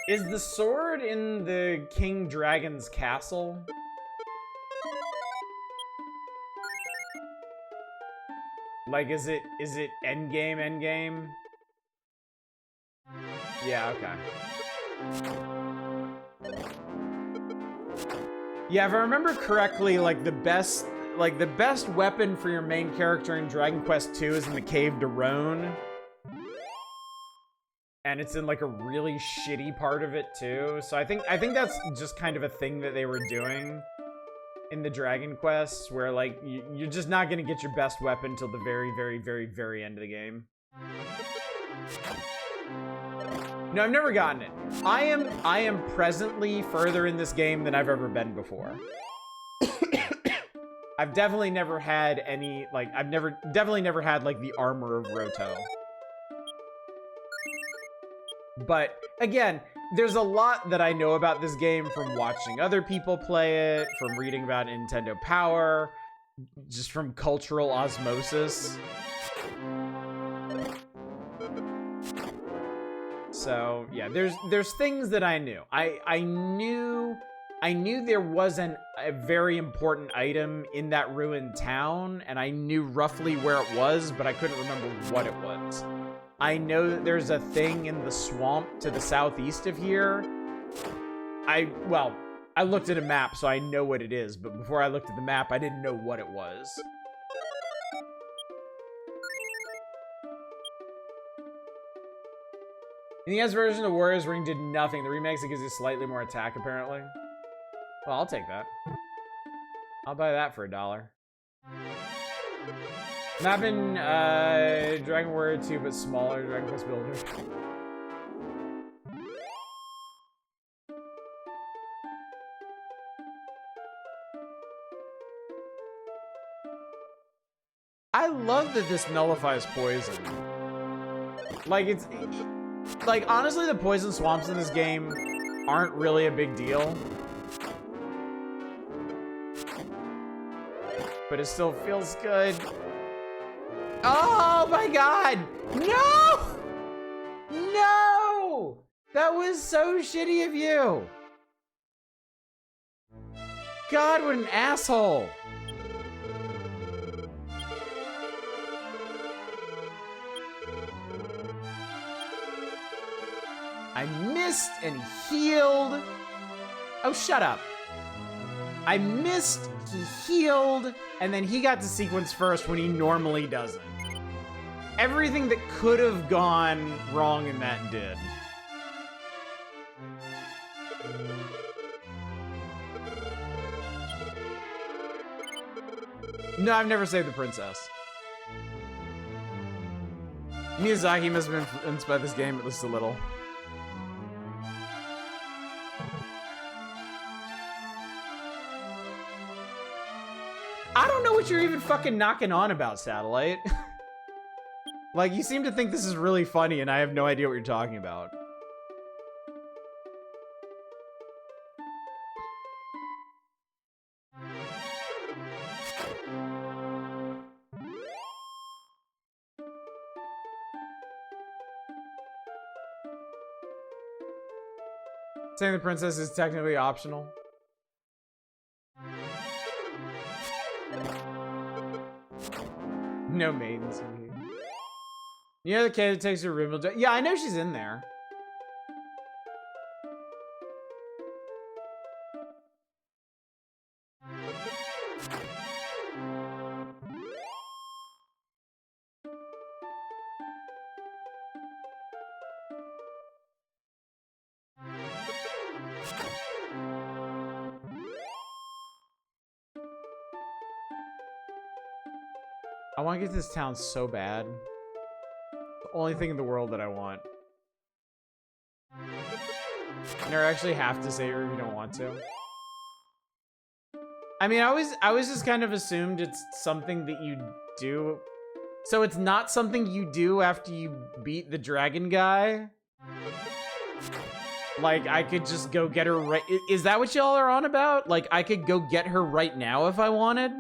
Is the sword in the King Dragon's castle? Like, is it endgame? Yeah, okay. Yeah, if I remember correctly, like the best weapon for your main character in Dragon Quest II is in the Cave Daron. And it's in like a really shitty part of it too. So I think that's just kind of a thing that they were doing in the Dragon Quests, where like you're just not gonna get your best weapon till the very, very, very, very end of the game. No, I've never gotten it. I am presently further in this game than I've ever been before. I've definitely never had any, like, definitely never had like the armor of Roto. But again, there's a lot that I know about this game from watching other people play it, from reading about Nintendo Power, just from cultural osmosis. So yeah, there's things that I knew. I knew there was a very important item in that ruined town, and I knew roughly where it was, but I couldn't remember what it was. I know that there's a thing in the swamp to the southeast of here. I looked at a map, so I know what it is, but before I looked at the map, I didn't know what it was. In the NES version, the Warrior's Ring did nothing. The remakes, it gives you slightly more attack, apparently. Well, I'll take that. I'll buy that for $1. Map in Dragon Warrior 2, but smaller Dragon Quest Builder. I love that this nullifies poison. Like, like, honestly, the poison swamps in this game aren't really a big deal. But it still feels good. Oh my god! No! No! That was so shitty of you! God, what an asshole! I missed and healed. Oh, shut up. I missed, he healed, and then he got to sequence first when he normally doesn't. Everything that could have gone wrong in that did. No, I've never saved the princess. Miyazaki must have been influenced by this game at least a little. I don't know what you're even fucking knocking on about, Satellite. Like, you seem to think this is really funny, and I have no idea what you're talking about. Saying the princess is technically optional. No maidens in here. You know the kid that takes your room? Yeah, I know she's in there. I want to get to this town so bad. The only thing in the world that I want. You never actually have to say it if you don't want to. I mean, I always just kind of assumed it's something that you do. So it's not something you do after you beat the dragon guy? Like, I could just go get her right... Is that what y'all are on about? Like, I could go get her right now if I wanted?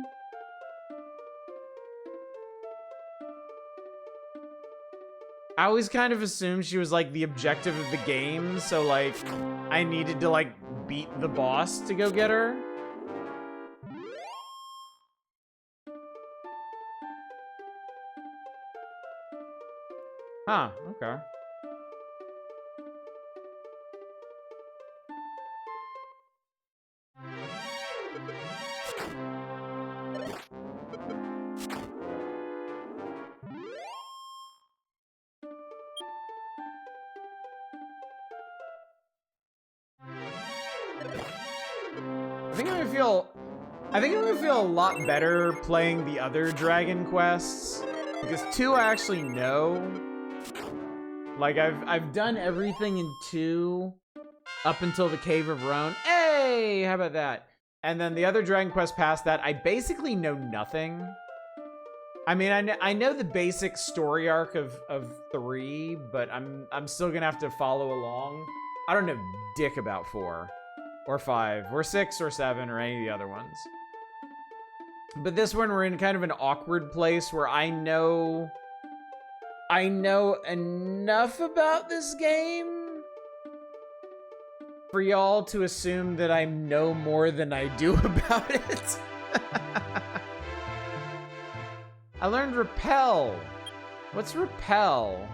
I always kind of assumed she was, like, the objective of the game, so, like, I needed to, like, beat the boss to go get her. Huh, okay. I think I'm gonna feel a lot better playing the other Dragon Quests, because 2 I actually know. Like, I've done everything in 2 up until the Cave of Roan. Hey, how about that? And then the other Dragon Quest past that, I basically know nothing. I mean, I know the basic story arc of 3, but I'm still gonna have to follow along. I don't know dick about 4. Or 5, or 6, or 7, or any of the other ones. But this one, we're in kind of an awkward place where I know enough about this game for y'all to assume that I know more than I do about it. I learned Repel. What's Repel?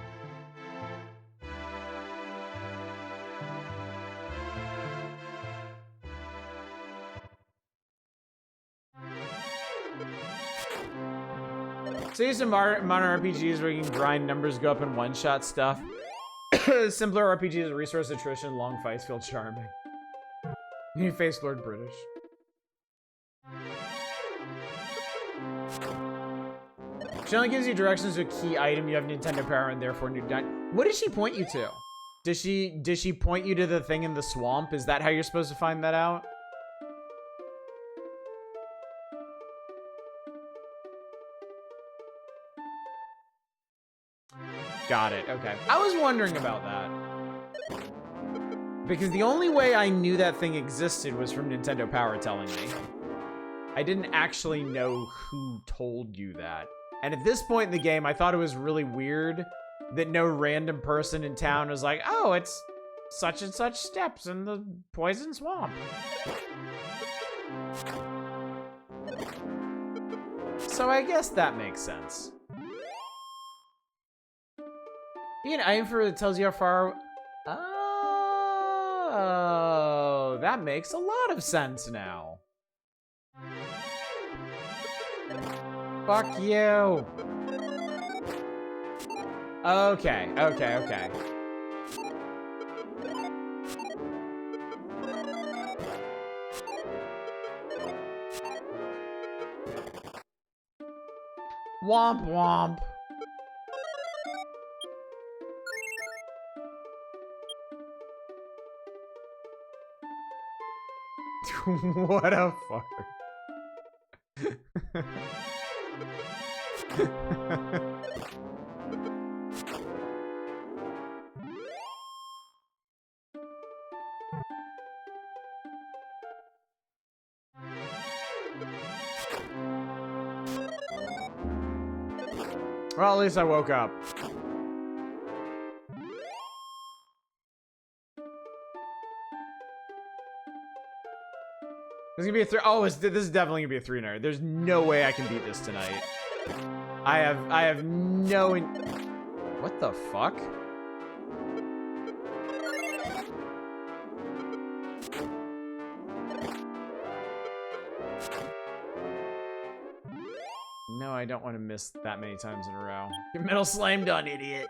So here's some modern RPGs where you can grind numbers, go up, and one-shot stuff. Simpler RPGs, resource attrition, long fights feel charming. You face Lord British. She only gives you directions to a key item. You have Nintendo Power and therefore new. What does she point you to? Does she point you to the thing in the swamp? Is that how you're supposed to find that out? Got it, okay. I was wondering about that. Because the only way I knew that thing existed was from Nintendo Power telling me. I didn't actually know who told you that. And at this point in the game, I thought it was really weird that no random person in town was like, oh, it's such and such steps in the poison swamp. So I guess that makes sense. You can aim for it tells you how far. Oh, that makes a lot of sense now. Fuck you. Okay, okay, okay. Womp womp. What a fucker. Well, at least I woke up. This is gonna be a three. Oh, this is definitely gonna be a 3-ner. There's no way I can beat this tonight. I have no. What the fuck? No, I don't want to miss that many times in a row. Your metal slime done, idiot.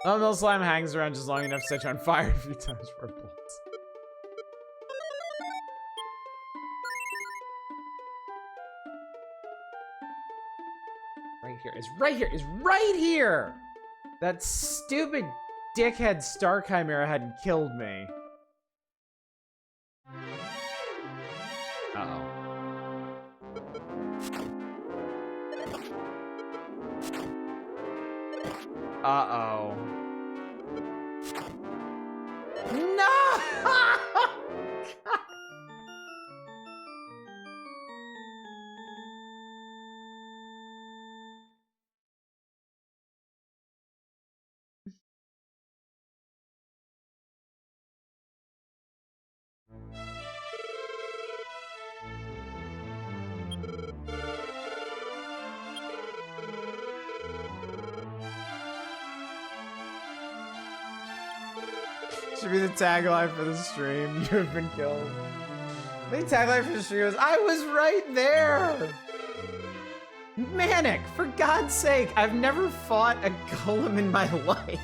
Oh, metal slime hangs around just long enough to set you on fire a few times for bullets. Right here. It's right here. It's right here. That stupid dickhead Star Chimera hadn't killed me. Uh-oh. Uh-oh. No! Should be the tagline for the stream. You have been killed. The tagline for the stream was, I was right there! Manic, for God's sake, I've never fought a golem in my life.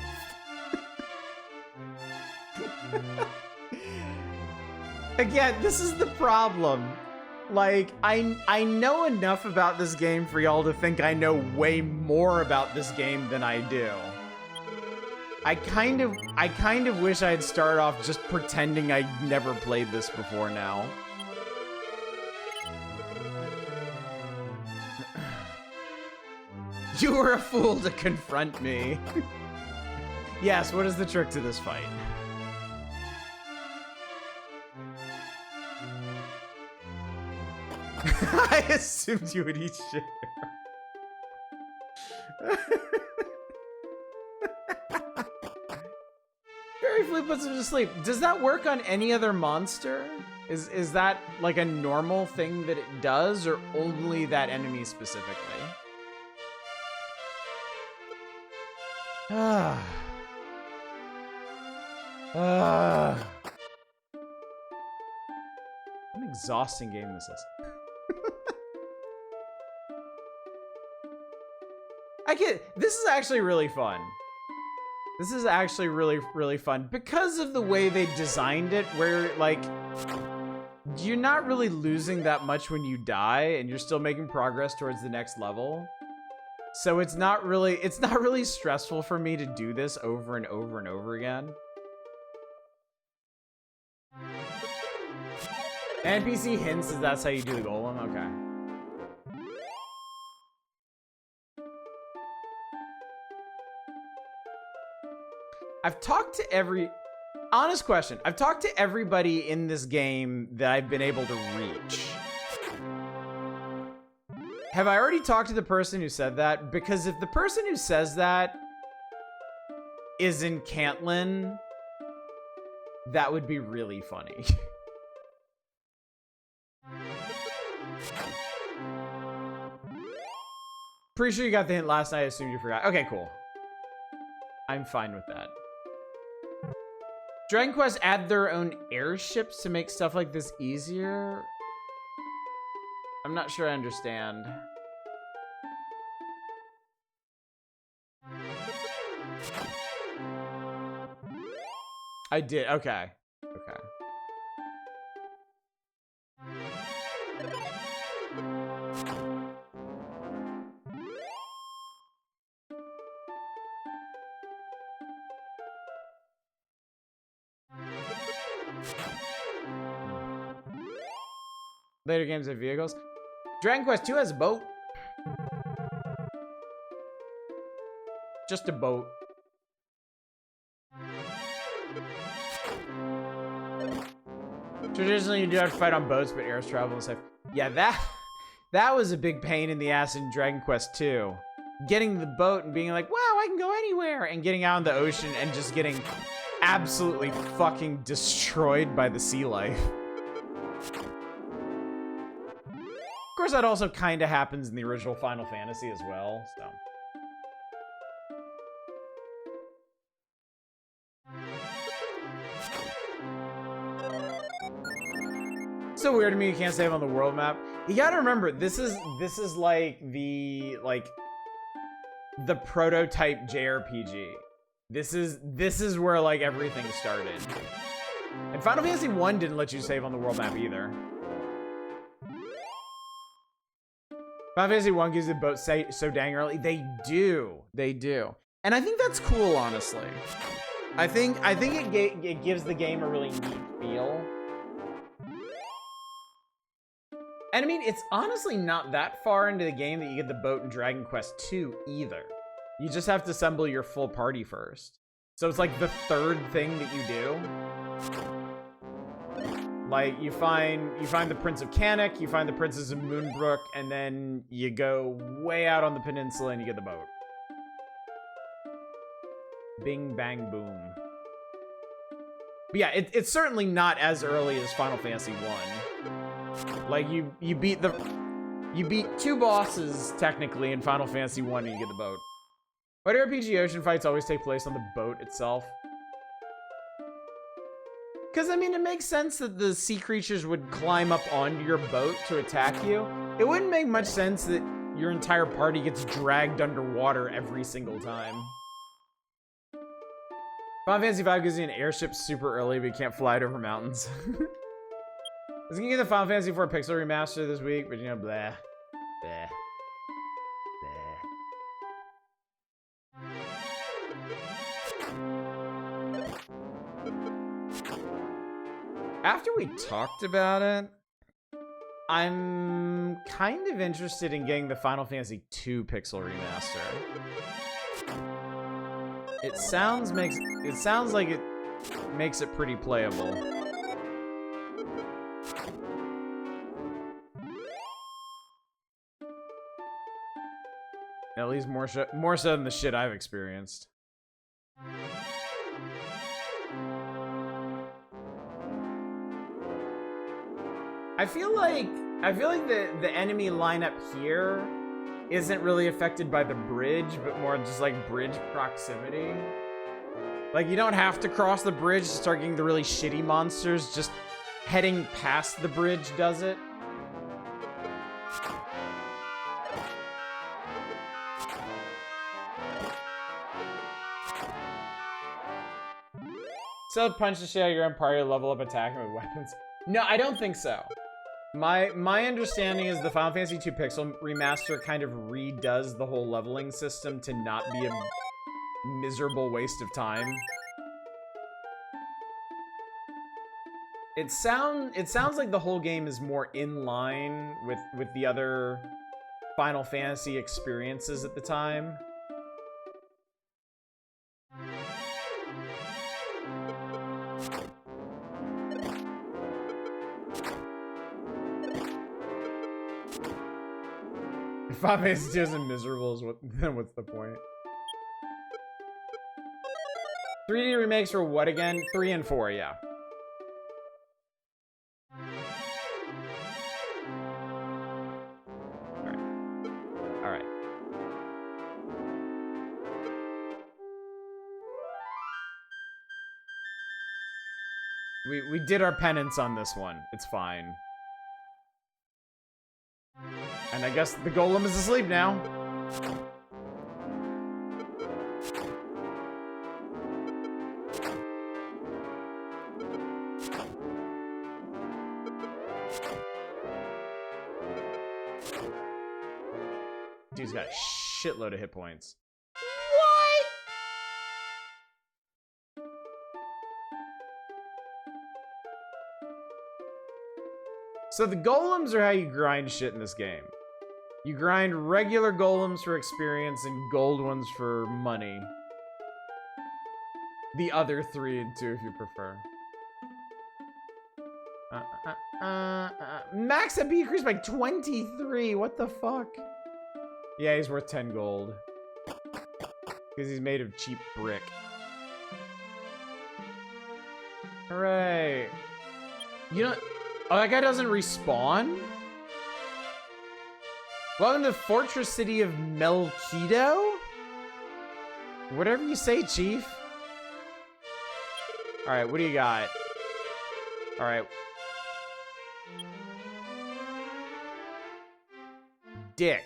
Again, this is the problem. Like, I know enough about this game for y'all to think I know way more about this game than I do. I kind of wish I'd start off just pretending I'd never played this before now. You were a fool to confront me. Yes, what is the trick to this fight? I assumed you would eat shit. Fairy Flea puts him to sleep. Does that work on any other monster? Is that like a normal thing that it does, or only that enemy specifically? What an exhausting game this is. This is actually really fun. This is actually really, really fun because of the way they designed it, where like you're not really losing that much when you die and you're still making progress towards the next level. So it's not really stressful for me to do this over and over and over again. NPC hints that that's how you do the golem? Okay. I've talked to honest question. I've talked to everybody in this game that I've been able to reach. Have I already talked to the person who said that? Because if the person who says that is in Cantlin, that would be really funny. Pretty sure you got the hint last night. I assumed you forgot. Okay, cool. I'm fine with that. Dragon Quest add their own airships to make stuff like this easier? I'm not sure I understand. I did. Okay. Okay. Later games have vehicles. Dragon Quest 2 has a boat. Just a boat. Traditionally, you do have to fight on boats, but air travel is safe. Yeah, that was a big pain in the ass in Dragon Quest 2. getting the boat and being like, wow, I can go anywhere, and getting out in the ocean and just getting absolutely fucking destroyed by the sea life. Of course, that also kind of happens in the original Final Fantasy as well, so. So weird to me you can't save on the world map. You gotta remember, this is like the prototype JRPG. This is where like everything started. And Final Fantasy 1 didn't let you save on the world map either. Final Fantasy 1 gives the boat so dang early. They do. And I think that's cool, honestly. I think it gives the game a really neat feel. And I mean, it's honestly not that far into the game that you get the boat in Dragon Quest II either. You just have to assemble your full party first. So it's like the third thing that you do. Like, you find the Prince of Canik, you find the Princess of Moonbrook, and then you go way out on the peninsula and you get the boat. Bing, bang, boom. But yeah, it's certainly not as early as Final Fantasy 1. Like, you beat two bosses, technically, in Final Fantasy 1 and you get the boat. Why do RPG ocean fights always take place on the boat itself? Because, I mean, it makes sense that the sea creatures would climb up onto your boat to attack you. It wouldn't make much sense that your entire party gets dragged underwater every single time. Final Fantasy V gives you an airship super early, but you can't fly it over mountains. I was gonna get the Final Fantasy IV Pixel Remaster this week, but you know, blah. Blah. After we talked about it, I'm kind of interested in getting the Final Fantasy II Pixel Remaster. It sounds like it makes it pretty playable. At least more so than the shit I've experienced. I feel like the enemy lineup here isn't really affected by the bridge, but more just like bridge proximity. Like, you don't have to cross the bridge to start getting the really shitty monsters. Just heading past the bridge does it. So punch the shit out of your own party to level up attacking with weapons. No, I don't think so. My understanding is the Final Fantasy II Pixel Remaster kind of redoes the whole leveling system to not be a miserable waste of time. It sounds like the whole game is more in line with the other Final Fantasy experiences at the time. If Final Fantasy II isn't miserable, then what's the point? 3D remakes for what again? 3 and 4, yeah. Alright. We did our penance on this one. It's fine. And I guess the golem is asleep now. Dude's got a shitload of hit points. What? So the golems are how you grind shit in this game. You grind regular golems for experience and gold ones for money. The other 3 and 2 if you prefer. Max MP increased by 23. What the fuck? Yeah, he's worth 10 gold. Because he's made of cheap brick. Hooray. You know... Oh, that guy doesn't respawn? Welcome to Fortress City of Melkido? Whatever you say, Chief. Alright, what do you got? Alright. Dick.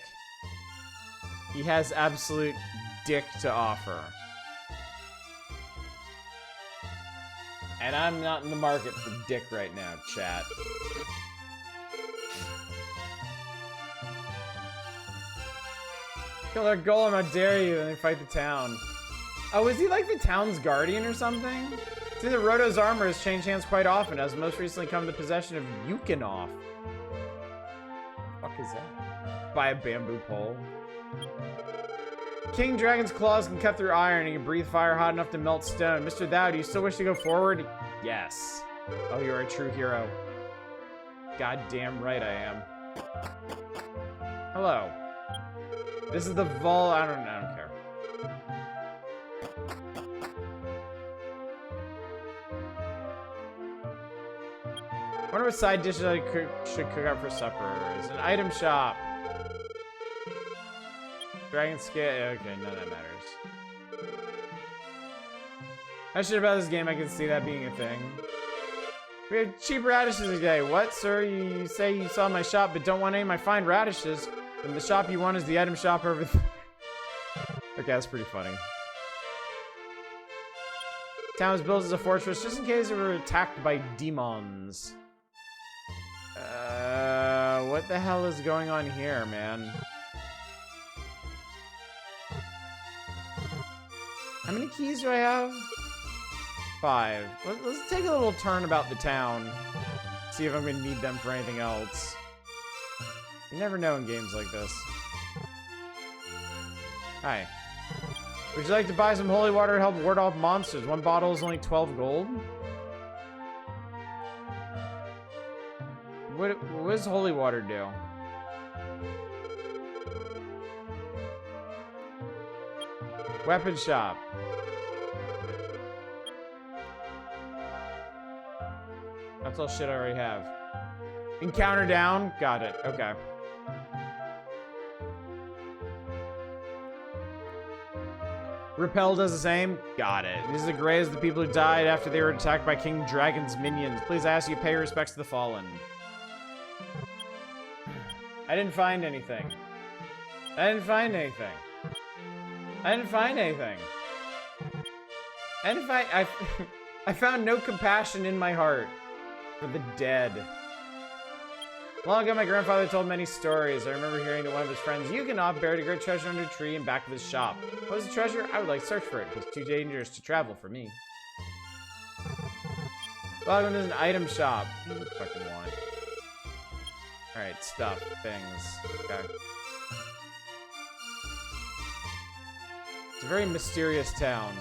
He has absolute dick to offer. And I'm not in the market for dick right now, chat. Kill their golem, how dare you, and they fight the town. Oh, is he like the town's guardian or something? See that Roto's armor has changed hands quite often, as most recently come to possession of Yukinoff. What the fuck is that? By a bamboo pole. King Dragon's claws can cut through iron and can breathe fire hot enough to melt stone. Mr. Thou, do you still wish to go forward? Yes. Oh, you're a true hero. Goddamn right I am. Hello. This is the vault. I don't care. I wonder what side dishes I should cook up for supper. Is an item shop. Dragon scale. Okay, none of that matters. I should about this game. I can see that being a thing. We have cheap radishes today. What, sir? You say you saw my shop, but don't want any of my fine radishes. Then the shop you want is the item shop over there. Okay, that's pretty funny. Town was built as a fortress just in case it were attacked by demons. What the hell is going on here, man? How many keys do I have? 5. Let's take a little turn about the town. See if I'm gonna need them for anything else. You never know in games like this. Hi. Would you like to buy some holy water to help ward off monsters? One bottle is only 12 gold. What does holy water do? Weapon shop. That's all shit I already have. Encounter down. Got it. Okay. Repel does the same. Got it. These are the graves of the people who died after they were attacked by King Dragon's minions. Please ask you pay respects to the fallen. I didn't find anything. I didn't find anything. I didn't find anything. I found no compassion in my heart for the dead. Long ago, my grandfather told many stories. I remember hearing that one of his friends, Yukinoff, buried a great treasure under a tree in back of his shop. What was the treasure? I would like to search for it. It was too dangerous to travel for me. Welcome to an item shop. What do you fucking want? Alright, stuff, things. Okay. It's a very mysterious town.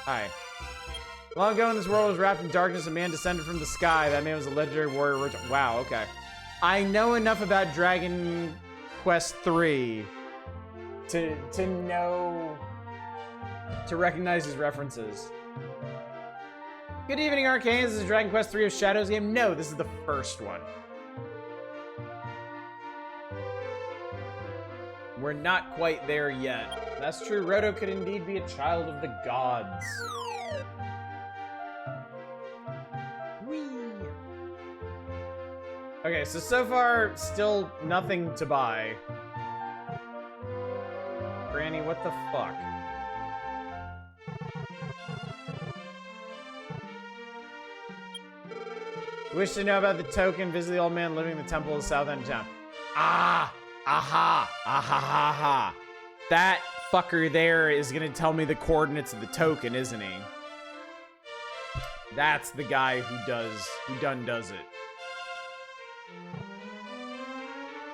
Hi. Long ago when this world was wrapped in darkness, a man descended from the sky. That man was a legendary warrior. Wow, okay. I know enough about Dragon Quest III to know, to recognize his references. Good evening, Arcane. This is Dragon Quest III of Shadows game. No, this is the first one. We're not quite there yet. That's true. Roto could indeed be a child of the gods. Whee! Okay, so far, still nothing to buy. Granny, what the fuck? Wish to know about the token. Visit the old man living in the temple of the south end of town. Ah! Aha! Aha ha ha! That fucker there is gonna tell me the coordinates of the token, isn't he? That's the guy who does it.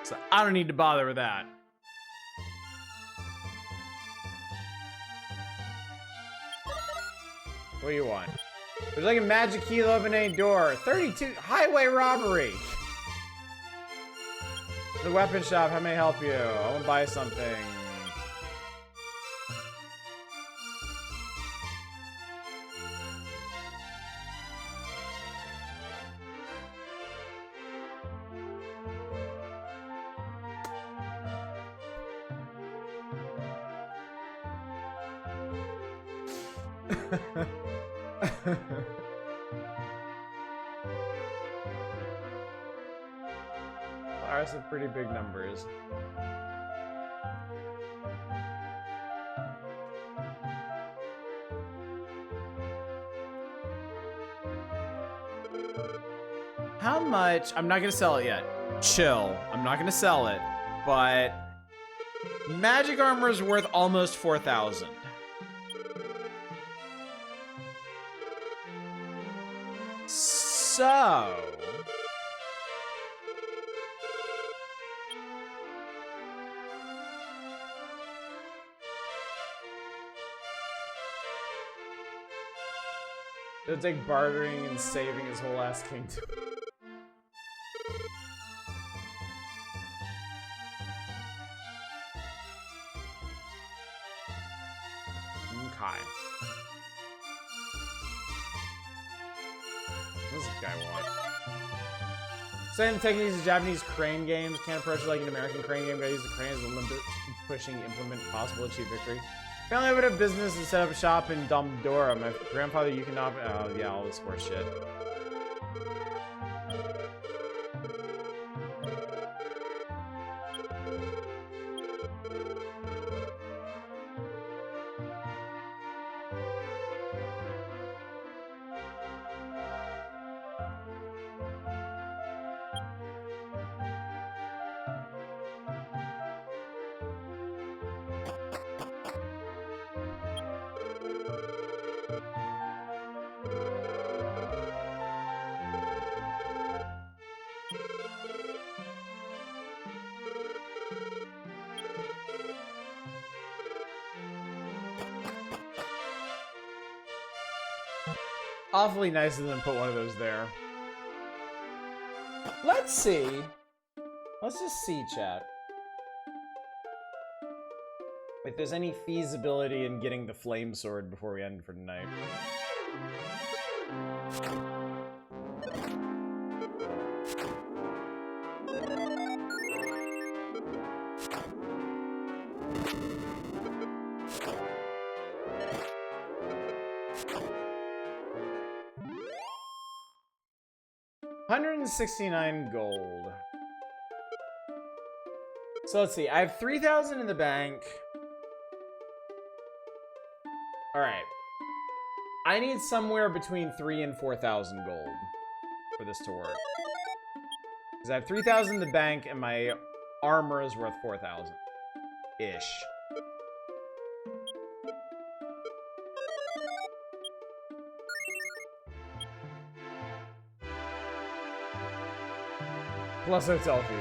So I don't need to bother with that. What do you want? There's like a magic key to open any door. 32 highway robbery. The weapon shop, how may I help you? I want to buy something. Are some pretty big numbers. How much? I'm not gonna sell it yet. Chill. I'm not gonna sell it, but magic armor is worth almost 4,000. So it's like bartering and saving his whole ass kingdom. Okay. What does this guy want? Same techniques as Japanese crane games. Can't approach it like an American crane game. Gotta use the crane as a limit pushing implement possible to achieve victory. Apparently I would have business and set up a shop in Domdora. My grandfather, you cannot. Oh, yeah, all this horse shit. Awfully nice of them to put one of those there. Let's see. Let's just see, chat. If there's any feasibility in getting the flame sword before we end for tonight. $169 gold. So let's see. I have 3,000 in the bank. All right. I need somewhere between 3,000 and 4,000 gold for this to work. Because I have 3,000 in the bank and my armor is worth 4,000 ish. Plus hotel fees.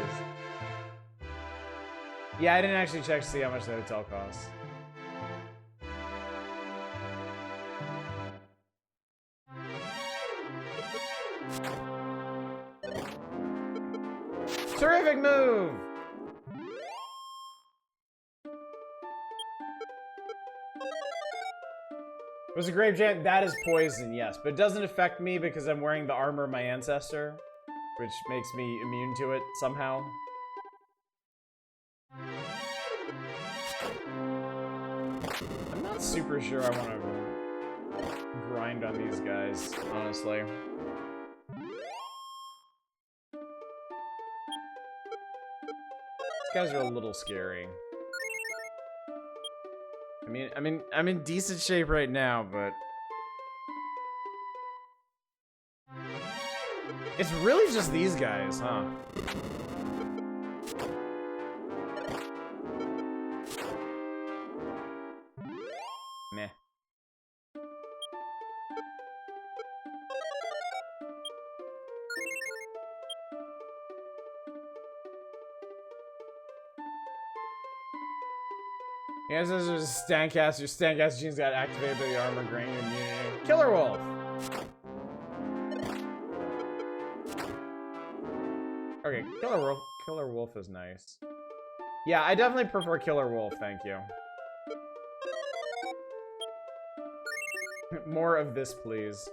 Yeah, I didn't actually check to see how much the hotel costs. Terrific move! Was a grave jam? That is poison, yes. But it doesn't affect me because I'm wearing the armor of my ancestor, which makes me immune to it somehow. I'm not super sure I want to grind on these guys, honestly. These guys are a little scary. I'm in decent shape right now, but it's really just these guys, huh? Meh. Yeah, this is a Stancaster. Your Stancaster genes got activated by the armor, granting your immunity. Killer Wolf! Okay, Killer Wolf is nice. Yeah, I definitely prefer Killer Wolf, thank you. More of this, please.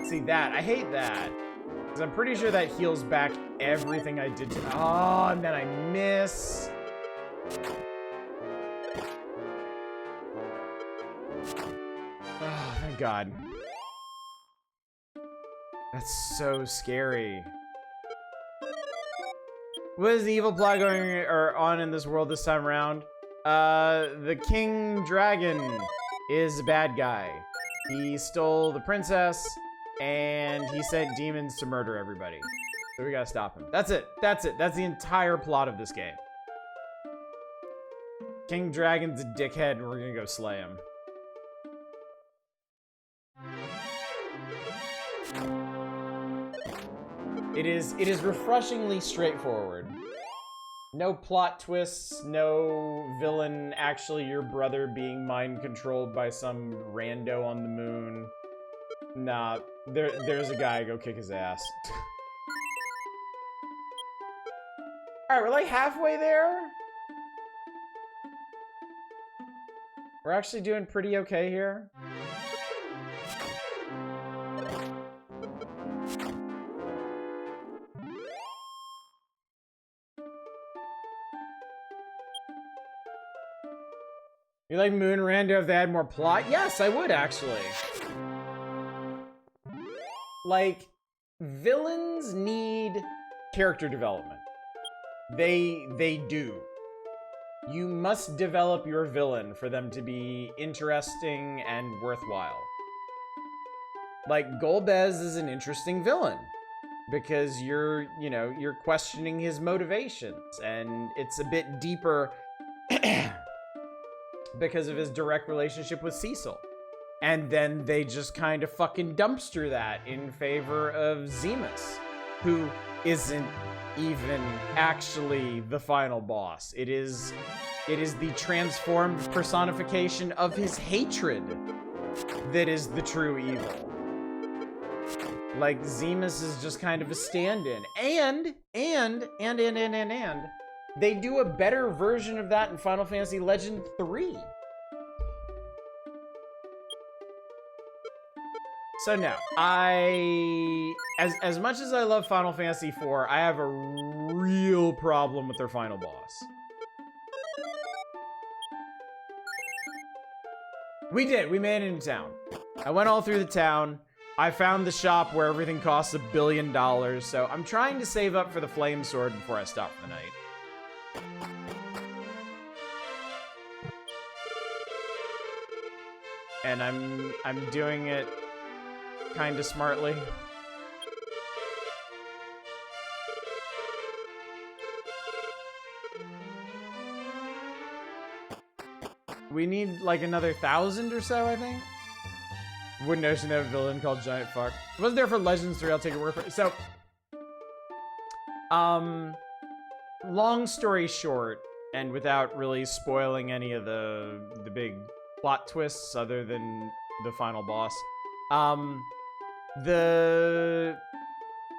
See, that. I hate that. Because I'm pretty sure that heals back everything I did to... Oh, and then I miss. Oh, thank God. That's so scary. What is the evil plot going on in this world this time around? The King Dragon is a bad guy. He stole the princess, and he sent demons to murder everybody. So we gotta stop him. That's it. That's it. That's the entire plot of this game. King Dragon's a dickhead, and we're gonna go slay him. It is refreshingly straightforward. No plot twists, no villain actually your brother being mind controlled by some rando on the moon. Nah, there's a guy, go kick his ass. Alright, we're like halfway there. We're actually doing pretty okay here. You like Moon Rando if they had more plot? Yes, I would actually. Like, villains need character development. They do. You must develop your villain for them to be interesting and worthwhile. Like, Golbez is an interesting villain because you're questioning his motivations, and it's a bit deeper because of his direct relationship with Cecil. And then they just kind of fucking dumpster that in favor of Zemus, who isn't even actually the final boss. It is the transformed personification of his hatred that is the true evil. Like, Zemus is just kind of a stand-in. And they do a better version of that in Final Fantasy Legend 3. So no, as much as I love Final Fantasy IV, I have a real problem with their final boss. We made it into town. I went all through the town. I found the shop where everything costs $1 billion, so I'm trying to save up for the flame sword before I stop for the night. And I'm doing it kind of smartly. We need like another 1,000 or so, I think. Wouldn't notion to have a villain called Giant Fuck. It wasn't there for Legends 3, I'll take your word for it. So, long story short, and without really spoiling any of the big plot twists other than the final boss,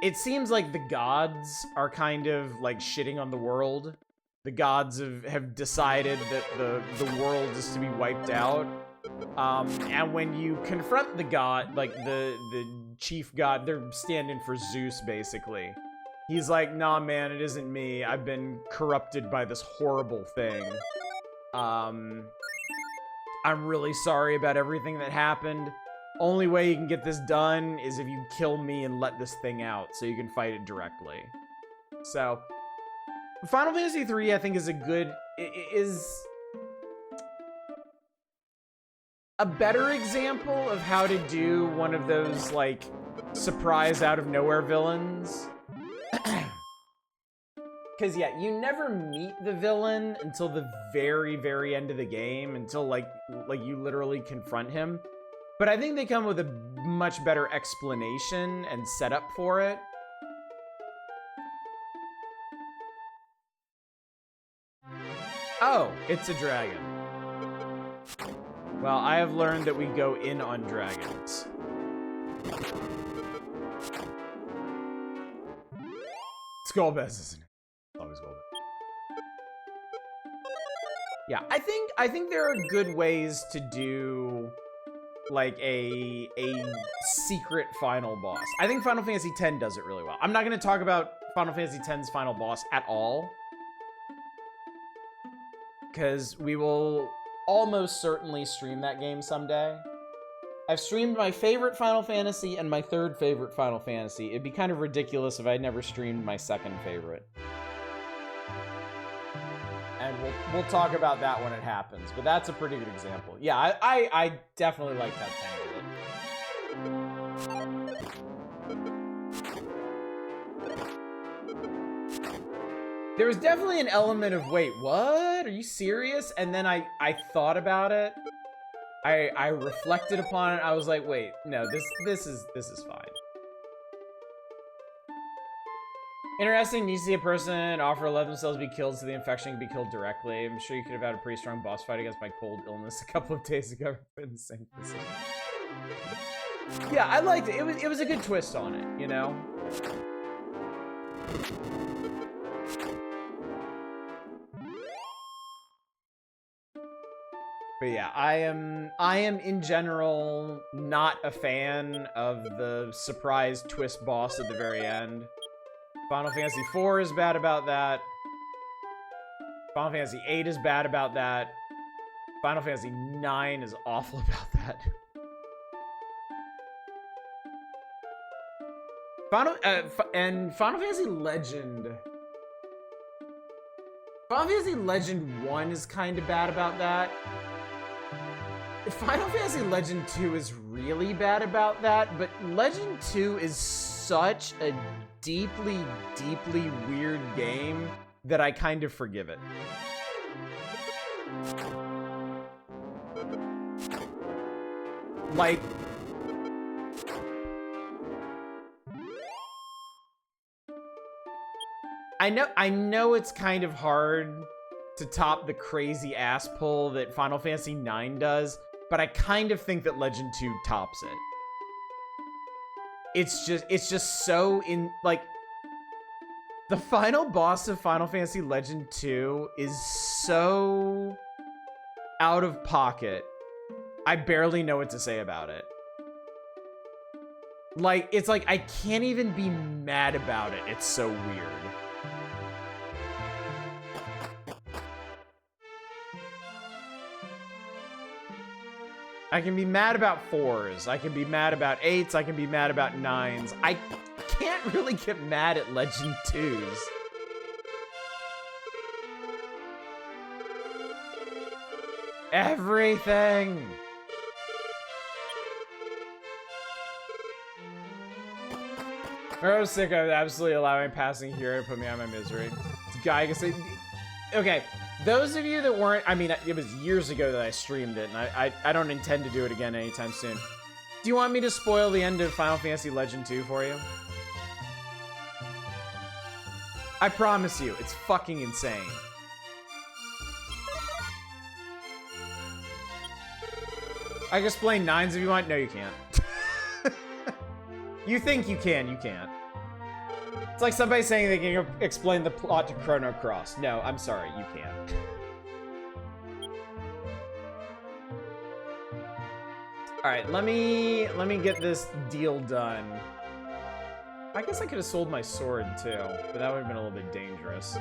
it seems like the gods are kind of like shitting on the world. The gods have decided that the world is to be wiped out. And when you confront the god, like the chief god, they're standing for Zeus basically. He's like, nah man, it isn't me. I've been corrupted by this horrible thing. I'm really sorry about everything that happened. Only way you can get this done is if you kill me and let this thing out so you can fight it directly. So, Final Fantasy III, I think, is a better example of how to do one of those, like, surprise out of nowhere villains. Because, yeah, you never meet the villain until the very, very end of the game, until, like you literally confront him. But I think they come with a much better explanation and setup for it. Oh, it's a dragon. Well, I have learned that we go in on dragons. It's Golbez, isn't it? Always Golbez. Yeah, I think there are good ways to do like a secret final boss. I think Final Fantasy X does it really well. I'm not going to talk about Final Fantasy X's final boss at all, because we will almost certainly stream that game someday. I've streamed my favorite Final Fantasy and my third favorite Final Fantasy. It'd be kind of ridiculous if I'd never streamed my second favorite. And we'll talk about that when it happens, but that's a pretty good example. Yeah, I definitely like that 10-bit. There was definitely an element of, wait, what? Are you serious? And then I thought about it. I reflected upon it. I was like, wait, no, this is fine. Interesting, you see a person offer to let themselves be killed so the infection can be killed directly. I'm sure you could have had a pretty strong boss fight against my cold illness a couple of days ago in the same position. Yeah, I liked it. It was a good twist on it, you know? But yeah, I am in general not a fan of the surprise twist boss at the very end. Final Fantasy IV is bad about that. Final Fantasy VIII is bad about that. Final Fantasy IX is awful about that. Final Fantasy Legend. Final Fantasy Legend 1 is kind of bad about that. Final Fantasy Legend 2 is really bad about that, but Legend 2 is such a deeply, deeply weird game that I kind of forgive it. Like, I know it's kind of hard to top the crazy ass pull that Final Fantasy IX does, but I kind of think that Legend 2 tops it. It's just so like, the final boss of Final Fantasy Legend 2 is so out of pocket. I barely know what to say about it. Like, it's like, I can't even be mad about it. It's so weird. I can be mad about 4s. I can be mad about 8s. I can be mad about 9s. I can't really get mad at Legend 2s. Everything. I was sick of absolutely allowing passing here to put me out of my misery. Guy can say, okay. Those of you that weren't, I mean, it was years ago that I streamed it, and I don't intend to do it again anytime soon. Do you want me to spoil the end of Final Fantasy Legend 2 for you? I promise you, it's fucking insane. I can explain 9s if you want. No, you can't. You think you can, you can't. It's like somebody saying they can explain the plot to Chrono Cross. No, I'm sorry, you can't. Alright, let me get this deal done. I guess I could have sold my sword too, but that would have been a little bit dangerous.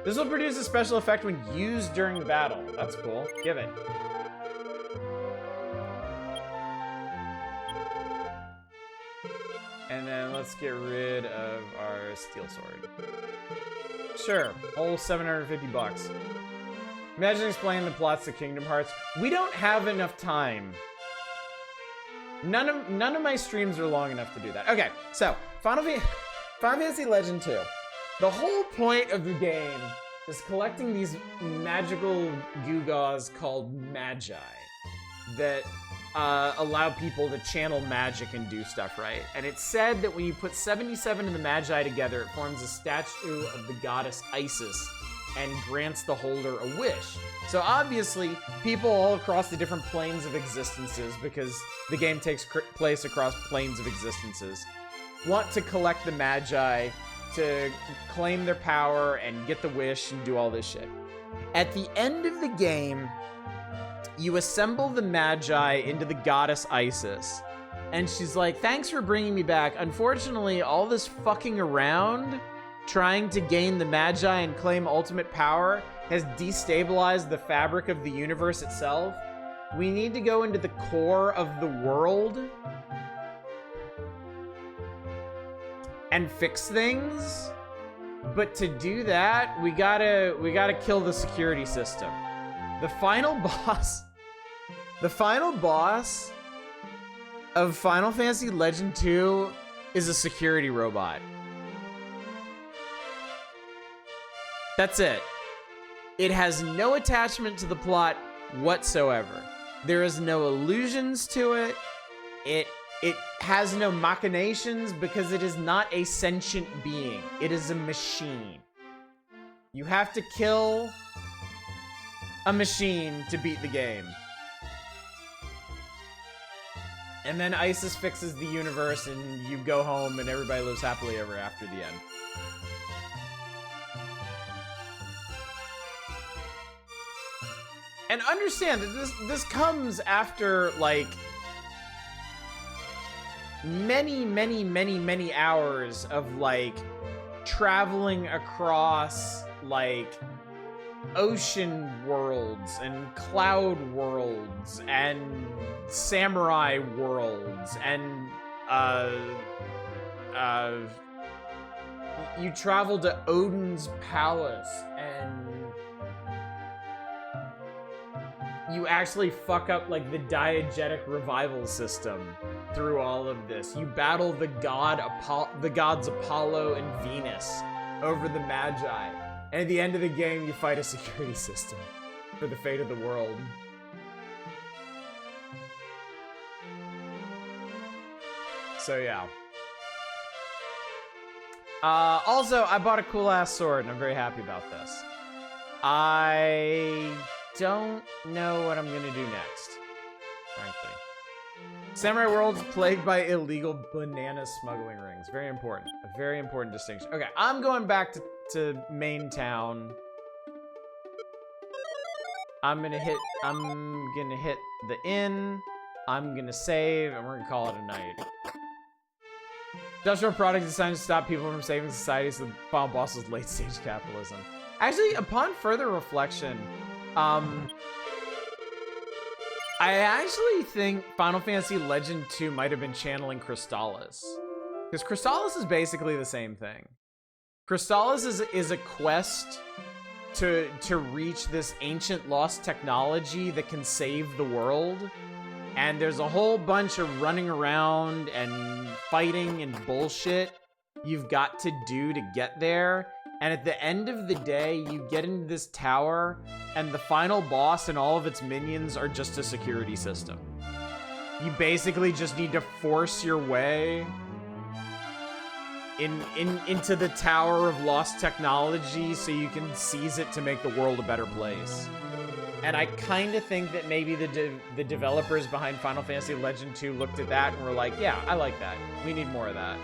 This will produce a special effect when used during battle. That's cool. Give it. And then let's get rid of our steel sword. Sure, whole 750 bucks. Imagine explaining the plots to Kingdom Hearts. We don't have enough time. None of my streams are long enough to do that. Okay, so Final Fantasy Legend 2. The whole point of the game is collecting these magical gewgaws called Magi that allow people to channel magic and do stuff, right? And it's said that when you put 77 of the Magi together, it forms a statue of the goddess Isis and grants the holder a wish. So obviously, people all across the different planes of existences, because the game takes place across planes of existences, want to collect the Magi to claim their power and get the wish and do all this shit. At the end of the game, You assemble the Magi into the goddess Isis. And she's like, thanks for bringing me back. Unfortunately, all this fucking around trying to gain the Magi and claim ultimate power has destabilized the fabric of the universe itself. We need to go into the core of the world and fix things. But to do that, we gotta kill the security system. The final boss of Final Fantasy Legend 2 is a security robot. That's it. It has no attachment to the plot whatsoever. There is no allusions to it. It has no machinations because it is not a sentient being. It is a machine. You have to kill a machine to beat the game. And then Isis fixes the universe and you go home and everybody lives happily ever after the end. And understand that this comes after, like, many hours of, like, traveling across, like, ocean worlds and cloud worlds and samurai worlds and you travel to Odin's palace and you actually fuck up, like, the diegetic revival system through all of this. You battle the gods Apollo and Venus over the Magi. And at the end of the game, you fight a security system for the fate of the world. So, yeah. Also, I bought a cool-ass sword, and I'm very happy about this. I don't know what I'm gonna do next, frankly. Samurai World's plagued by illegal banana smuggling rings. Very important. A very important distinction. Okay, I'm going back to main town. I'm gonna hit the inn. I'm gonna save, and we're gonna call it a night. Industrial product designed to stop people from saving society, so the final boss is late-stage capitalism. Actually, upon further reflection, I actually think Final Fantasy Legend 2 might have been channeling Crystallis. Because Crystallis is basically the same thing. Crystallis is a quest to reach this ancient lost technology that can save the world. And there's a whole bunch of running around and fighting and bullshit you've got to do to get there. And at the end of the day, you get into this tower, and the final boss and all of its minions are just a security system. You basically just need to force your way into the Tower of Lost Technology so you can seize it to make the world a better place. And I kind of think that maybe the developers behind Final Fantasy Legend 2 looked at that and were like, yeah, I like that. We need more of that.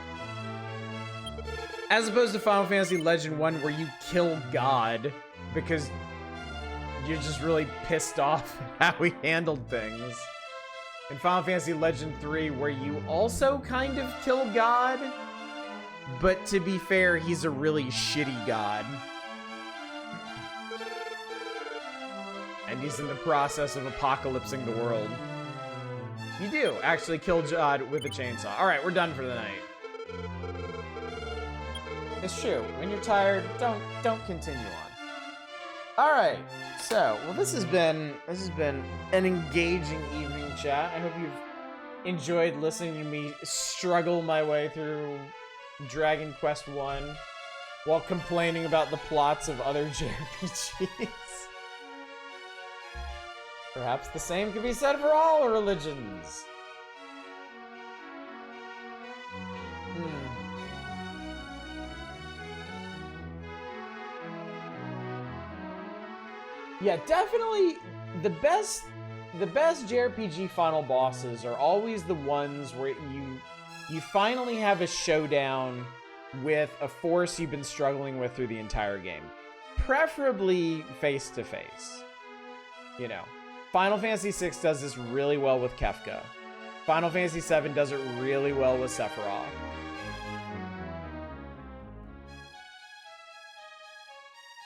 As opposed to Final Fantasy Legend 1 where you kill God because you're just really pissed off at how he handled things. In Final Fantasy Legend 3 where you also kind of kill God, but to be fair, he's a really shitty God. And he's in the process of apocalypsing the world. You do actually kill God with a chainsaw. Alright, we're done for the night. It's true. When you're tired, don't continue on. All right. So, well, this has been an engaging evening chat. I hope you've enjoyed listening to me struggle my way through Dragon Quest 1 while complaining about the plots of other JRPGs. Perhaps the same could be said for all religions. Yeah, definitely the best JRPG final bosses are always the ones where you finally have a showdown with a force you've been struggling with through the entire game. Preferably face to face. You know. Final Fantasy VI does this really well with Kefka. Final Fantasy VII does it really well with Sephiroth.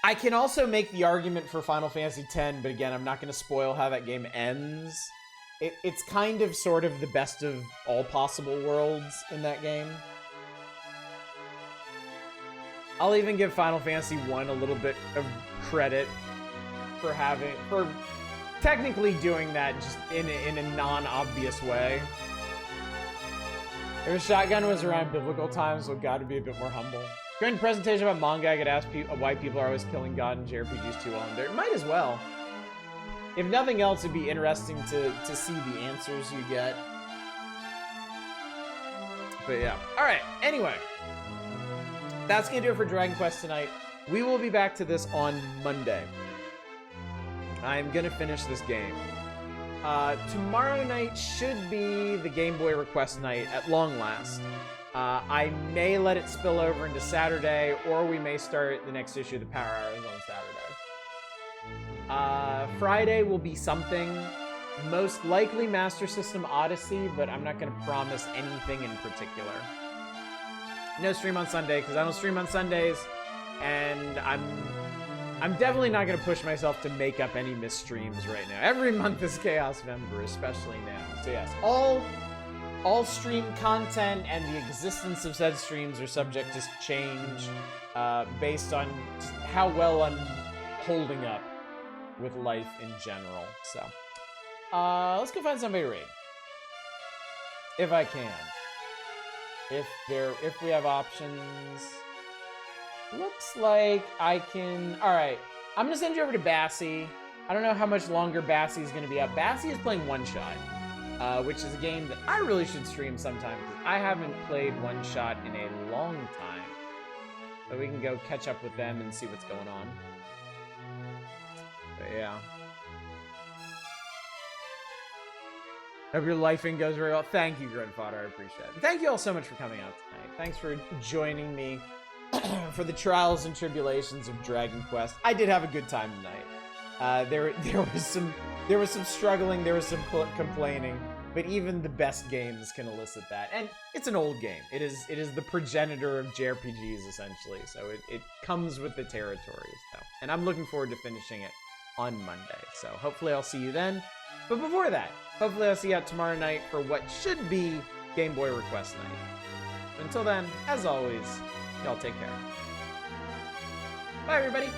I can also make the argument for Final Fantasy X, but again, I'm not going to spoil how that game ends. It's kind of sort of the best of all possible worlds in that game. I'll even give Final Fantasy I a little bit of credit for technically doing that just in a non-obvious way. If a shotgun was around biblical times, we've got to be a bit more humble. During the presentation about manga, I could ask why people are always killing God in JRPGs too well. And there might as well. If nothing else, it'd be interesting to see the answers you get. But yeah. Alright, anyway. That's going to do it for Dragon Quest tonight. We will be back to this on Monday. I'm going to finish this game. Tomorrow night should be the Game Boy request night at long last. I may let it spill over into Saturday, or we may start the next issue of the Power Hours on Saturday. Friday will be something. Most likely Master System Odyssey, but I'm not going to promise anything in particular. No stream on Sunday, because I don't stream on Sundays, and I'm definitely not going to push myself to make up any missed streams right now. Every month is Chaos Member, especially now. So yes, all stream content and the existence of said streams are subject to change based on how well I'm holding up with life in general. So let's go find somebody to raid. If I can. If we have options. Looks like I can... Alright, I'm going to send you over to Bassie. I don't know how much longer Bassie is going to be up. Bassie is playing One Shot, which is a game that I really should stream sometime, because I haven't played One Shot in a long time. So we can go catch up with them and see what's going on. But yeah. Hope your lifing goes very well. Thank you, Grandfather. I appreciate it. Thank you all so much for coming out tonight. Thanks for joining me for the trials and tribulations of Dragon Quest. I did have a good time tonight. There was some struggling, there was some complaining, but even the best games can elicit that. And it's an old game. It is the progenitor of JRPGs essentially. So it comes with the territory. So, and I'm looking forward to finishing it on Monday. So hopefully I'll see you then. But before that, hopefully I'll see you out tomorrow night for what should be Game Boy Request Night. Until then, as always, y'all take care. Bye, everybody.